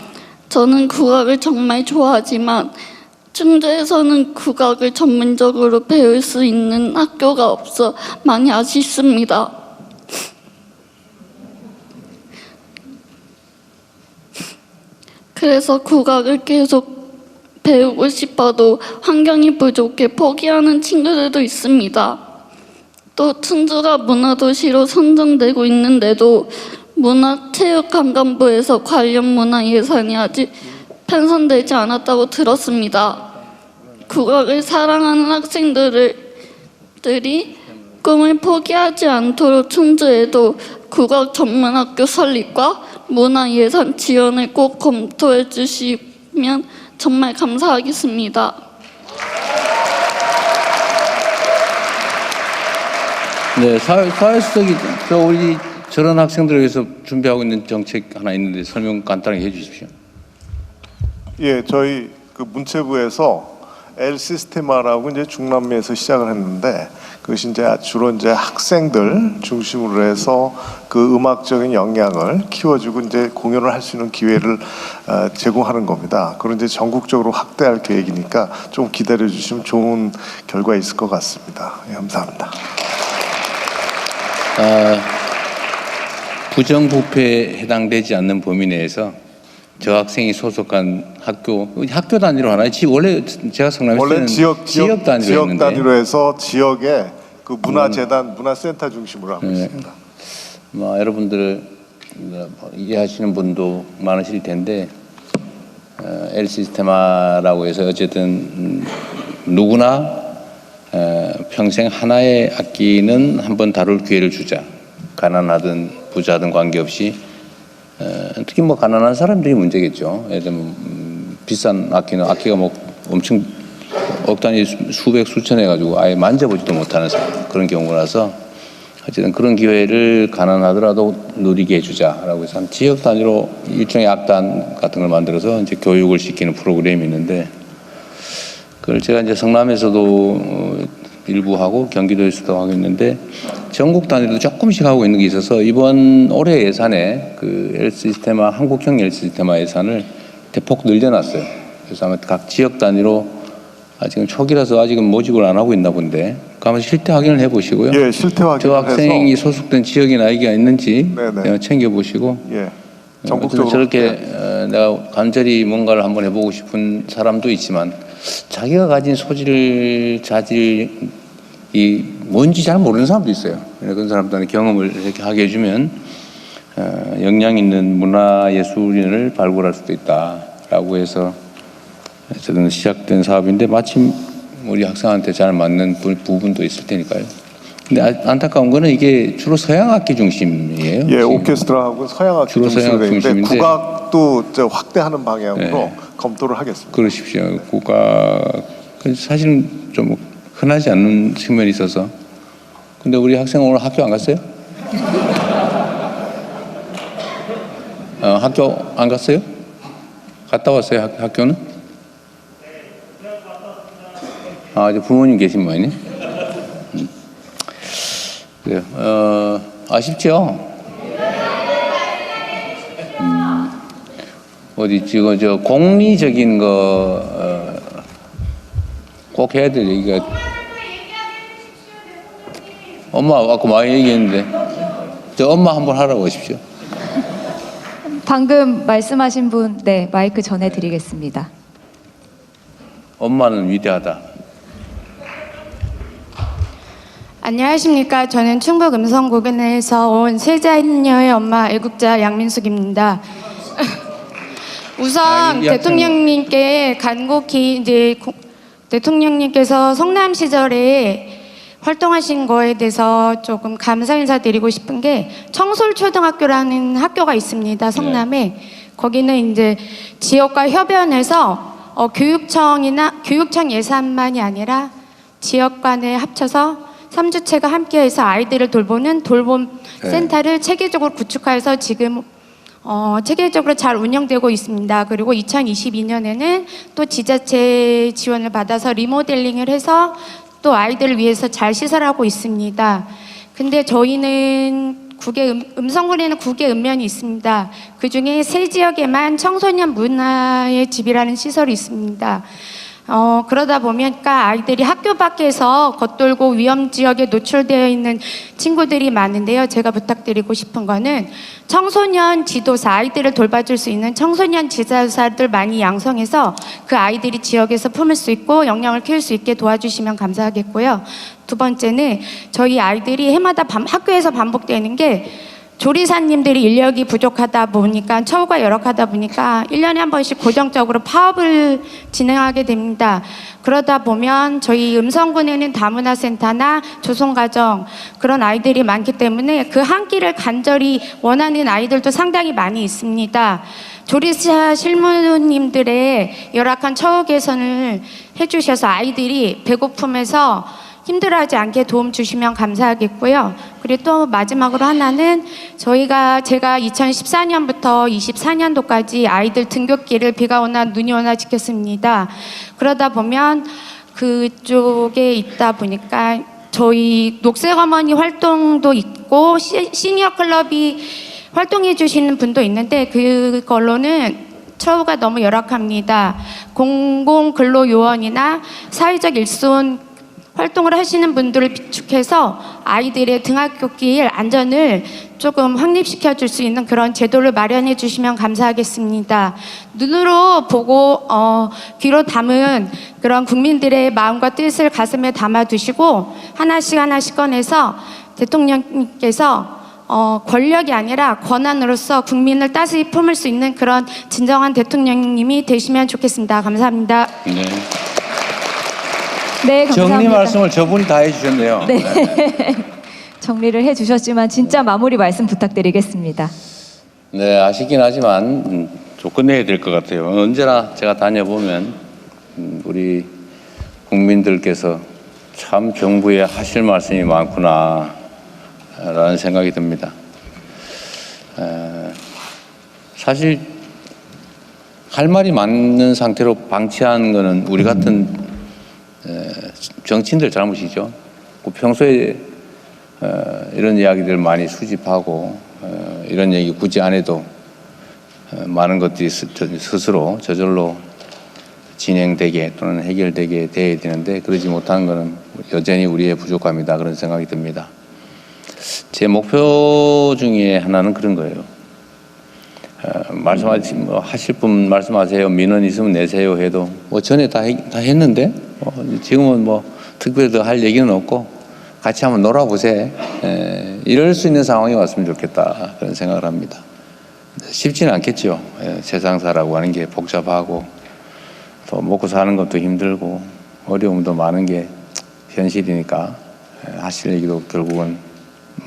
저는 국악을 정말 좋아하지만 충주에서는 국악을 전문적으로 배울 수 있는 학교가 없어 많이 아쉽습니다. 그래서 국악을 계속 배우고 싶어도 환경이 부족해 포기하는 친구들도 있습니다. 또 충주가 문화도시로 선정되고 있는데도 문화체육관광부에서 관련 문화 예산이 아직 편성되지 않았다고 들었습니다. 국악을 사랑하는 학생들이 꿈을 포기하지 않도록 충주에도 국악 전문학교 설립과 문화 예산 지원을 꼭 검토해 주시면 정말 감사하겠습니다. 네, 사회수석이 우리 저런 학생들을 위해서 준비하고 있는 정책 하나 있는데 설명 간단하게 해주십시오. 예, 저희 그 문체부에서 L 시스테마라고 이제 중남미에서 시작을 했는데 그것이 이제 주로 이제 학생들 중심으로 해서 그 음악적인 역량을 키워주고 이제 공연을 할 수 있는 기회를 제공하는 겁니다. 그런 이제 전국적으로 확대할 계획이니까 좀 기다려 주시면 좋은 결과 있을 것 같습니다. 예, 감사합니다. 부정부패에 해당되지 않는 범위 내에서 저 학생이 소속한 학교 단위로 하나요? 원래 제가 성남에 원래 지역 단위로 단위로 해서 지역의 그 문화재단, 문화센터 중심으로 하고 있습니다. 여러분들 이해하시는 분도 많으실 텐데 L 시스테마라고 해서 어쨌든 누구나 평생 하나의 악기는 한번 다룰 기회를 주자. 가난하든 부자든 관계없이 특히 가난한 사람들이 문제겠죠. 예를 들면 비싼 악기가 엄청 억 단위 수백 수천 해가지고 아예 만져보지도 못하는 그런 경우라서 어쨌든 그런 기회를 가난하더라도 누리게 해주자라고 해서 한 지역 단위로 일종의 악단 같은 걸 만들어서 이제 교육을 시키는 프로그램이 있는데 그걸 제가 이제 성남에서도 일부 하고 경기도에서도 하고 있는데 전국 단위로 조금씩 하고 있는 게 있어서 이번 올해 예산에 그 L 시스테마 한국형 L 시스테마 예산을 대폭 늘려놨어요. 그래서 아마 각 지역 단위로 아직은 초기라서 아직은 모집을 안 하고 있나 본데 한번 실태 확인을 해보시고요. 예, 실태 확인을 저 학생이 소속된 지역이나 아이가 있는지 챙겨보시고 예, 전국적으로 저렇게 내가 간절히 뭔가를 한번 해보고 싶은 사람도 있지만 자기가 가진 자질이 뭔지 잘 모르는 사람도 있어요. 그런 사람들한테 경험을 이렇게 하게 해주면 역량 있는 문화예술인을 발굴할 수도 있다라고 해서 저는 시작된 사업인데 마침 우리 학생한테 잘 맞는 부분도 있을 테니까요. 근데 안타까운 거는 이게 주로 서양 악기 중심이에요. 예, 오케스트라하고 서양 악기 주로 서양 악기 중심인데 국악도 확대하는 방향으로 검토를 하겠습니다. 그러십시오. 국악 사실은 좀 흔하지 않는 측면이 있어서. 근데 우리 학생 오늘 학교 안 갔어요? 학교 안 갔어요? 갔다 왔어요? 학교는? 이제 부모님 계신 모양이네. 그래요. 아쉽죠? 어디 지금 저 공리적인 거 꼭 해야 될 얘기가 엄마 아까 많이 얘기했는데 저 엄마 한번 하라고 하십시오. 방금 말씀하신 분, 네, 마이크 전해드리겠습니다. 엄마는 위대하다. 안녕하십니까. 저는 충북 음성고변에서 온 세자녀의 엄마 애국자 양민숙입니다. 우선 대통령님께 간곡히 이제 대통령님께서 성남 시절에 활동하신 거에 대해서 조금 감사 인사드리고 싶은 게 청솔초등학교라는 학교가 있습니다. 성남에. 거기는 이제 지역과 협연해서 교육청 예산만이 아니라 지역 간에 합쳐서 3주체가 함께해서 아이들을 돌보는 돌봄 센터를 체계적으로 구축해서 지금 체계적으로 잘 운영되고 있습니다. 그리고 2022년에는 또 지자체 지원을 받아서 리모델링을 해서 또 아이들을 위해서 잘 시설하고 있습니다. 근데 저희는 음성군에는 9개 읍면이 있습니다. 그중에 3지역에만 청소년 문화의 집이라는 시설이 있습니다. 그러다 보니까 아이들이 학교 밖에서 겉돌고 위험 지역에 노출되어 있는 친구들이 많은데요. 제가 부탁드리고 싶은 거는 청소년 지도사, 아이들을 돌봐줄 수 있는 청소년 지도사들 많이 양성해서 그 아이들이 지역에서 품을 수 있고 역량을 키울 수 있게 도와주시면 감사하겠고요. 두 번째는 저희 아이들이 해마다 학교에서 반복되는 게 조리사님들이 인력이 부족하다 보니까 처우가 열악하다 보니까 1년에 한 번씩 고정적으로 파업을 진행하게 됩니다. 그러다 보면 저희 음성군에는 다문화센터나 조성가정 그런 아이들이 많기 때문에 그 한 끼를 간절히 원하는 아이들도 상당히 많이 있습니다. 조리사 실무님들의 열악한 처우 개선을 해주셔서 아이들이 배고픔에서 힘들어하지 않게 도움 주시면 감사하겠고요. 그리고 또 마지막으로 하나는 제가 2014년부터 24년도까지 아이들 등굣길을 비가 오나 눈이 오나 지켰습니다. 그러다 보면 그쪽에 있다 보니까 저희 녹색어머니 활동도 있고 시니어 클럽이 활동해 주시는 분도 있는데 그걸로는 처우가 너무 열악합니다. 공공근로요원이나 사회적 일손 활동을 하시는 분들을 비축해서 아이들의 등하굣길 안전을 조금 확립시켜 줄 수 있는 그런 제도를 마련해 주시면 감사하겠습니다. 눈으로 보고 귀로 담은 그런 국민들의 마음과 뜻을 가슴에 담아 두시고 하나씩 꺼내서 대통령님께서 권력이 아니라 권한으로서 국민을 따스히 품을 수 있는 그런 진정한 대통령님이 되시면 좋겠습니다. 감사합니다. 네. 네, 감사합니다. 정리 말씀을 저분이 다 해주셨네요. 네. 정리를 해주셨지만 진짜 마무리 말씀 부탁드리겠습니다. 네, 아쉽긴 하지만 좀 끝내야 될 것 같아요. 언제나 제가 다녀보면 우리 국민들께서 참 정부에 하실 말씀이 많구나 라는 생각이 듭니다. 사실 할 말이 많은 상태로 방치한 거는 우리 같은 정치인들 잘못이죠. 평소에 이런 이야기들 많이 수집하고 이런 얘기 굳이 안 해도 많은 것들이 스스로 저절로 진행되게 또는 해결되게 돼야 되는데 그러지 못하는 것은 여전히 우리의 부족함이다 그런 생각이 듭니다. 제 목표 중에 하나는 그런 거예요. 하실 분 말씀하세요. 민원 있으면 내세요 해도 전에 다 했는데 지금은 특별히 더 할 얘기는 없고 같이 한번 놀아보세요. 이럴 수 있는 상황이 왔으면 좋겠다 그런 생각을 합니다. 쉽지는 않겠죠. 세상사라고 하는 게 복잡하고 또 먹고 사는 것도 힘들고 어려움도 많은 게 현실이니까 하실 얘기도 결국은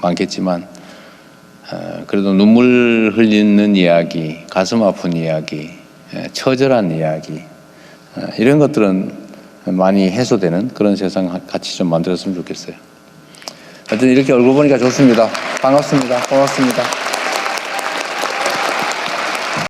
많겠지만 그래도 눈물 흘리는 이야기, 가슴 아픈 이야기, 처절한 이야기 이런 것들은 많이 해소되는 그런 세상 같이 좀 만들었으면 좋겠어요. 하여튼 이렇게 얼굴 보니까 좋습니다. 반갑습니다. 고맙습니다.